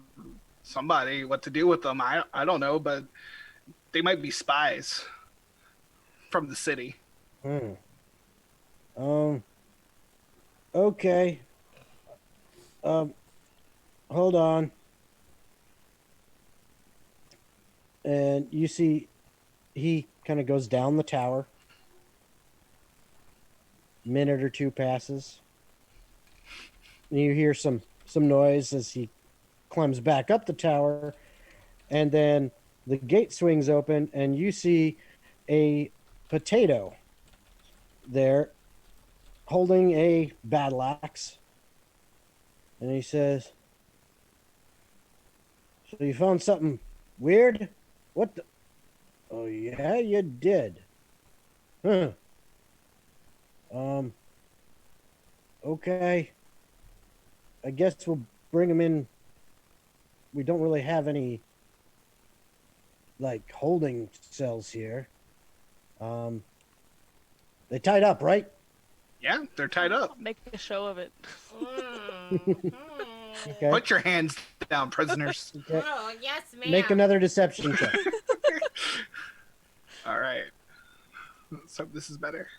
somebody what to do with them. I don't know, but they might be spies from the city. Hmm. Okay. Um. Hold on. And you see, he kind of goes down the tower. Minute or two passes. And you hear some noise as he climbs back up the tower, and then the gate swings open, and you see a potato there holding a battle axe. And he says, "So you found something weird? What the? Oh, yeah, you did. Huh. Um, okay. I guess we'll bring him in. We don't really have any, like, holding cells here. They tied up, right?" Yeah, they're tied up. Make a show of it. Okay. Put your hands down, prisoners. Okay. Oh, yes, ma'am. Make another deception check. All right. Let's hope this is better.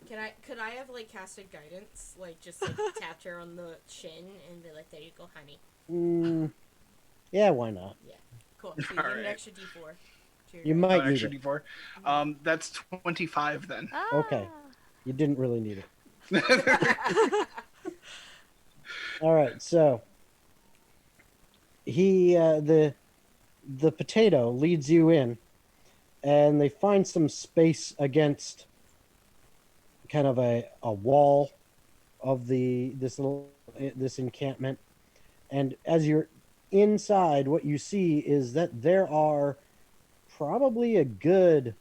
Could I have like casted guidance, like just like tapped her on the chin and be like, "There you go, honey." Yeah, why not? Cool. So you get an Alright. extra D4. to your You guy. might need Extra it. D4. That's 25 then. Okay. You didn't really need it. All right, so he the potato leads you in, and they find some space against kind of a wall of this encampment. And as you're inside, what you see is that there are probably a good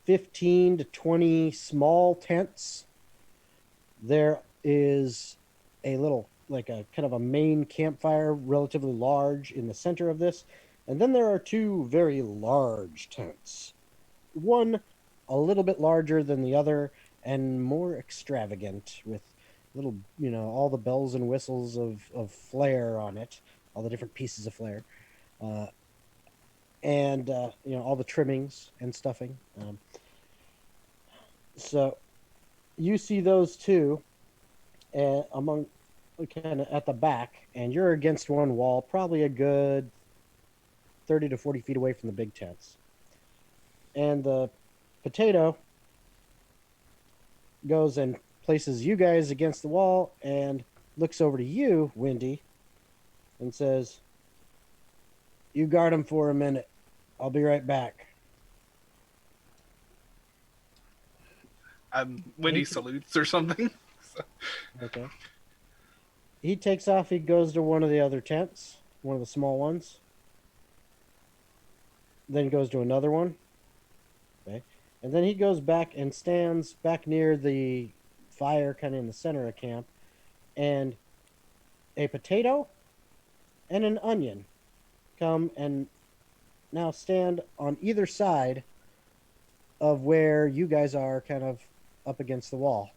15 to 20 small tents. There is a little, like a kind of a main campfire, relatively large, in the center of this. And then there are two very large tents. One a little bit larger than the other and more extravagant, with little, all the bells and whistles of flair on it, all the different pieces of flair. And all the trimmings and stuffing. So you see those two among kind of at the back, and you're against one wall, probably a good 30 to 40 feet away from the big tents. And the potato goes and places you guys against the wall and looks over to you, Wendy, and says, "You guard him for a minute. I'll be right back." Wendy salutes or something. So, Okay. He takes off. He goes to one of the other tents, one of the small ones. Then he goes to another one. Okay. And then he goes back and stands back near the fire, kind of in the center of camp. And a potato and an onion come and now stand on either side of where you guys are, kind of up against the wall.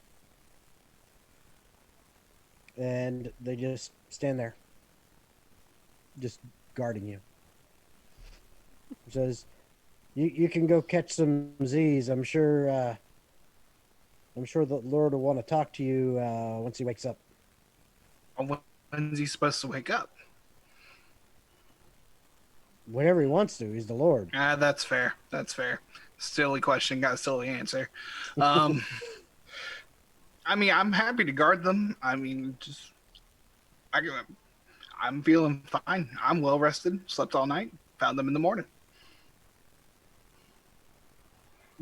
And they just stand there, just guarding you. He says, "You can go catch some Z's. I'm sure the Lord will want to talk to you once he wakes up." When's he supposed to wake up? Whenever he wants to. He's the Lord. That's fair. That's fair. Silly question, got a silly answer. I mean, I'm happy to guard them. I mean, I'm feeling fine. I'm well rested. Slept all night. Found them in the morning.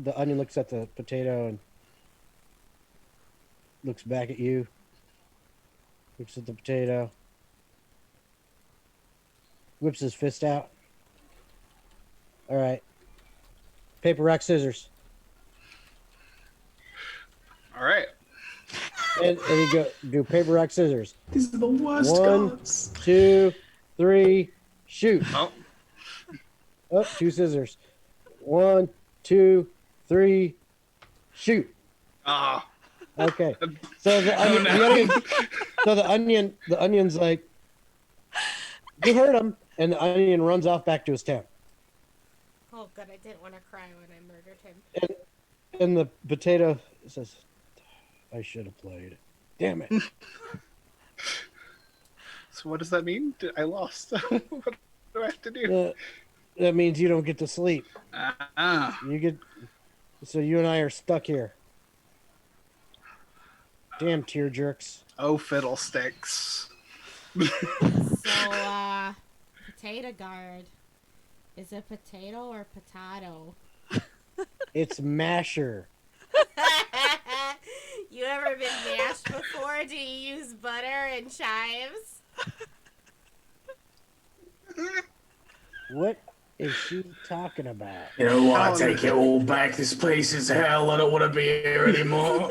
The onion looks at the potato and looks back at you. Looks at the potato. Whips his fist out. All right. Paper, rock, scissors. All right. And you do paper, rock, scissors. These are the worst 1, cards. 2, 3, shoot. Oh, Oh, 2 scissors. 1, 2, 3, shoot. ah, Okay. So the onion, the onion's like, you heard him, and the onion runs off back to his town. Oh, good. I didn't want to cry when I murdered him. And the potato says, "I should have played. Damn it." so what does that mean? I lost. What do I have to do? That means you don't get to sleep. Ah, So you and I are stuck here. Damn tear jerks. oh fiddlesticks. So, potato guard. Is it potato or potato? It's masher. You ever been mashed before? Do you use butter and chives? What is she talking about? You know what? I take it all back. This place is hell. I don't want to be here anymore.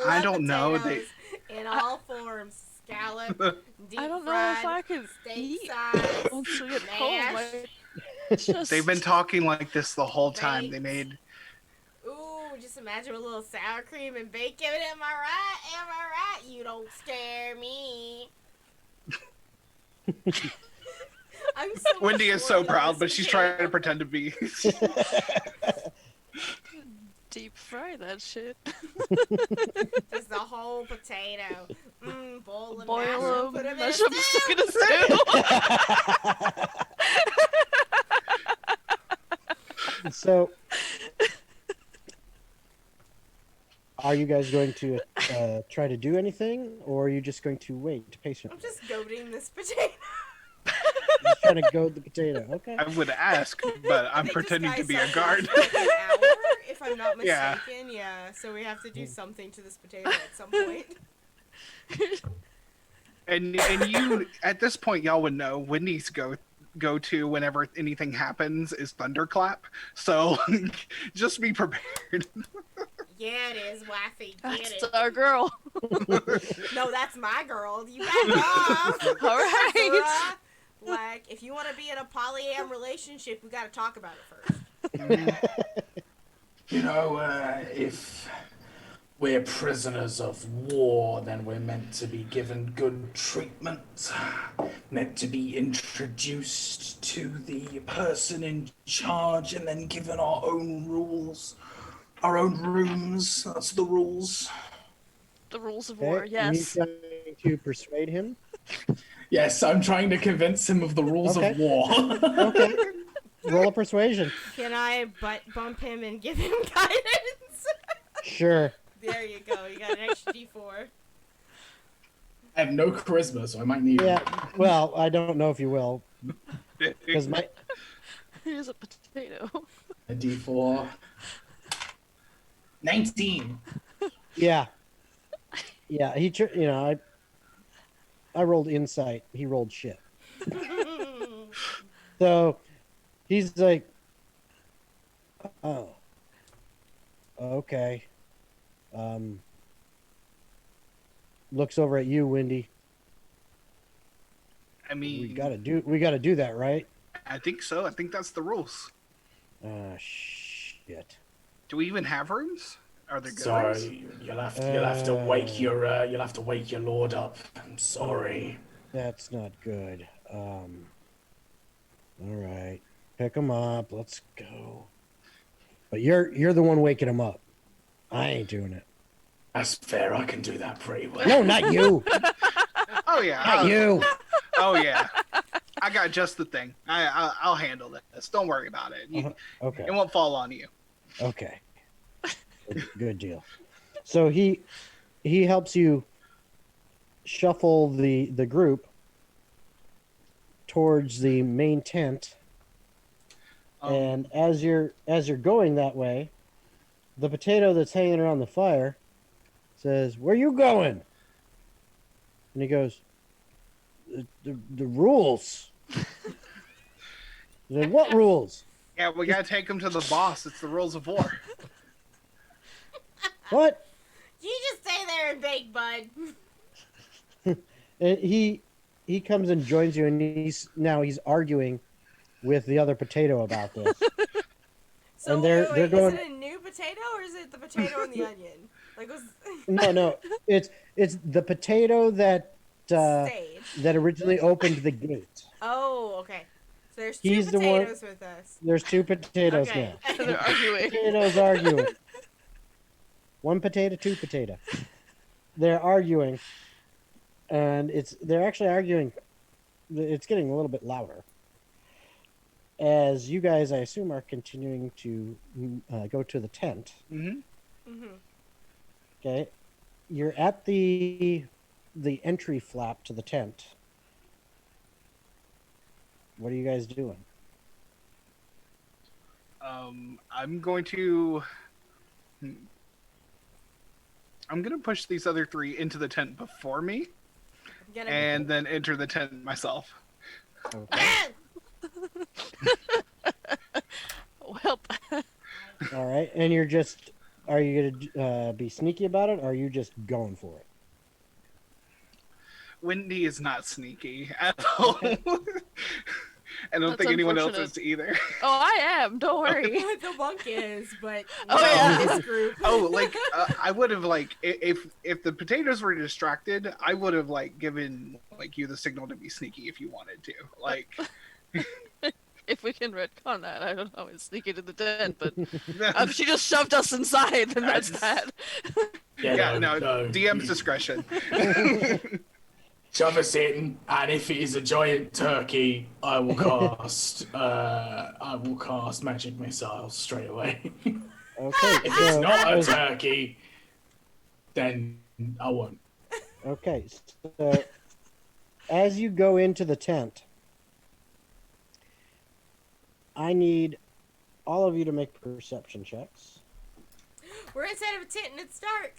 I don't know. Potatoes in all forms. Scallop, deep I don't know fried, if I could steak eat size, once we get home. mashed. Just... They've been talking like this the whole time. They made. Ooh, just imagine a little sour cream and bacon. Am I right? Am I right? You don't scare me. I'm so Wendy is much so more than proud, this but she's potato. trying to pretend to be. deep fry that shit. Just the whole potato. Boil and Boil mash them, them, put 'em in a mash them, stew. stick in a stew. So, are you guys going to try to do anything, or are you just going to wait patiently? I'm just goading this potato. Just trying to goad the potato. Okay. I would ask, but I I'm think pretending to this be guy a guard. said for like an hour, if I'm not Yeah. mistaken. Yeah. So we have to do something to this potato at some point. And you at this point y'all would know Wendy's go to whenever anything happens is thunderclap. So just be prepared. Yeah, it is, wifey. Get That's it. our girl. No, that's my girl. You back off. All right. Sarah. Like, if you want to be in a polyam relationship, we got to talk about it first. You know, if we're prisoners of war, then we're meant to be given good treatment, meant to be introduced to the person in charge, and then given our own rules, our own rooms. That's the rules. The rules of Okay, war, and yes. he's trying to persuade him. Yes, I'm trying to convince him of the rules Okay. of war. Okay. Roll a persuasion. Can I butt bump him and give him guidance? Sure. There you go. You got an extra D4. I have no charisma, so I might need Yeah. Well, I don't know if you will, because my Here's a potato. a D4. 19. yeah. I rolled insight. He rolled shit. So he's like, "Oh, okay." Looks over at you, Wendy. I mean, We gotta do that, right? I think so. I think that's the rules. Shit. Do we even have rooms? Are there good rooms? Sorry, you'll have to wake your lord up. I'm sorry. That's not good. All right, pick him up. Let's go. But you're the one waking him up. I ain't doing it. That's fair. I can do that pretty well. No, not you. Oh yeah. Not you. Oh yeah. I got just the thing. I'll handle this. Don't worry about it. Okay. It won't fall on you. Okay. Good deal. So he helps you shuffle the group towards the main tent, and as you're going that way, the potato that's hanging around the fire says, "Where you going?" And he goes, "The rules." He's like, "What rules?" Yeah, we gotta take him to the boss. It's the rules of war. What? You just stay there and bake, bud. And he comes and joins you, and he's arguing with the other potato about this. So And wait, they're going. Is it a new potato or is it the potato and the onion? Like was No, it's the potato that stayed. that originally opened the gate. Oh, okay. So there's two He's the one- potatoes with us. There's two potatoes Okay. now. They're arguing. Potatoes arguing. One potato, two potato. They're arguing, and they're actually arguing. It's getting a little bit louder. As you guys, I assume, are continuing to go to the tent. Mm-hmm. Mm-hmm. Okay, you're at the entry flap to the tent. What are you guys doing? I'm going to push these other three into the tent before me, and then enter the tent myself. Okay. Well, All right, and are you gonna be sneaky about it, or are you just going for it? Wendy is not sneaky at all. I don't That's think anyone else unfortunate. is either. oh, I am. Don't worry. The monk is, but Oh, yeah. this group. Oh, like I would have if the potatoes were distracted, I would have given you the signal to be sneaky if you wanted to. If we can retcon that, I don't know. It's sneaky to the tent, but if she just shoved us inside, then that's bad. yeah, no, DM's discretion. Shove us in, and if it is a giant turkey, I will cast magic missiles straight away. Okay, If it's not a turkey, then I won't. okay. So as you go into the tent, I need all of you to make perception checks. We're inside of a tent and it's dark.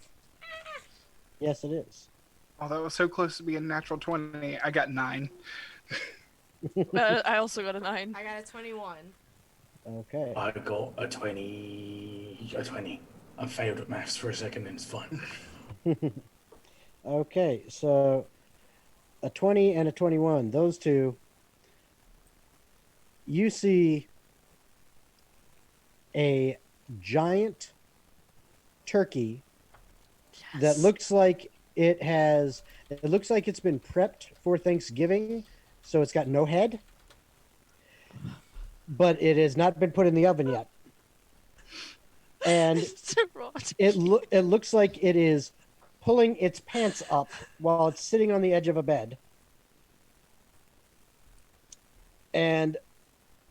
Yes, it is. Oh, that was so close to being natural 20. I got 9. I also got a 9. I got a 21. Okay. I got a 20. A 20. I failed at maths for a second, and it's fine. Okay, so a 20 and a 21, those two, you see a giant turkey that looks like it looks like it's been prepped for Thanksgiving, so it's got no head, but it has not been put in the oven yet. And it looks like it is pulling its pants up while it's sitting on the edge of a bed. And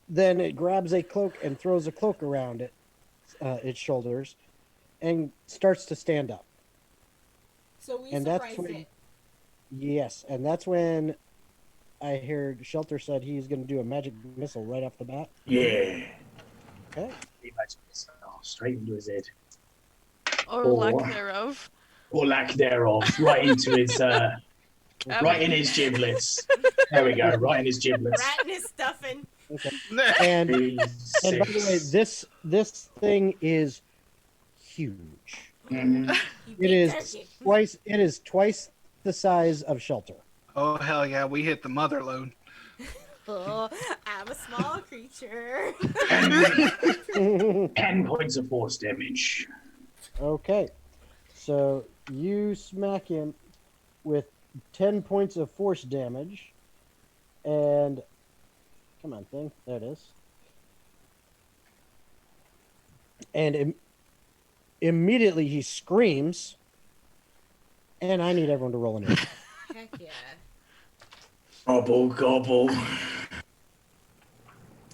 then it grabs a cloak and throws a cloak around its shoulders and starts to stand up. So we And that's surprised when- it. Yes, and that's when I heard Shelter said he's going to do a magic missile right off the bat. Yeah. Okay. Magic missile straight into his head. Or Or- lack thereof. Or lack thereof. Right into his, right in his giblets. There we go. Right in his giblets. Rat in his stuffing. And by the way, this thing is huge. Mhm. You It big is turkey. twice the size of Shelter. Oh, hell yeah, we hit the mother load. Oh, I'm a small creature. 10 points of force damage. Okay, so you smack him with 10 points of force damage, And come on, thing. There it is. And immediately he screams, and I need everyone to roll initiative. Heck yeah. Gobble, gobble.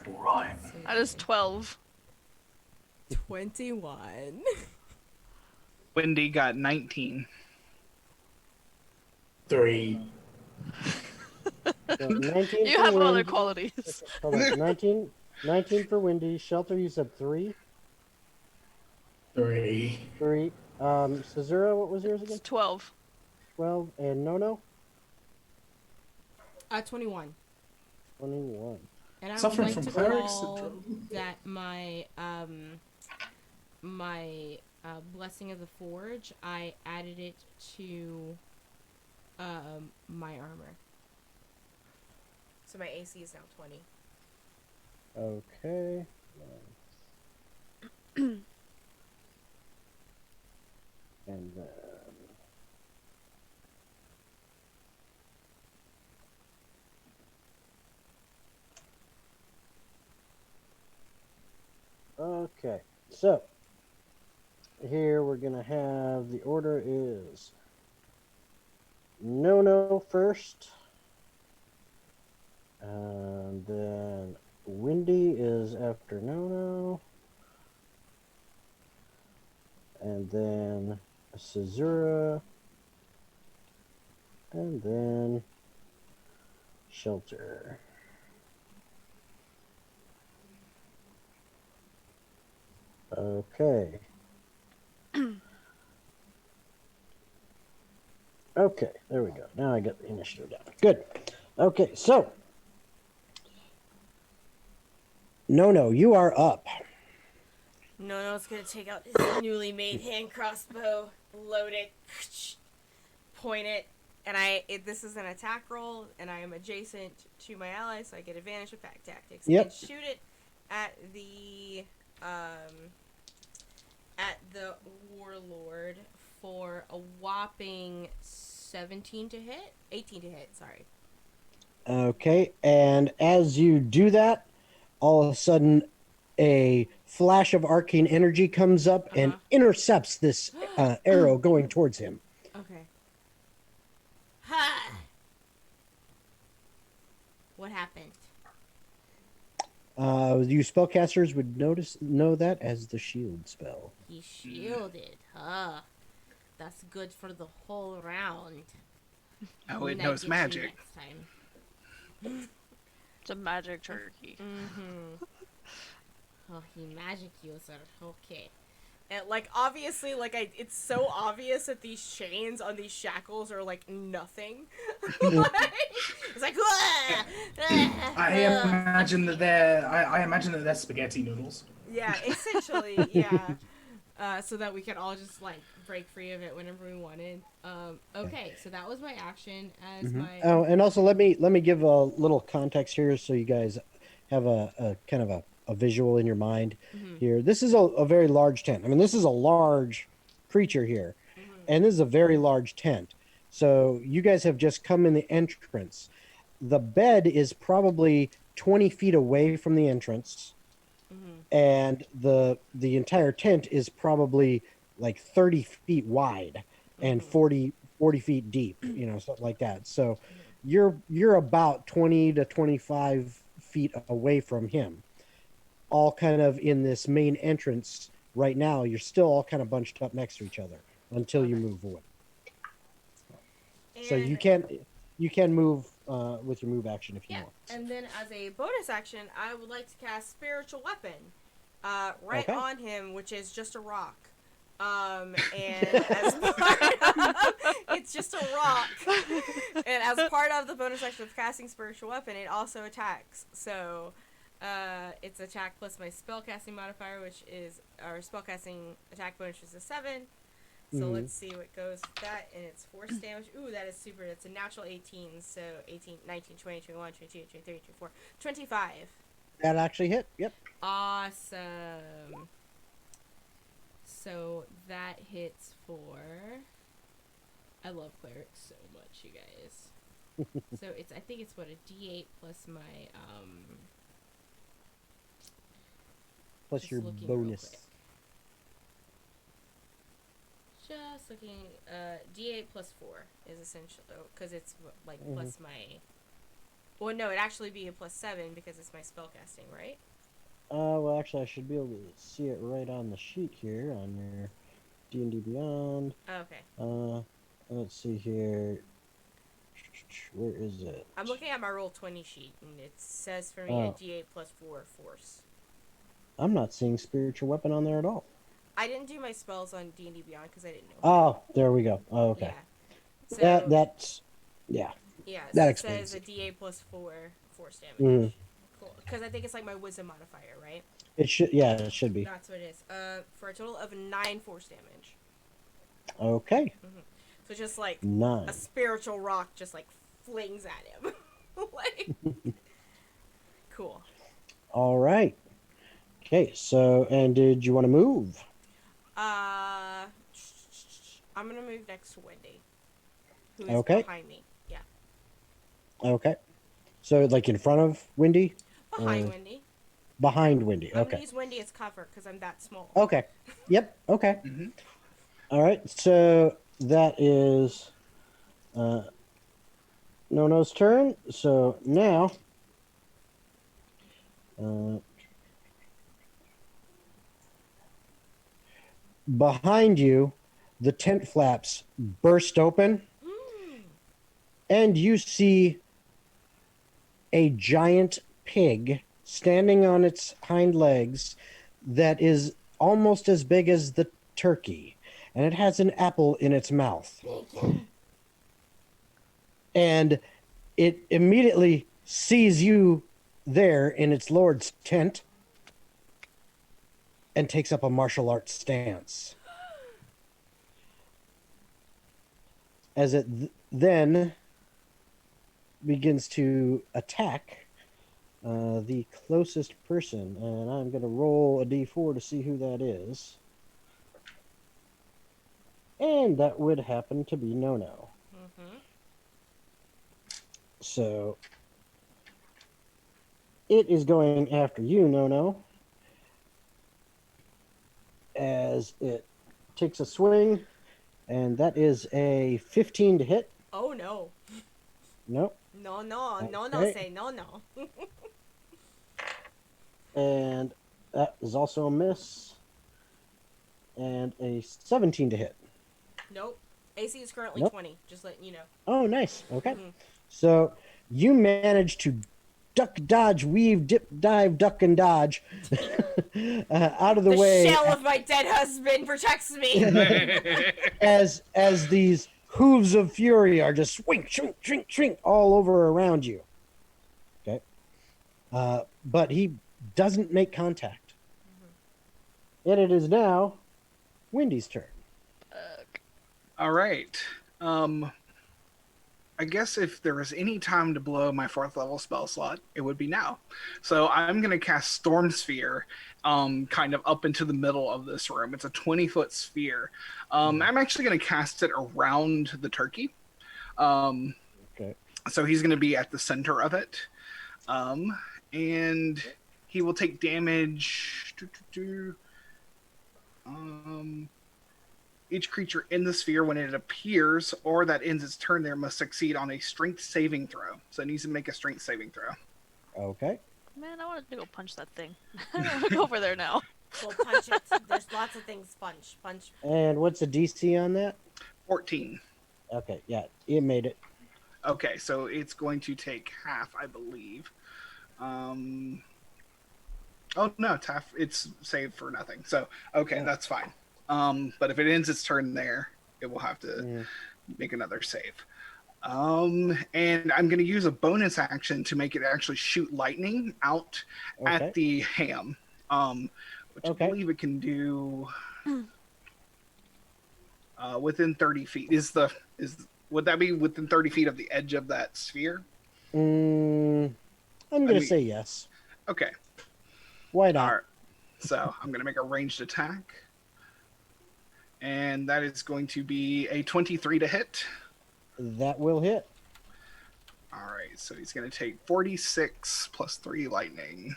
Right. That is 12. 21. Wendy got 19. 3. So 19 You for have other Wendy. qualities. Hold on. 19 for Wendy. Shelter, you said 3? 3. 3. Cesura, what was yours again? It's 12. 12. And No. 21. 21. And I would Suffering like from to cleric call syndrome. that my blessing of the forge. I added it to my armor. So my AC is now 20. Okay. And then... Okay, so here we're gonna have the order is No first, and then Windy is after No, and then Cesura, and then Shelter. Okay. Okay, there we go. Now I got the initiative down. Good. Okay, so No, you are up. Nono's gonna take out his newly made hand crossbow, load it, point it, and this is an attack roll, and I am adjacent to my ally, so I get advantage with pack tactics. Yep. And shoot it at the warlord for a whopping 18 to hit, sorry. Okay, and as you do that, all of a sudden a flash of arcane energy comes up and intercepts this arrow going towards him. Okay. Ha! What happened? You spellcasters would know that as the shield spell. He shielded, huh? That's good for the whole round. Oh, it When I knows get you magic. next time. It's a magic turkey. Mm-hmm. Oh, he magic user. Okay. And obviously, it's so obvious that these chains on these shackles are nothing. It's like, "Wah! I imagine that they're spaghetti noodles. Yeah, essentially, yeah. So that we can all just break free of it whenever we wanted. Okay, so that was my action as my. Oh, and also let me give a little context here so you guys have a kind of a visual in your mind here. This is a very large tent. I mean, this is a large creature here, and this is a very large tent. So you guys have just come in the entrance. The bed is probably 20 feet away from the entrance, and the entire tent is probably 30 feet wide and 40 feet deep, something like that. So you're about 20 to 25 feet away from him, all kind of in this main entrance right now. You're still all kind of bunched up next to each other until you move away. So you can move with your move action if you want. And then as a bonus action, I would like to cast Spiritual Weapon right on him, which is just a rock. And as it's just a rock. And as part of the bonus action of casting Spiritual Weapon, it also attacks. So it's attack plus my spellcasting modifier, which is our spellcasting attack bonus, which is a 7. So let's see what goes with that, and it's force damage. Ooh, that is super. That's a natural 18, so 18, 19, 20, 21, 22, 23, 24, 25. That actually hit, yep. Awesome. So that hits for... I love clerics so much, you guys. So I think it's what, a D8 plus my Plus just your looking real bonus. quick. Just looking, D8 plus 4 is essentially, because it's like plus my. Well, no, it'd actually be a plus 7 because it's my spellcasting, right? Well, actually, I should be able to see it right on the sheet here on your D&D Beyond. Okay. Let's see here. Where is it? I'm looking at my Roll20 sheet, and it says for me Oh. a D8 plus 4 force. I'm not seeing spiritual weapon on there at all. I didn't do my spells on D&D Beyond because I didn't know. Oh, there we go. Oh, okay. Yeah. So, That's yeah. yeah, so that it explains says a it. D8 plus 4 force damage. Mhm. Cool. Because I think it's like my wisdom modifier, right? It should. Yeah, it should be. That's what it is. For a total of 9 force damage. Okay. So just like 9. a spiritual rock just like flings at him. Like, cool. All right. Okay. So, and did you want to move? I'm gonna move next to Wendy, who is Okay. behind me. Yeah, Okay. So, like in front of Wendy? behind Wendy. Behind Wendy. I'm gonna Okay. use Wendy as cover because I'm that small. Okay. Yep. Okay. Mhm. All right. So that is Nono's turn. So now, behind you, the tent flaps burst open, and you see a giant pig standing on its hind legs that is almost as big as the turkey, and it has an apple in its mouth. And it immediately sees you there in its lord's tent and takes up a martial arts stance. As it then begins to attack the closest person. And I'm going to roll a d4 to see who that is. And that would happen to be Nono. So it is going after you, Nono, as it takes a swing, and that is a 15 to hit. Oh no. Nope. No, no, no, no, Okay. say no, no. And that is also a miss. And a 17 to hit. Nope. AC is currently Nope. 20, just letting you know. Oh, nice. Okay. So you manage to duck, dodge, weave, dip, dive, duck, and dodge out of the way. shell of my dead husband protects me. as these hooves of fury are just swing, shrink, shrink, shrink all over around you. Okay. But he doesn't make contact. And it is now Wendy's turn. All right. I guess if there was any time to blow my 4th level spell slot, it would be now. So I'm going to cast Storm Sphere kind of up into the middle of this room. It's a 20-foot sphere. I'm actually going to cast it around the turkey. Okay. So he's going to be at the center of it. And he will take damage. Each creature in the sphere, when it appears or that ends its turn there, must succeed on a strength saving throw. So it needs to make a strength saving throw. Okay. Man, I wanted to go punch that thing. I want to go over there now. Well, punch it. There's lots of things. Punch. And what's the DC on that? 14. Okay, yeah, it made it. Okay, so it's going to take half, I believe. Oh no, it's half. It's saved for nothing. So okay, that's fine. But if it ends its turn there, it will have to make another save. And I'm going to use a bonus action to make it actually shoot lightning out at the ham. Which I believe it can do within 30 feet. Would that be within 30 feet of the edge of that sphere? I'm going to say yes. Okay. Why not? All right. So I'm going to make a ranged attack. And that is going to be a 23 to hit. That will hit. All right, so he's going to take 46 plus 3 lightning.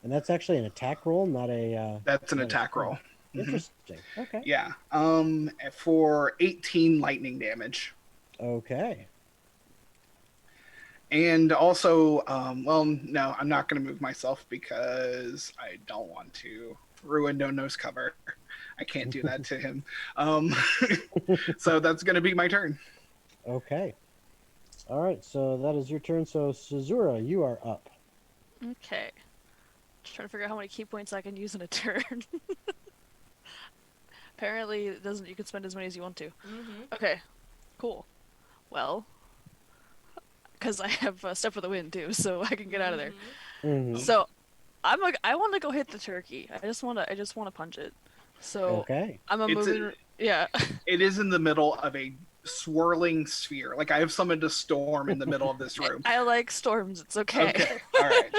And that's actually an attack roll, not a. That's an not a attack skill. roll. Interesting. Okay. Yeah. For 18 lightning damage. Okay. And also, well, no, I'm not going to move myself because I don't want to ruin No Nose cover. I can't do that to him. So that's going to be my turn. Okay. All right. So that is your turn. So Suzura, you are up. Okay. Just trying to figure out how many key points I can use in a turn. Apparently, it doesn't. You can spend as many as you want to. Mm-hmm. Okay. Cool. Well, because I have Step of the Wind too, so I can get out of there. Mhm. So, I want to go hit the turkey. I just want to punch it. So Okay. I'm a It's a- moving. Yeah. It is in the middle of a swirling sphere. Like I have summoned a storm in the middle of this room. I like storms. It's okay. Okay. All right.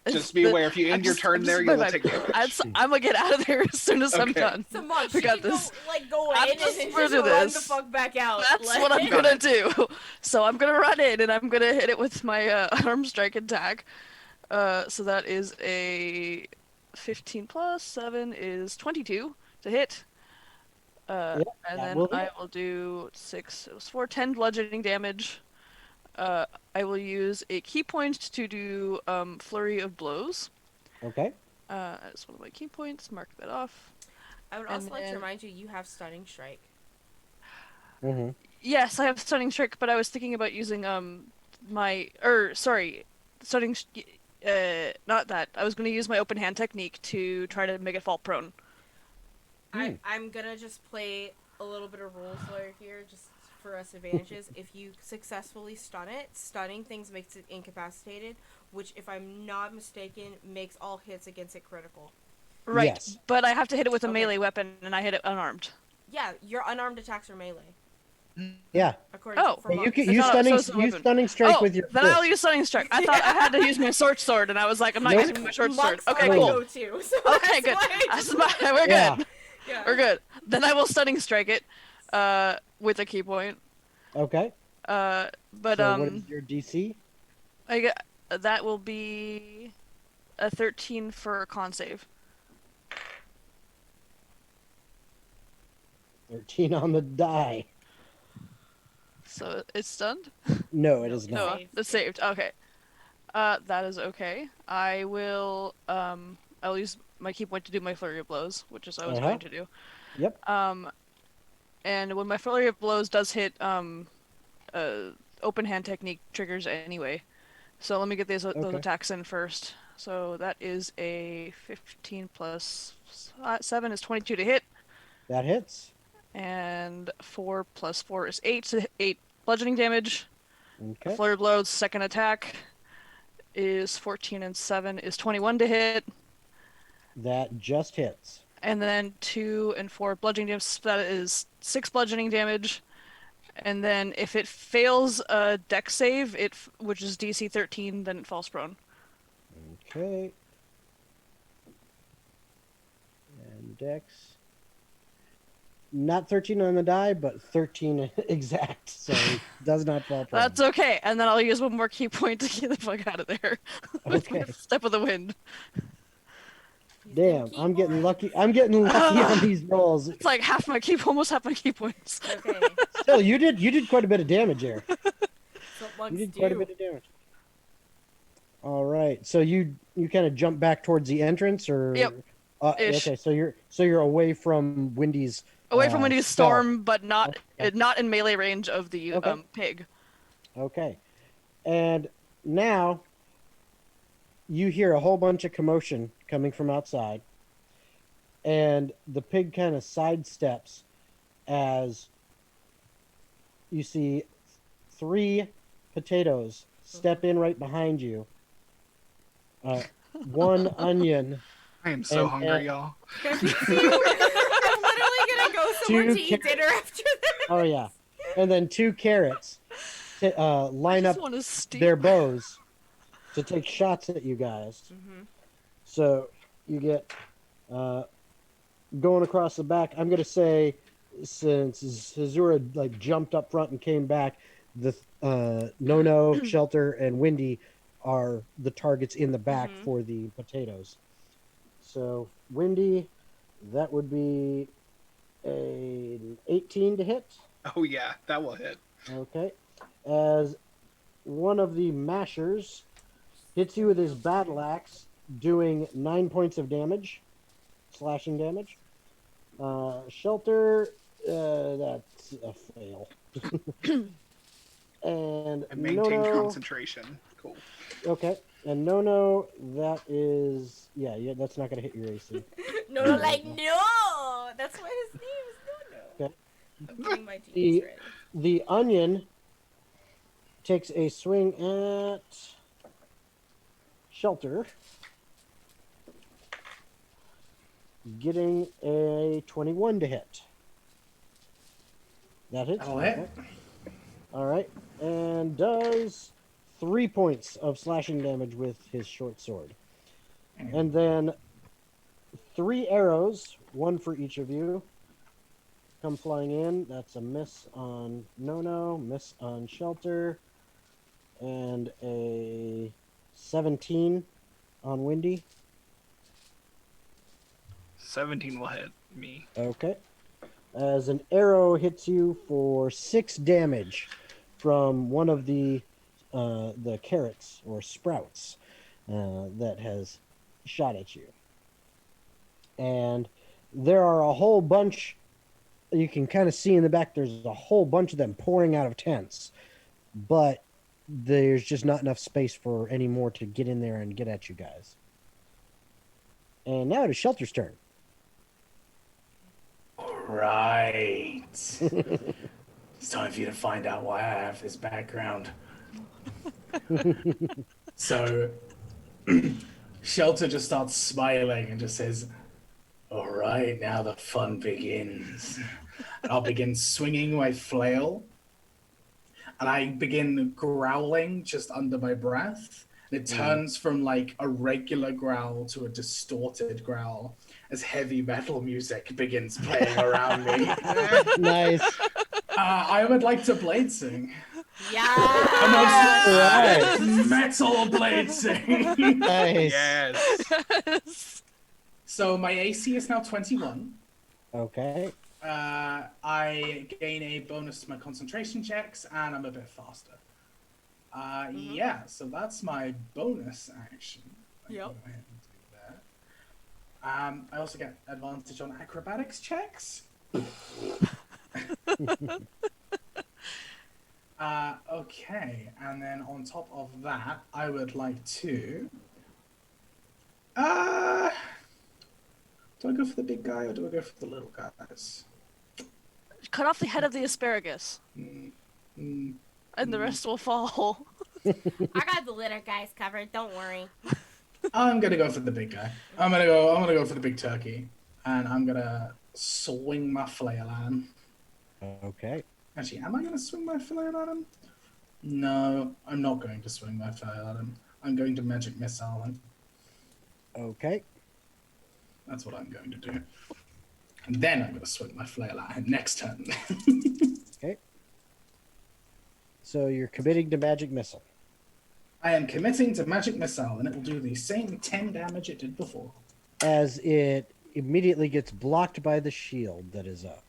Just be aware. If you end your turn there, you will take damage. I'm gonna get out of there as soon as I'm Okay. done. So, Mom, We she got can this. go I'm in and just then gonna just do run this. the fuck back out. That's like... what I'm gonna do. So I'm gonna run in and I'm gonna hit it with my Unarmed Strike attack. So that is a 15 plus 7 is 22 to hit. Yep, And that then will hit. I will do 6. It was 4, 10 bludgeoning damage. I will use a key point to do Flurry of Blows. Okay. That's one of my key points. Mark that off. I would And also like to then- remind you have Stunning Strike. Mm-hmm. Yes, I have Stunning Strike, but I was thinking about using Stunning. Not that. I was going to use my open hand technique to try to make it fall prone. I'm gonna just play a little bit of rules lawyer here, just for us advantages. If you successfully stun it, stunning things makes it incapacitated, which, if I'm not mistaken, makes all hits against it critical. Right, Yes. but I have to hit it with a Okay. melee weapon, and I hit it unarmed. Yeah, your unarmed attacks are melee. Yeah. According Oh. to from You monks. can I use thought- stunning. so it's a Use weapon. stunning strike Oh, with your then fist. I'll use Stunning Strike. I thought I had to use my short sword, and I was like, I'm not Nope. using my short sword. Monks Okay, are my cool. go-to, so Okay, that's good. why I That's just- my- we're Yeah. good. Yeah. We're good. Then I will Stunning Strike it with a key point. Okay. But So what is your DC? I get that will be a 13 for a con save. 13 on the die. So it's stunned? No, it is No, not. Saved. It's saved. Okay. That is okay. I will I'll use my key point to do my flurry of blows, which is what I was going to do. Yep. And when my flurry of blows does hit, open hand technique triggers anyway. So let me get those Okay. attacks in first. So that is a 15 plus 7 is 22 to hit, That hits. and 4 plus 4 is 8, so 8 bludgeoning damage. Okay. Flurry of blows second attack is 14 and 7 is 21 to hit. That just hits. And then 2 and 4 bludgeoning damage, so that is 6 bludgeoning damage. And then if it fails a dex save, which is DC 13, then it falls prone. Okay. And Dex. Not 13 on the die, but 13 exact. So it does not fall prone. That's okay. And then I'll use one more key point to get the fuck out of there. With my Okay. Step of the Wind. Damn, I'm getting lucky. I'm getting lucky on these rolls. It's like almost half my key points. Okay. Still, you did quite a bit of damage here. So You monks did do. quite a bit of damage. All right, so you kind of jump back towards the entrance, or Yep. Ish. Okay, so you're away from Wendy's. Away from Windy's spell. Storm, but not Okay. not in melee range of the Okay. pig. Okay, and now you hear a whole bunch of commotion coming from outside, and the pig kind of sidesteps as you see 3 potatoes step in right behind you. 1 onion, I am so And- hungry, y'all. I'm literally gonna go somewhere Two to eat dinner after this. oh yeah, and then 2 carrots line I up just want to steam. their bows to take shots at you guys. Mm-hmm. So you get going across the back, I'm gonna say, since Hazura like jumped up front and came back, the No, Shelter, and Windy are the targets in the back for the potatoes. So Windy, that would be an 18 to hit. Oh yeah, that will hit. Okay. As one of the mashers hits you with his battle axe, doing 9 points of damage, slashing damage. Shelter, that's a fail. And maintain No, concentration. Cool. okay. And No, that is yeah, that's not gonna hit your AC. No, like no. That's why his name is No. Okay. I'm getting my teams ready. The onion takes a swing at Shelter, getting a 21 to hit. That hits. That'll hit. All right, and does 3 points of slashing damage with his short sword. And then 3 arrows, one for each of you, come flying in. That's a miss on No, miss on Shelter, and a 17 on Windy. 17 will hit me. Okay. As an arrow hits you for 6 damage from one of the carrots or sprouts that has shot at you. And there are a whole bunch, you can kind of see in the back, there's a whole bunch of them pouring out of tents. But there's just not enough space for any more to get in there and get at you guys. And now it is Shelter's turn. Right. It's time for you to find out why I have this background. So, Shelter just starts smiling and just says, "All right, now the fun begins." And I'll begin swinging my flail, and I begin growling just under my breath. And it turns from like a regular growl to a distorted growl as heavy metal music begins playing around me. Nice. I would like to blade sing. Yeah. Right. Metal blade sing. Nice. Yes. So my AC is now 21. Okay. I gain a bonus to my concentration checks, and I'm a bit faster. Yeah, so that's my bonus action. I can Yep. go ahead and do that. I also get advantage on acrobatics checks. Okay, and then on top of that, I would like to. Do I go for the big guy or do I go for the little guys? Cut off the head of the asparagus, and the rest will fall. I got the litter guys covered. Don't worry. I'm gonna go for the big guy. I'm gonna go for the big turkey, and I'm gonna swing my flail at him. Okay. Actually, am I gonna swing my flail at him? No, I'm not going to swing my flail at him. I'm going to magic missile him. Okay. That's what I'm going to do. And then I'm gonna swing my flail at him next turn. Okay. So you're committing to magic missile. I am committing to magic missile, and it will do the same 10 damage it did before. As it immediately gets blocked by the shield that is up.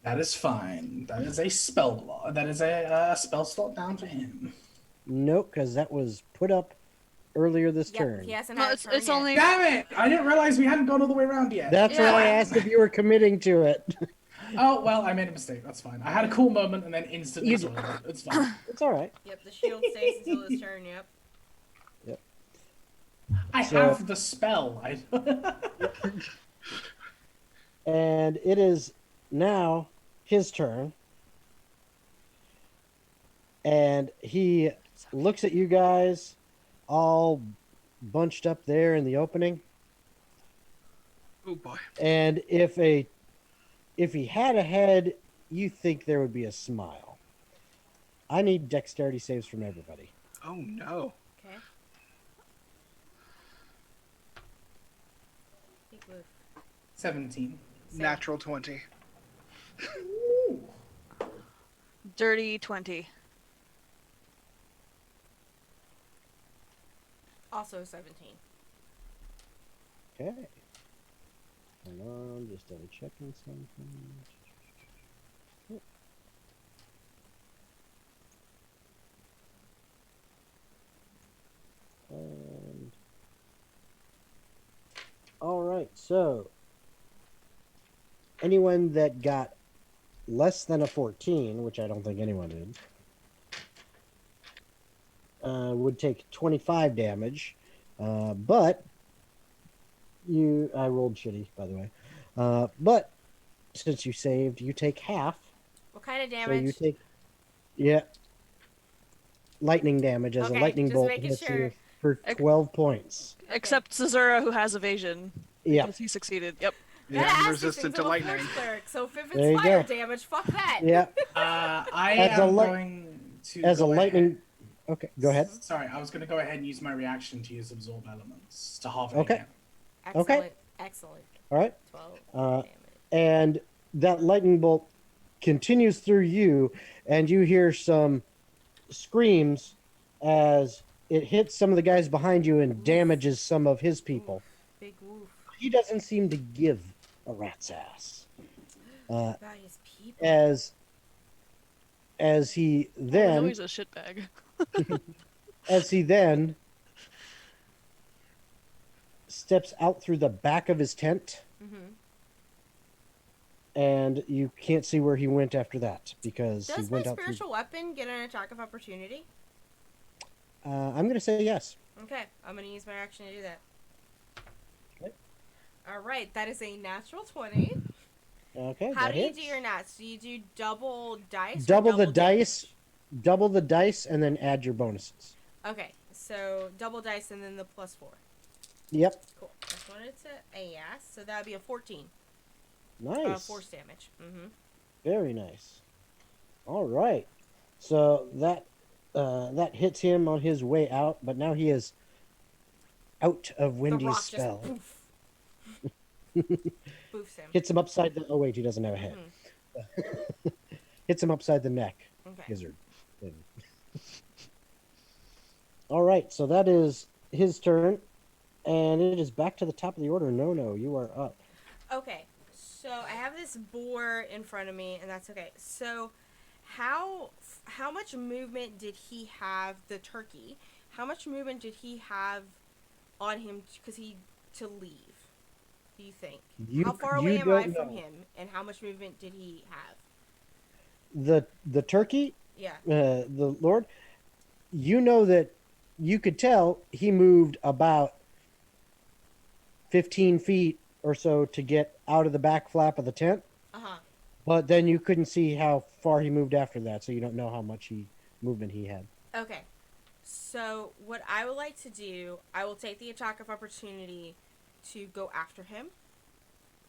That is fine. That is a spell block. That is a spell slot down for him. Nope, because that was put up earlier this turn. He hasn't No, had a it's turn it's yet. only Damn it! I didn't realize we hadn't gone all the way around yet. That's why I asked if you were committing to it. Oh, well, I made a mistake. That's fine. I had a cool moment and then instantly You- swallowed it. It's fine. It's all right. Yep, the shield stays until his turn. Yep. I So- have the spell. And it is now his turn. And he looks at you guys all bunched up there in the opening. Oh boy. And if he had a head, you think there would be a smile. I need dexterity saves from everybody. Oh no. Okay. Big move. 17. Same. Natural 20. Ooh. Dirty 20. Also 17. Okay. Hold on, just double checking something. And all right, so anyone that got less than a 14, which I don't think anyone did, would take 25 damage. But I rolled shitty, by the way. But since you saved, you take half. What kind of So damage? you take, yeah, lightning damage as Okay, a lightning just bolt making hits sure. you for 12 points. Except Cesura, who has evasion. Yeah. Because he succeeded. Yep. Yeah, Gotta I'm ask these resistant things, to I'm a lightning. force cleric, so if There you it's fire go. damage, fuck that. Yeah. I As a am li- going to As a go lightning. ahead. Okay, go ahead. Sorry, I was going to go ahead and use my reaction to use absorb elements to halve it Okay. again. Excellent. Okay. Excellent. All right. 12 damage. And that lightning bolt continues through you, and you hear some screams as it hits some of the guys behind you and damages some of his people. Big woof. He doesn't seem to give a rat's ass. About his people. As he I know then he's a shitbag. steps out through the back of his tent, and you can't see where he went after that because he Does my went out through. spiritual weapon get an attack of opportunity? I'm going to say yes. Okay, I'm gonna use my action to do that. Okay. Alright, that is a natural 20. Okay. How that do you hits. do your nats? Do you do double dice? or Double the damage? dice. Double the dice, and then add your bonuses. Okay, so double dice and then the +4. Yep. Cool. Just wanted to yes, so that would be a 14. Nice. Force damage. Very nice. All right. So that hits him on his way out, but now he is out of The Wendy's rock spell. just boofs him. Hits him upside the. Oh wait, he doesn't have a head. Hits him upside the neck. Okay. Gizzard. All right. So that is his turn, and it is back to the top of the order. No, you are up. Okay, so I have this boar in front of me, and that's okay. So, how much movement did he have? The turkey. How much movement did he have on him? To leave. Do you think? How far away am I from him? And how much movement did he have? The turkey. Yeah. The Lord. You know that you could tell he moved about 15 feet or so to get out of the back flap of the tent. But then you couldn't see how far he moved after that, so you don't know how much movement he had. Okay. So what I would like to do, I will take the attack of opportunity to go after him.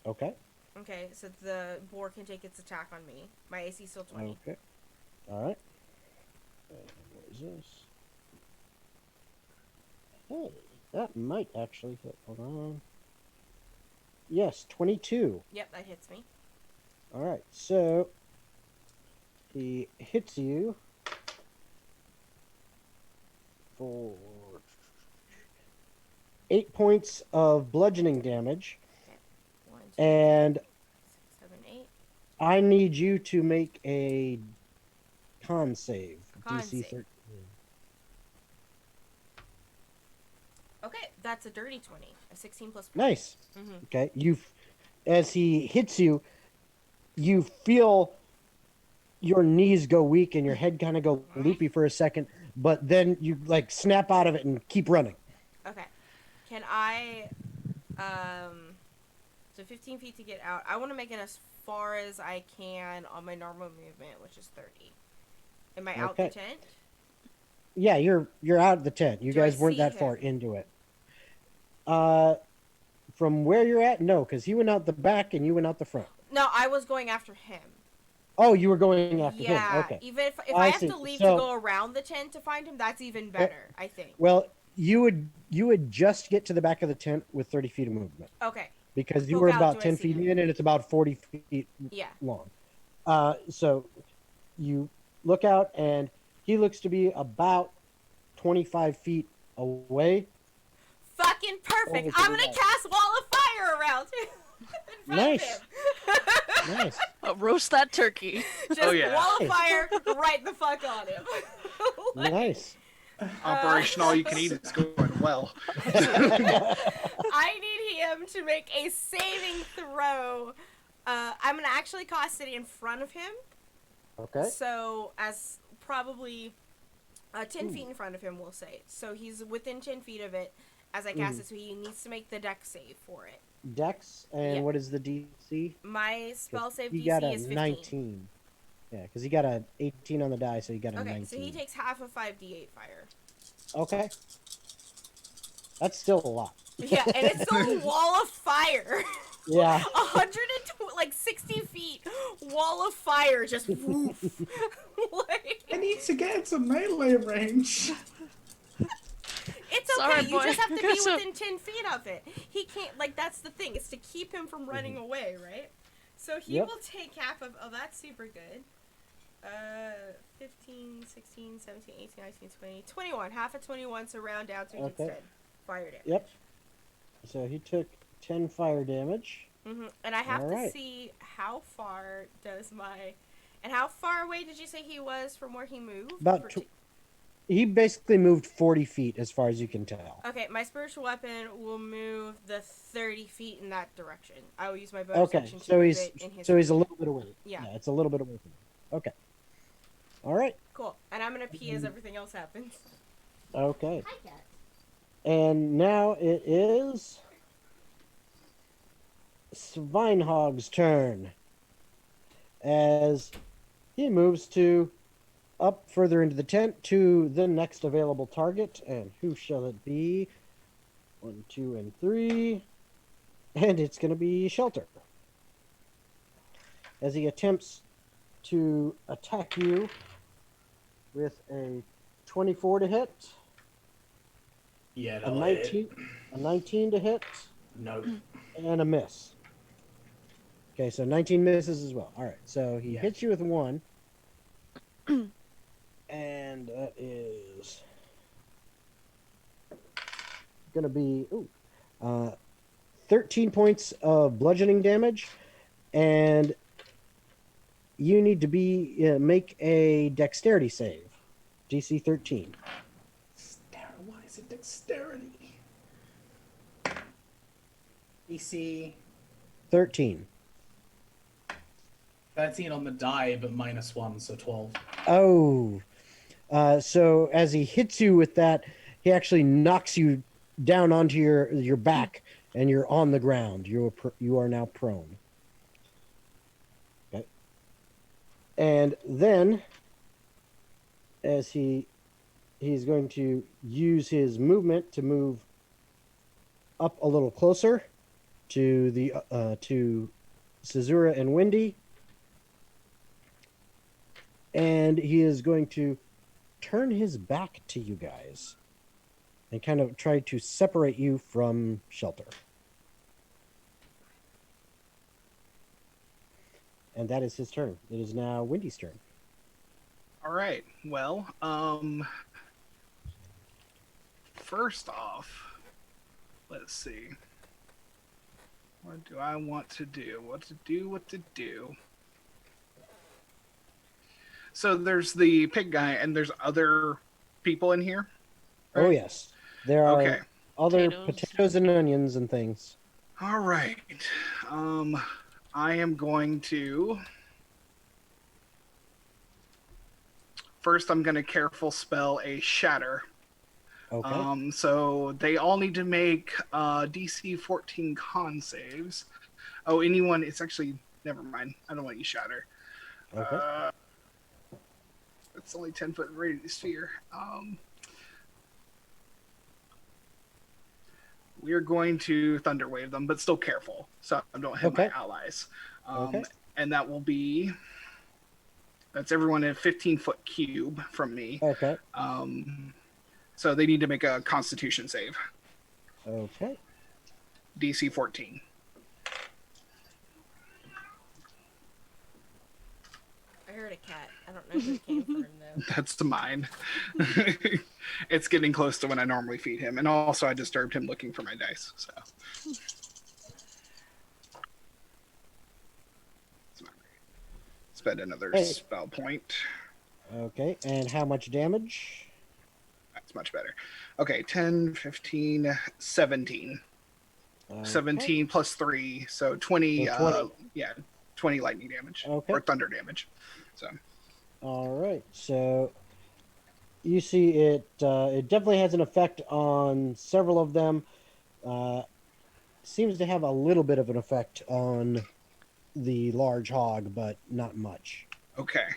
Okay. Okay, so the boar can take its attack on me. My AC is still 20. Okay. All right. What is this? Hey, that might actually hit. Hold on. Yes, 22. Yep, that hits me. All right, so he hits you for 8 points of bludgeoning damage, 1, 2, and 6, 7, 8. I need you to make a con save. Con DC save. 13. Okay, that's a dirty 20. A 16 plus 4. Nice. Okay, as he hits you, you feel your knees go weak and your head kind of go loopy for a second, but then you like snap out of it and keep running. Okay. Can I, so 15 feet to get out. I want to make it as far as I can on my normal movement, which is 30. Am I out the Okay. tent? Yeah, you're out of the tent. You Do I guys weren't see that him? far into it. From where you're at, no, because he went out the back and you went out the front. No, I was going after him. Oh, you were going after him. Yeah, Okay. even if I I have see. to leave So- to go around the tent to find him, that's even better, I think. Well, you would just get to the back of the tent with 30 feet of movement Okay. because you poke were out, about do I 10 see feet him? in and it's about 40 feet Yeah. long. So you look out and he looks to be about 25 feet away. Fucking perfect. Over to I'm the gonna right. cast Wall of Fire around him. In front Nice. of him. Nice. Roast that turkey. Just Oh, yeah. Wall of Nice. Fire right the fuck on him. Like, Nice. Operation All You Can Eat is going well. I need him to make a saving throw. I'm gonna actually cast it in front of him. Okay. So as probably 10 feet in front of him, we'll say. So he's within 10 feet of it as I cast it, so he needs to make the dex save for it. Dex, and Yeah. what is the DC? My spell save He DC got a is 15. 19. Yeah, because he got a 18 on the die, so he got a Okay, 19. so he takes half of 5d8 fire. Okay. That's still a lot. Yeah, and it's a wall of fire. Yeah. 60 feet wall of fire, just woof. Like, I need to get into melee range. it's okay, Sorry, you boy. just have to be So- within 10 feet of it. He can't, like, that's the thing, it's to keep him from running away, right? So he Yep. will take half of, oh, that's super good. 15, 16, 17, 18, 19, 20, 21. Half of 21, so round down to Okay. 10 fire damage. Yep. So he took 10 fire damage. And I have to Alright. see how far does my... And how far away did you say he was from where he moved? About he basically moved 40 feet as far as you can tell. Okay, my spiritual weapon will move the 30 feet in that direction. I will use my bonus Okay, action to so move he's it in his a little bit away. Yeah. It's a little bit away from him. Okay. All right. Cool. And I'm going to pee as everything else happens. Okay. Hi, cat. And now it is Sveinhog's turn. As he moves to up further into the tent to the next available target. And who shall it be? 1, 2, and 3. And it's going to be Shelter. As he attempts to attack you with a 24 to hit, Yeah, a that'll 19, a 19 to hit, No. and a miss. Okay, so 19 misses as well. All right, so he Yeah. hits you with 1. And that is going to be 13 points of bludgeoning damage. And you need to make a dexterity save. DC 13. Why is it dexterity? DC 13. 13 on the die, but -1, so 12. Oh. So as he hits you with that, he actually knocks you down onto your back, and you're on the ground. You are now prone. Okay. And then, as he's going to use his movement to move up a little closer to the to Caesura and Windy. And he is going to turn his back to you guys and kind of try to separate you from Shelter. And that is his turn. It is now Windy's turn. All right. Well, first off, let's see. What do I want to do? What to do? So there's the pig guy, and there's other people in here. Oh, right? yes. There are Okay. other Potatoes. potatoes and onions and things. All right. I am going to. First, I'm going to careful spell a shatter. Okay. So they all need to make DC 14 con saves. Oh, anyone? It's actually never mind. I don't want you shatter. Okay. It's only 10 foot radius sphere. We are going to thunder wave them, but still careful, so I don't hit Okay. my allies. Okay. And that will be. That's everyone in a 15-foot cube from me. Okay. So they need to make a Constitution save. Okay. DC 14. heard a cat. I don't know who it came from though. That's mine. It's getting close to when I normally feed him, and also I disturbed him looking for my dice. So. Spend another spell point. Okay, and how much damage? That's much better. Okay, 10, 15, 17. Okay. 17 plus 3, so 20, So 20. 20 lightning damage. Okay. Or thunder damage. So. All right, so you see it definitely has an effect on several of them. Seems to have a little bit of an effect on the large hog, but not much. Okay.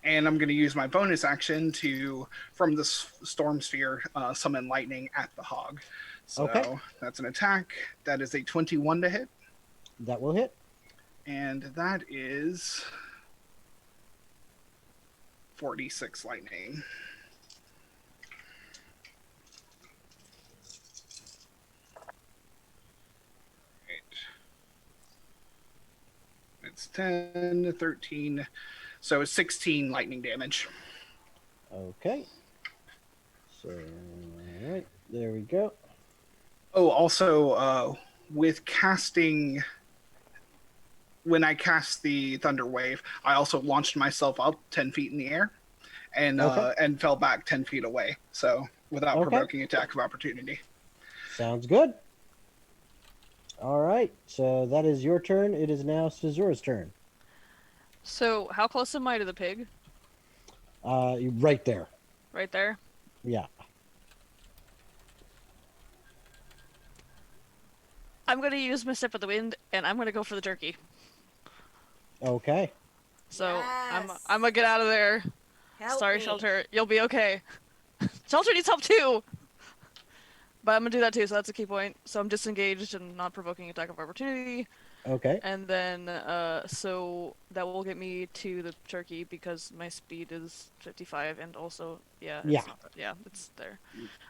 And I'm going to use my bonus action to, from the storm sphere, summon lightning at the hog. So that's an attack. That is a 21 to hit. That will hit. And that is 46 lightning. It's 10, 13, so it's 16 lightning damage. Okay. So, all right, there we go. Oh, also, with casting, when I cast the Thunder Wave, I also launched myself up 10 feet in the air and and fell back 10 feet away, so without provoking attack of opportunity. Sounds good. All right, so that is your turn. It is now Caesura's turn. So, how close am I to the pig? Right there. Right there? Yeah. I'm going to use my Step of the Wind, and I'm going to go for the turkey. Okay. So, Yes. I'm going to get out of there. Help Sorry, me. Shelter. You'll be okay. Shelter needs help too! But I'm going to do that too, so that's a key point. So I'm disengaged and not provoking attack of opportunity. Okay. And then, so that will get me to the turkey because my speed is 55, and also, it's it's there.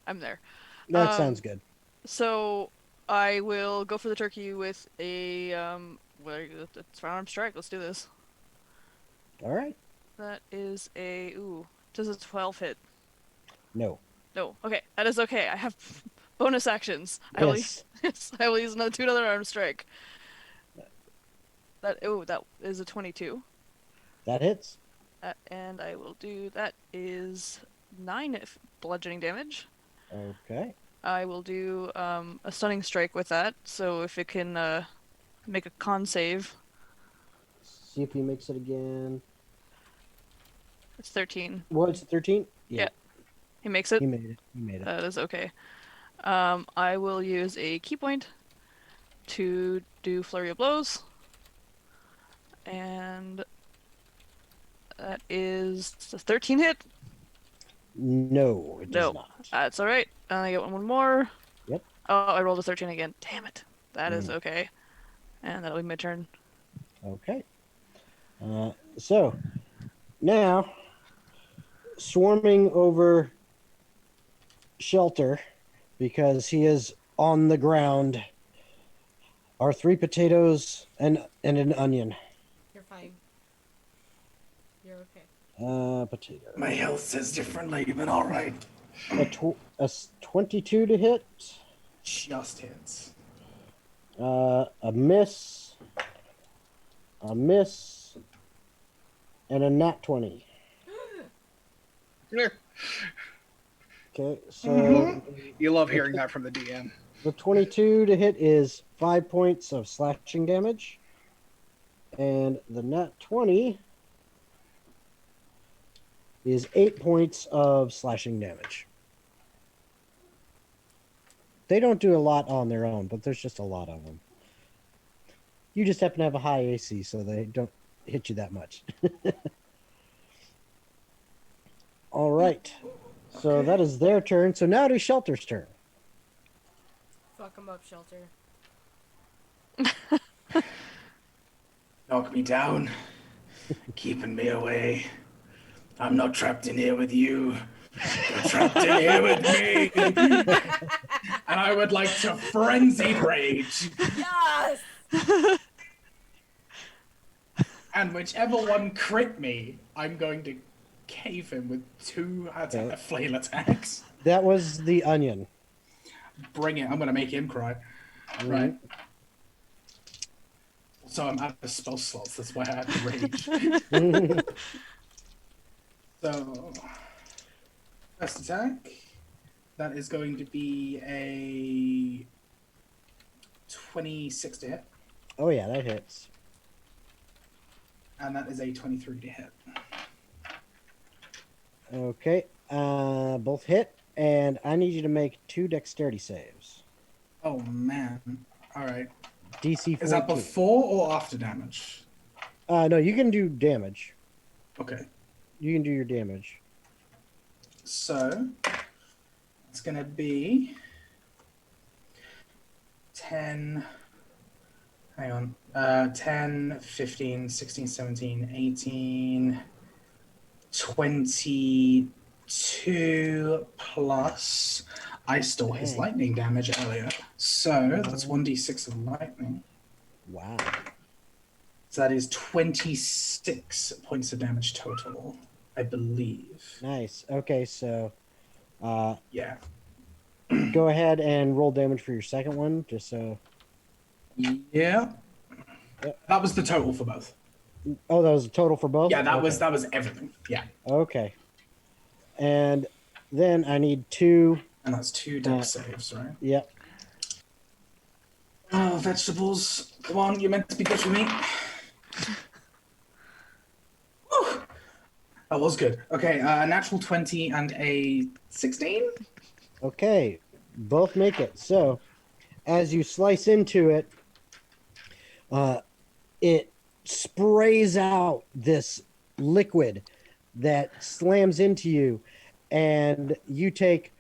I'm there. That sounds good. So I will go for the turkey with a, it's Unarmed Strike. Let's do this. All right. That is does a 12 hit? No. No. Okay, that is okay. I have bonus actions. Yes. I will use another Unarmed Strike. That is a 22. That hits. And I will do, that is 9 bludgeoning damage. Okay. I will do a stunning strike with that, so if it can make a con save. See if he makes it again. It's 13. What, it's 13? Yeah. He makes it? He made it. He made it. That is okay. I will use a key point to do Flurry of Blows. And that is a 13 hit. No, it does not. That's alright. I get one more. Yep. Oh, I rolled a 13 again. Damn it. That is okay. And that'll be my turn. Okay. So, now, swarming over Shelter, because he is on the ground, are 3 potatoes and an onion. You're fine. You're okay. Potato. My health says differently, but all right. A 22 to hit. Just hits. A miss. A miss. And a nat 20. Okay, so You love hearing that from the DM. the 22 to hit is 5 points of slashing damage. And the nat 20 is 8 points of slashing damage. They don't do a lot on their own, but there's just a lot of them. You just happen to have a high AC, so they don't hit you that much. All right. So that is their turn. So now it is Shelter's turn. Fuck him up, Shelter. Knock me down, keeping me away. I'm not trapped in here with you. You're trapped in here with me. And I would like to frenzied rage. Yes! And whichever one crit me, I'm going to cave him with 2 Okay. flail attacks. That was the onion. Bring it. I'm going to make him cry. Right. So I'm out of spell slots. That's why I have to rage. So, first attack. That is going to be a 26 to hit. Oh yeah, that hits. And that is a 23 to hit. Okay, both hit, and I need you to make 2 dexterity saves. Oh, man. All right. DC 14. Is that before or after damage? No, you can do damage. Okay. You can do your damage. So, it's going to be 10... Hang on. 10, 15, 16, 17, 18, 22 plus... I stole his Dang. lightning damage earlier. So, that's 1d6 of lightning. Wow. So that is 26 points of damage total, I believe. Nice. Okay, so Yeah. go ahead and roll damage for your second one, just so... Yeah. That was the total for both. Oh, that was a total for both? Yeah, that Okay. was everything. Yeah. Okay. And then I need 2... And that's 2 dex saves, right? Yep. Oh, vegetables. Come on, you're meant to be good for me. Whew. That was good. Okay, natural 20 and a 16? Okay, both make it. So, as you slice into it, it sprays out this liquid that slams into you, and you take,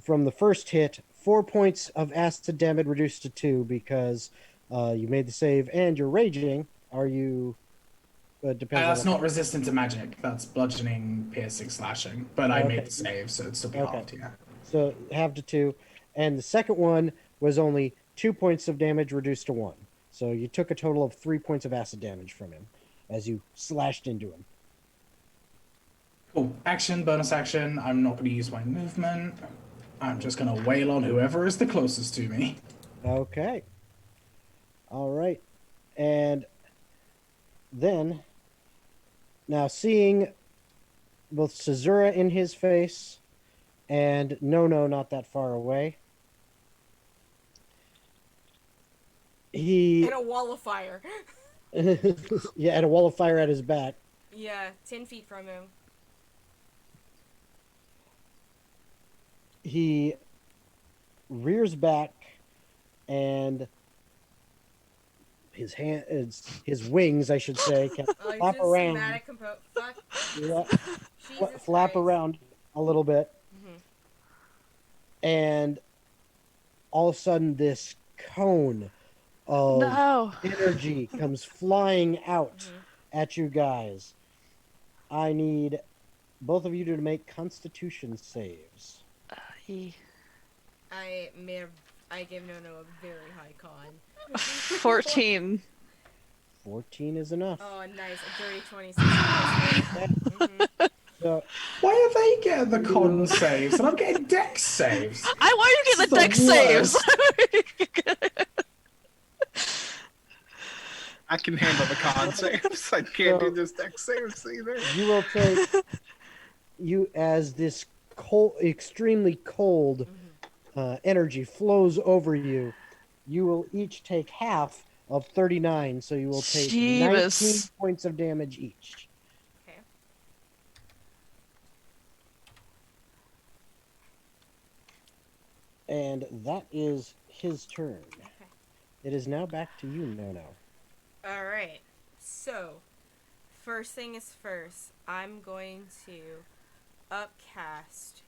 from the first hit, 4 points of acid damage reduced to 2 because you made the save and you're raging. Are you... depends That's on not resistant to magic. That's bludgeoning, piercing, slashing. But I Okay. made the save, so it'd still be Okay. halved, yeah. So half to 2. And the second one was only 2 points of damage reduced to 1. So you took a total of 3 points of acid damage from him as you slashed into him. Cool. Action, bonus action. I'm not going to use my movement. I'm just going to wail on whoever is the closest to me. Okay. All right. And then, now seeing both Caesura in his face and No not that far away, he... And a wall of fire. yeah, and a wall of fire at his back. Yeah, 10 feet from him. He rears back, and his wings, I should say, can Oh, he's flap just around. Fuck. Yeah, Jesus flap Christ. around a little bit, and all of a sudden, this cone of No. energy comes flying out at you guys. I need both of you to make Constitution saves. I gave No a very high con. 14. 14 is enough. Oh, nice. A dirty 26. So, Why are they getting the con saves and I'm getting dex saves? Why are you getting the This deck is the saves? I can handle the con saves. I can't do this deck saves either. you will take as this cold, extremely cold energy flows over you. You will each take half of 39, so you will take 19 Jeebus. points of damage each. Okay. And that is his turn. It is now back to you, No. Alright. So, first thing is first. I'm going to upcast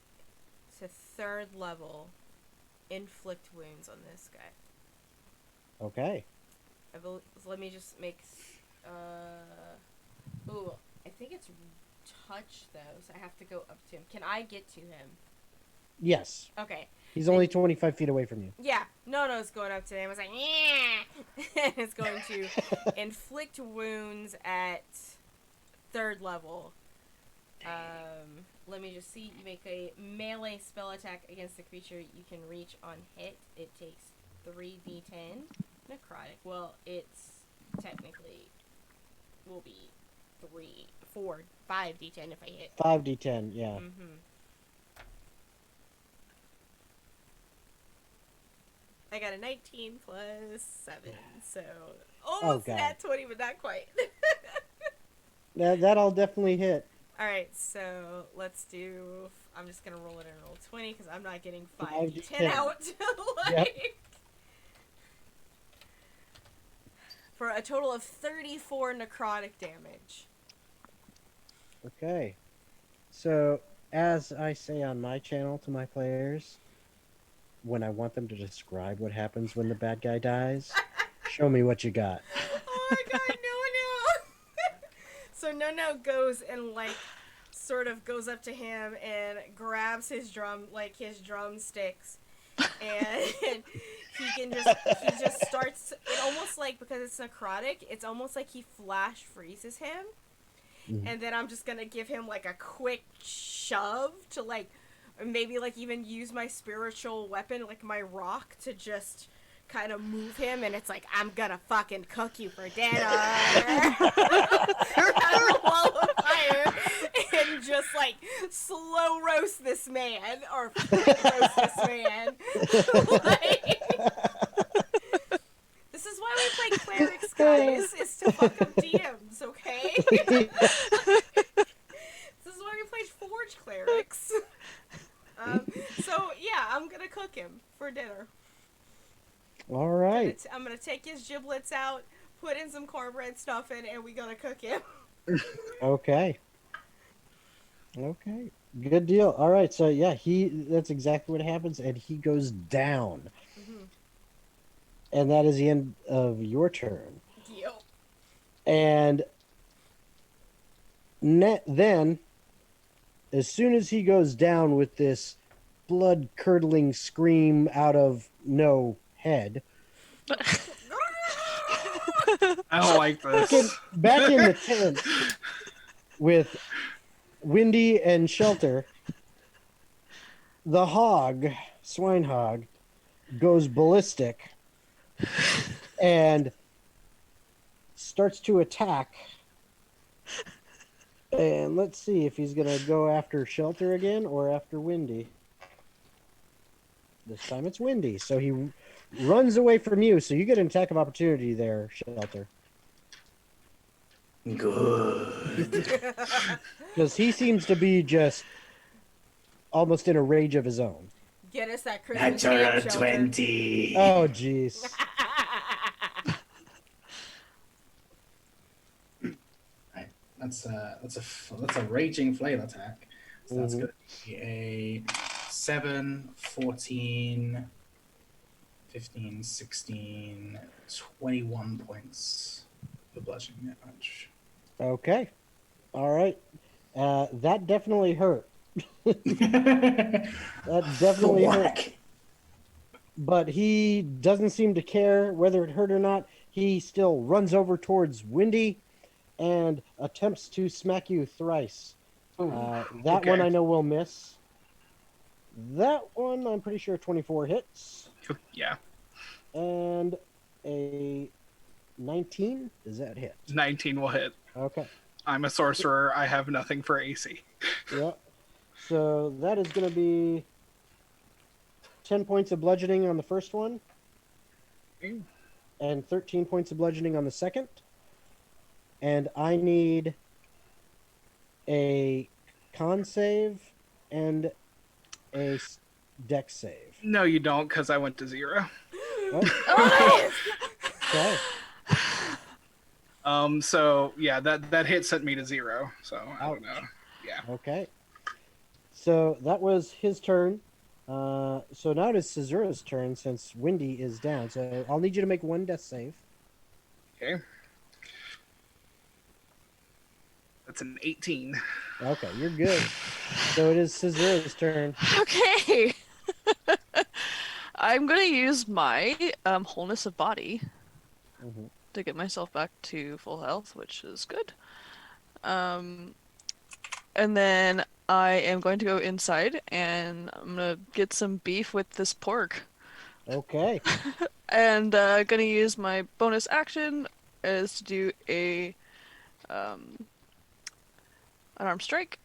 to 3rd level inflict wounds on this guy. Okay. Let me just make... Ooh, I think it's touch, though, so I have to go up to him. Can I get to him? Yes. Okay. He's only 25 feet away from you. Yeah, Nono's going up to him. It's like, yeah, and it's going to inflict wounds at 3rd level. Let me just see. You make a melee spell attack against the creature you can reach on hit. It takes 3d10 necrotic. Well, it's technically will be 3, 4, 5d10 if I hit. 5d10, yeah. I got a 19 plus 7, so almost God. at 20, but not quite. That'll definitely hit. Alright, so let's do... I'm just going to roll it and roll 20, because I'm not getting 5d10 5d10 out. Like, for a total of 34 necrotic damage. Okay. So, as I say on my channel to my players, when I want them to describe what happens when the bad guy dies, show me what you got. Oh my god, no. So Nono goes and, like, sort of goes up to him and grabs his drumsticks, and he just starts, it almost like, because it's necrotic, it's almost like he flash freezes him, and then I'm just gonna give him, like, a quick shove to, like, maybe, like, even use my spiritual weapon, like my rock, to just kind of move him, and it's like, I'm gonna fucking cook you for dinner. Out of the wall of fire, and just, like, slow roast this man, or quick roast this man. Like, this is why we play clerics, guys, is to fuck up DMs, okay? This is why we play Forge clerics. So yeah, I'm gonna cook him for dinner. All right. I'm gonna take his giblets out, put in some cornbread stuffing, and we gonna cook him. Okay. Okay. Good deal. All right. So yeah, that's exactly what happens, and he goes down. And that is the end of your turn. Deal. And then, as soon as he goes down with this blood-curdling scream out of no head, I don't like this. back in the tent with Windy and Shelter, the swine hog, goes ballistic and starts to attack. And let's see if he's going to go after Shelter again or after Windy. This time it's Windy, so he runs away from you, so you get an attack of opportunity there, Shelter. Good. Because he seems to be just almost in a rage of his own. Get us that Christmas Natural ham, Shelter. 20. Oh, jeez. That's a raging flail attack. So that's going to be a 7, 14, 15, 16, 21 points of bludgeoning damage. Okay. All right. That definitely hurt. That definitely hurt. Whack. But he doesn't seem to care whether it hurt or not. He still runs over towards Windy and attempts to smack you thrice. That Okay. one I know will miss. That one I'm pretty sure 24 hits. Yeah. And a 19? Does that hit? 19 will hit. Okay. I'm a sorcerer. I have nothing for AC. Yep. So that is going to be 10 points of bludgeoning on the first one. Ooh. And 13 points of bludgeoning on the second. And I need a con save and a dex save. No, you don't, because I went to 0. Oh. Okay. So yeah, that hit sent me to 0. So I don't know. Yeah. Okay. So that was his turn. So now it is Caesura's turn since Windy is down. So I'll need you to make one death save. Okay. That's an 18. Okay, you're good. So it is Caesura's turn. Okay. I'm gonna use my wholeness of body Mhm. to get myself back to full health, which is good. Um, and then I am going to go inside and I'm gonna get some beef with this pork. Okay. And gonna use my bonus action is to do a um, unarmed strike,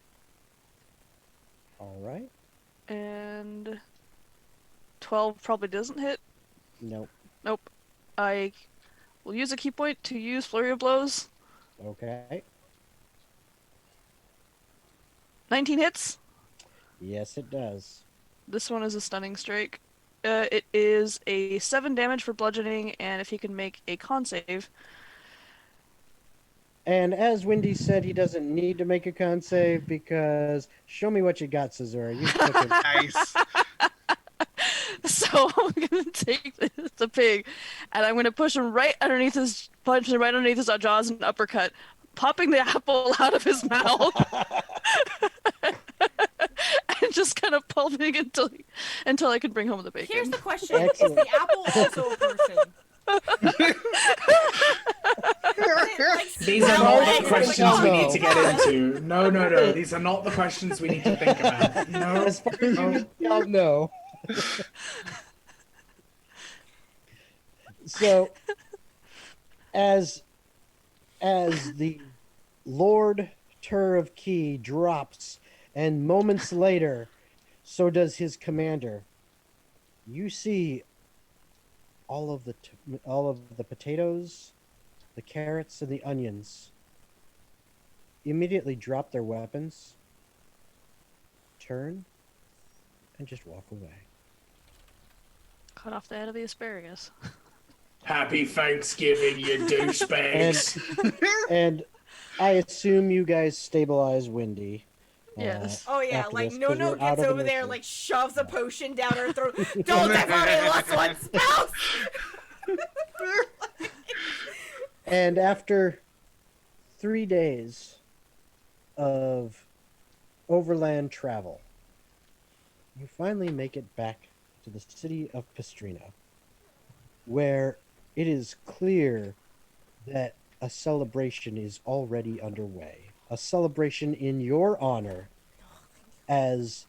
All right. and 12 probably doesn't hit. Nope. Nope. I will use a key point to use flurry of blows. Okay. 19 hits. Yes, it does. This one is a stunning strike. It is a 7 damage for bludgeoning, and if he can make a con save. And as Wendy said, he doesn't need to make a con save because show me what you got, Cesura. You took him. Nice. So I'm gonna take the pig, and I'm gonna push him right underneath his jaws and uppercut, popping the apple out of his mouth, and just kind of pulping until I can bring home the bacon. Here's the question: Excellent. Is the apple also a person? These are Well, not eggs, the questions like, we oh, need to get into. No. These are not the questions we need to think about. No. As far as you all know. So, as the Lord Tur of Key drops, and moments later, so does his commander. You see all of the potatoes, the carrots, and the onions immediately drop their weapons, turn, and just walk away. Cut off the head of the asparagus. Happy Thanksgiving, you douchebags. And I assume you guys stabilize Wendy. Yes. Oh yeah, after like this, no 'cause we're out gets of over there, initiative. like shoves a potion down her throat. Don't ever lost one spouse. And after 3 days of overland travel, you finally make it back to the city of Pastrina, where it is clear that a celebration is already underway. A celebration in your honor as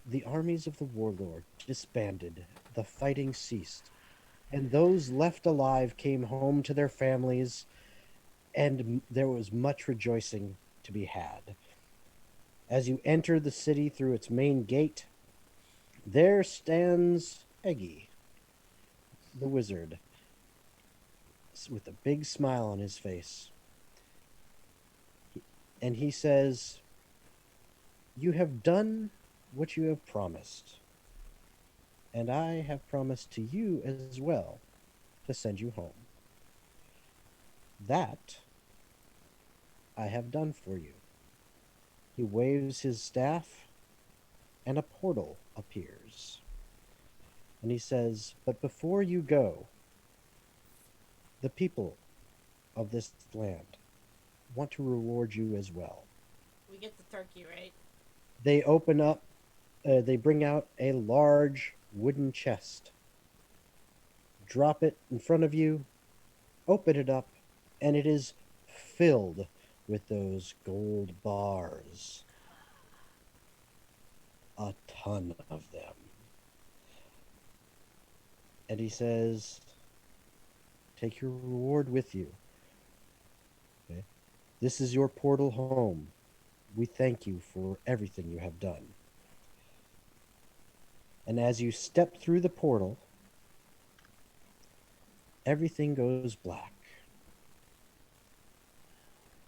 the armies of the warlord disbanded, the fighting ceased, and those left alive came home to their families, and there was much rejoicing to be had. As you enter the city through its main gate, there stands Eggy, the wizard, with a big smile on his face. And he says, "You have done what you have promised. And I have promised to you as well to send you home. That I have done for you." He waves his staff, and a portal appears. And he says, "But before you go, the people of this land want to reward you as well." We get the turkey, right? They open up, they bring out a large wooden chest, drop it in front of you, open it up, and it is filled with those gold bars. A ton of them. And he says, "Take your reward with you. Okay? This is your portal home. We thank you for everything you have done." And as you step through the portal, everything goes black.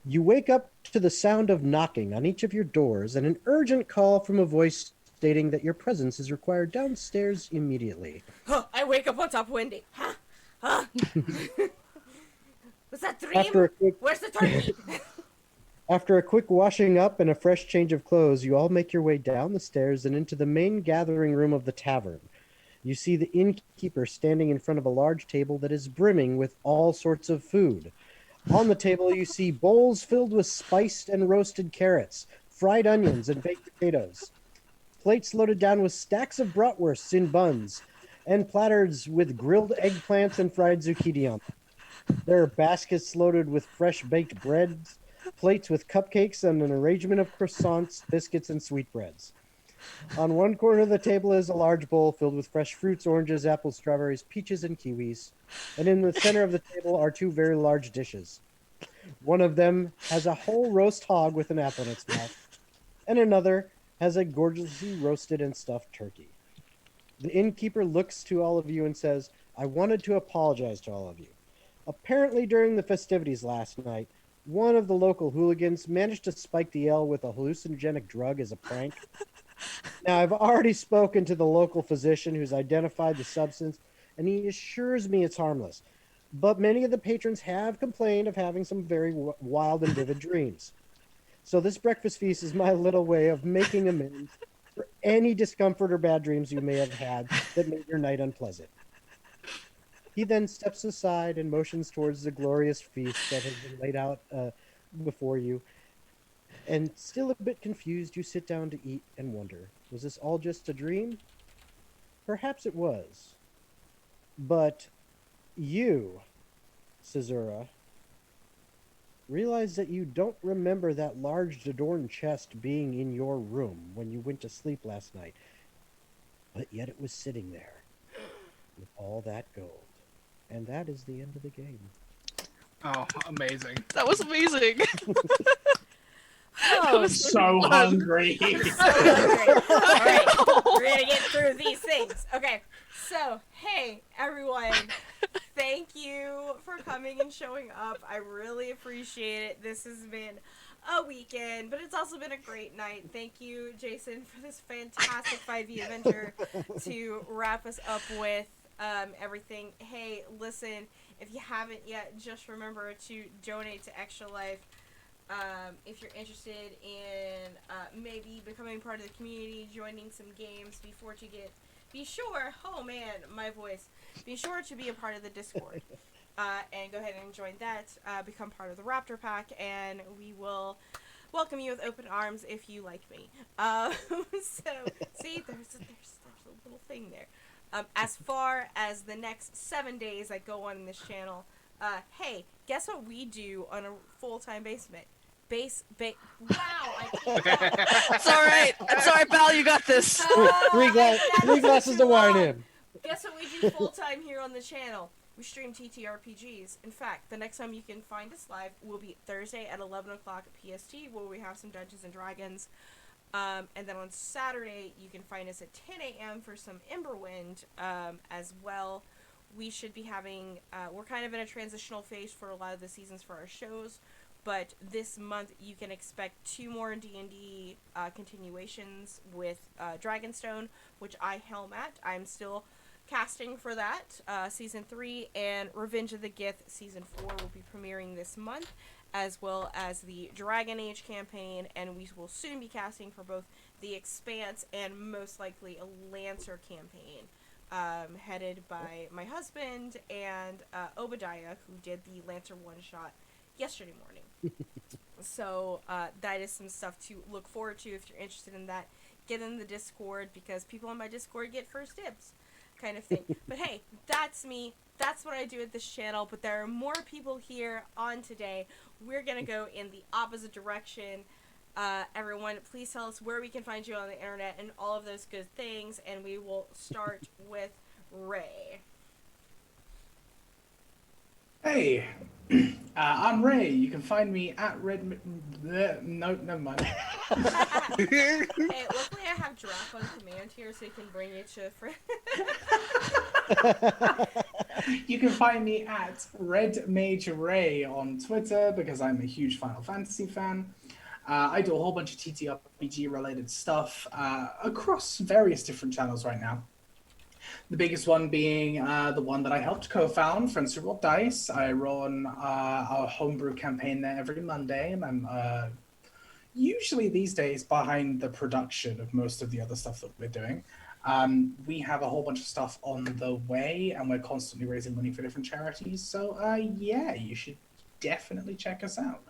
You wake up to the sound of knocking on each of your doors and an urgent call from a voice stating that your presence is required downstairs immediately. Huh, I wake up on top of Wendy. Huh? Huh? Was that dream? Where's the turkey? After a quick washing up and a fresh change of clothes, you all make your way down the stairs and into the main gathering room of the tavern. You see the innkeeper standing in front of a large table that is brimming with all sorts of food. On the table, you see bowls filled with spiced and roasted carrots, fried onions, and baked potatoes. Plates loaded down with stacks of bratwursts in buns, and platters with grilled eggplants and fried zucchini on them. There are baskets loaded with fresh baked breads, plates with cupcakes, and an arrangement of croissants, biscuits, and sweetbreads. On one corner of the table is a large bowl filled with fresh fruits, oranges, apples, strawberries, peaches, and kiwis. And in the center of the table are two very large dishes. One of them has a whole roast hog with an apple in its mouth, and another has a gorgeously roasted and stuffed turkey. The innkeeper looks to all of you and says, I wanted to apologize to all of you. Apparently, during the festivities last night, one of the local hooligans managed to spike the ale with a hallucinogenic drug as a prank. Now, I've already spoken to the local physician who's identified the substance, and he assures me it's harmless. But many of the patrons have complained of having some very wild and vivid dreams. So this breakfast feast is my little way of making amends for any discomfort or bad dreams you may have had that made your night unpleasant. He then steps aside and motions towards the glorious feast that has been laid out before you. And still a bit confused, you sit down to eat and wonder, was this all just a dream? Perhaps it was. But you, Caesura, realize that you don't remember that large adorned chest being in your room when you went to sleep last night. But yet it was sitting there with all that gold. And that is the end of the game. Oh, amazing. That was amazing. Oh, So hungry. so hungry. All right, we're gonna get through these things. Okay, so hey everyone, thank you for coming and showing up. I really appreciate it. This has been a weekend, but it's also been a great night. Thank you, Jason, for this fantastic 5e adventure to wrap us up with everything. Hey, listen, if you haven't yet, just remember to donate to Extralife. If you're interested in maybe becoming part of the community, joining some games, be sure, oh man, my voice, be sure to be a part of the Discord, and go ahead and join that, become part of the Raptor Pack, and we will welcome you with open arms if you like me. So, see, there's a little thing there. As far as the next 7 days that go on in this channel, hey, guess what we do on a full-time basement? Wow, I can't talk. It's all right. It's all right, pal. You got this. Three glasses of wine in. Guess what we do full-time here on the channel? We stream TTRPGs. In fact, the next time you can find us live will be Thursday at 11 o'clock PST, where we have some Dungeons & Dragons. And then on Saturday, you can find us at 10 a.m. for some Emberwind as well. We should be having, we're kind of in a transitional phase for a lot of the seasons for our shows, but this month you can expect 2 more D&D continuations with Dragonstone, which I helm at. I'm still casting for that. Season 3 and Revenge of the Gith Season 4 will be premiering this month, as well as the Dragon Age campaign, and we will soon be casting for both the Expanse and most likely a Lancer campaign, headed by my husband and Obadiah, who did the Lancer one-shot yesterday morning. So that is some stuff to look forward to if you're interested in that. Get in the Discord, because people on my Discord get first dibs, kind of thing. But hey, that's me. That's what I do at this channel, but there are more people here on today. We're going to go in the opposite direction. Everyone, please tell us where we can find you on the internet and all of those good things, and we will start with Ray. Hey, I'm Ray. You can find me at Red. No, never mind. Hey, luckily I have Drac on command here, so he can bring you to You can find me at Red Mage Ray on Twitter, because I'm a huge Final Fantasy fan. I do a whole bunch of TTRPG related stuff across various different channels right now. The biggest one being the one that I helped co-found, Friends Who Roll Dice. I run our homebrew campaign there every Monday, and I'm usually these days behind the production of most of the other stuff that we're doing. We have a whole bunch of stuff on the way, and we're constantly raising money for different charities. So yeah, you should definitely check us out.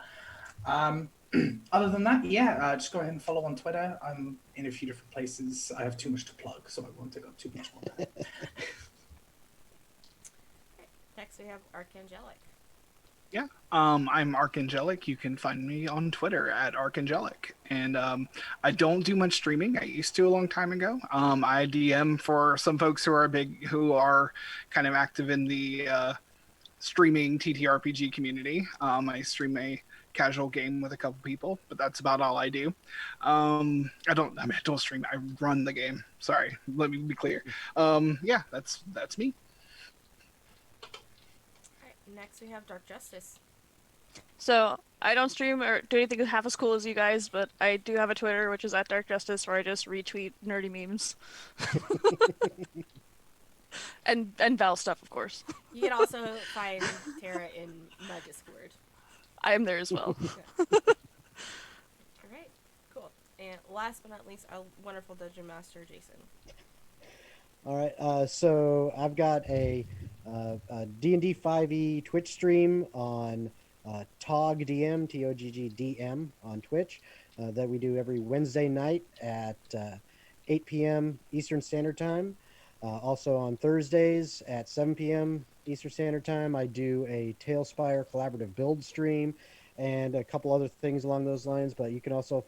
Other than that, yeah, just go ahead and follow on Twitter. I'm in a few different places. I have too much to plug, so I won't take up too much more time. Next we have Archangelic. Yeah, I'm Archangelic. You can find me on Twitter at Archangelic, and I don't do much streaming. I used to a long time ago. I DM for some folks who are kind of active in the streaming TTRPG community. I stream a casual game with a couple people, but that's about all I do. I don't stream. I run the game. Sorry, let me be clear. Yeah, that's me. Alright, next we have Dark Justice. So I don't stream or do anything half as cool as you guys, but I do have a Twitter, which is at Dark Justice, where I just retweet nerdy memes. and Val stuff, of course. You can also find Tara in my Discord. I am there as well. Alright, cool. And last but not least, our wonderful Dungeon Master, Jason. All right, so I've got a D&D 5e Twitch stream on TOGDM, TOGGDM on Twitch that we do every Wednesday night at 8 p.m. Eastern Standard Time. Also on Thursdays at 7 p.m. Eastern Standard Time, I do a Tailspire collaborative build stream and a couple other things along those lines. But you can also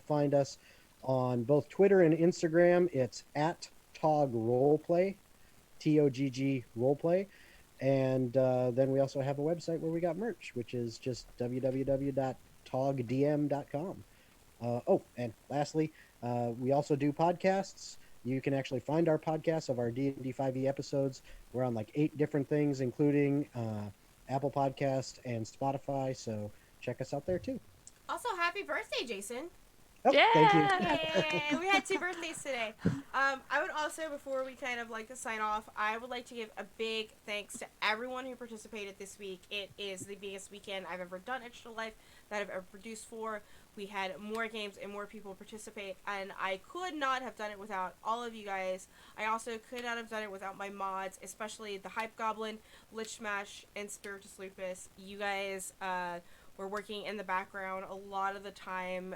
find us on both Twitter and Instagram. It's at TOG Roleplay, TOGG Roleplay. And then we also have a website where we got merch, which is just www.togdm.com. Oh, and lastly, we also do podcasts. You can actually find our podcasts of our D&D 5e episodes. We're on like 8 different things, including Apple Podcast and Spotify. So check us out there too. Also, happy birthday, Jason. Oh, thank you. Yay! We had 2 birthdays today. I would also, before we kind of like to sign off, I would like to give a big thanks to everyone who participated this week. It is the biggest weekend I've ever done Extralife, that I've ever produced for. We had more games and more people participate, and I could not have done it without all of you guys. I also could not have done it without my mods, especially the Hype Goblin, Lich Smash, and Spiritus Lupus. You guys were working in the background a lot of the time,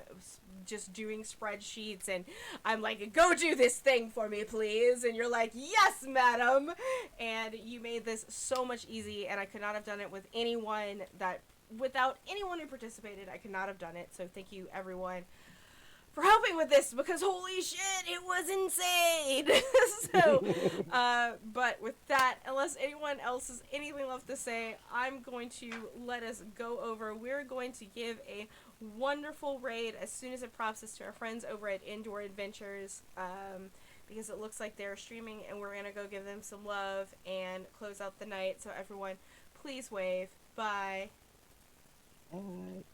just doing spreadsheets, and I'm like, go do this thing for me, please, and you're like, yes, madam, and you made this so much easy, and I could not have done it without anyone who participated. I could not have done it. So thank you, everyone, for helping with this, because holy shit, it was insane. So, but with that, unless anyone else has anything left to say, I'm going to let us go over. We're going to give a wonderful raid as soon as it processes to our friends over at Indoor Adventures, because it looks like they're streaming, and we're going to go give them some love and close out the night. So everyone, please wave. Bye. Bye.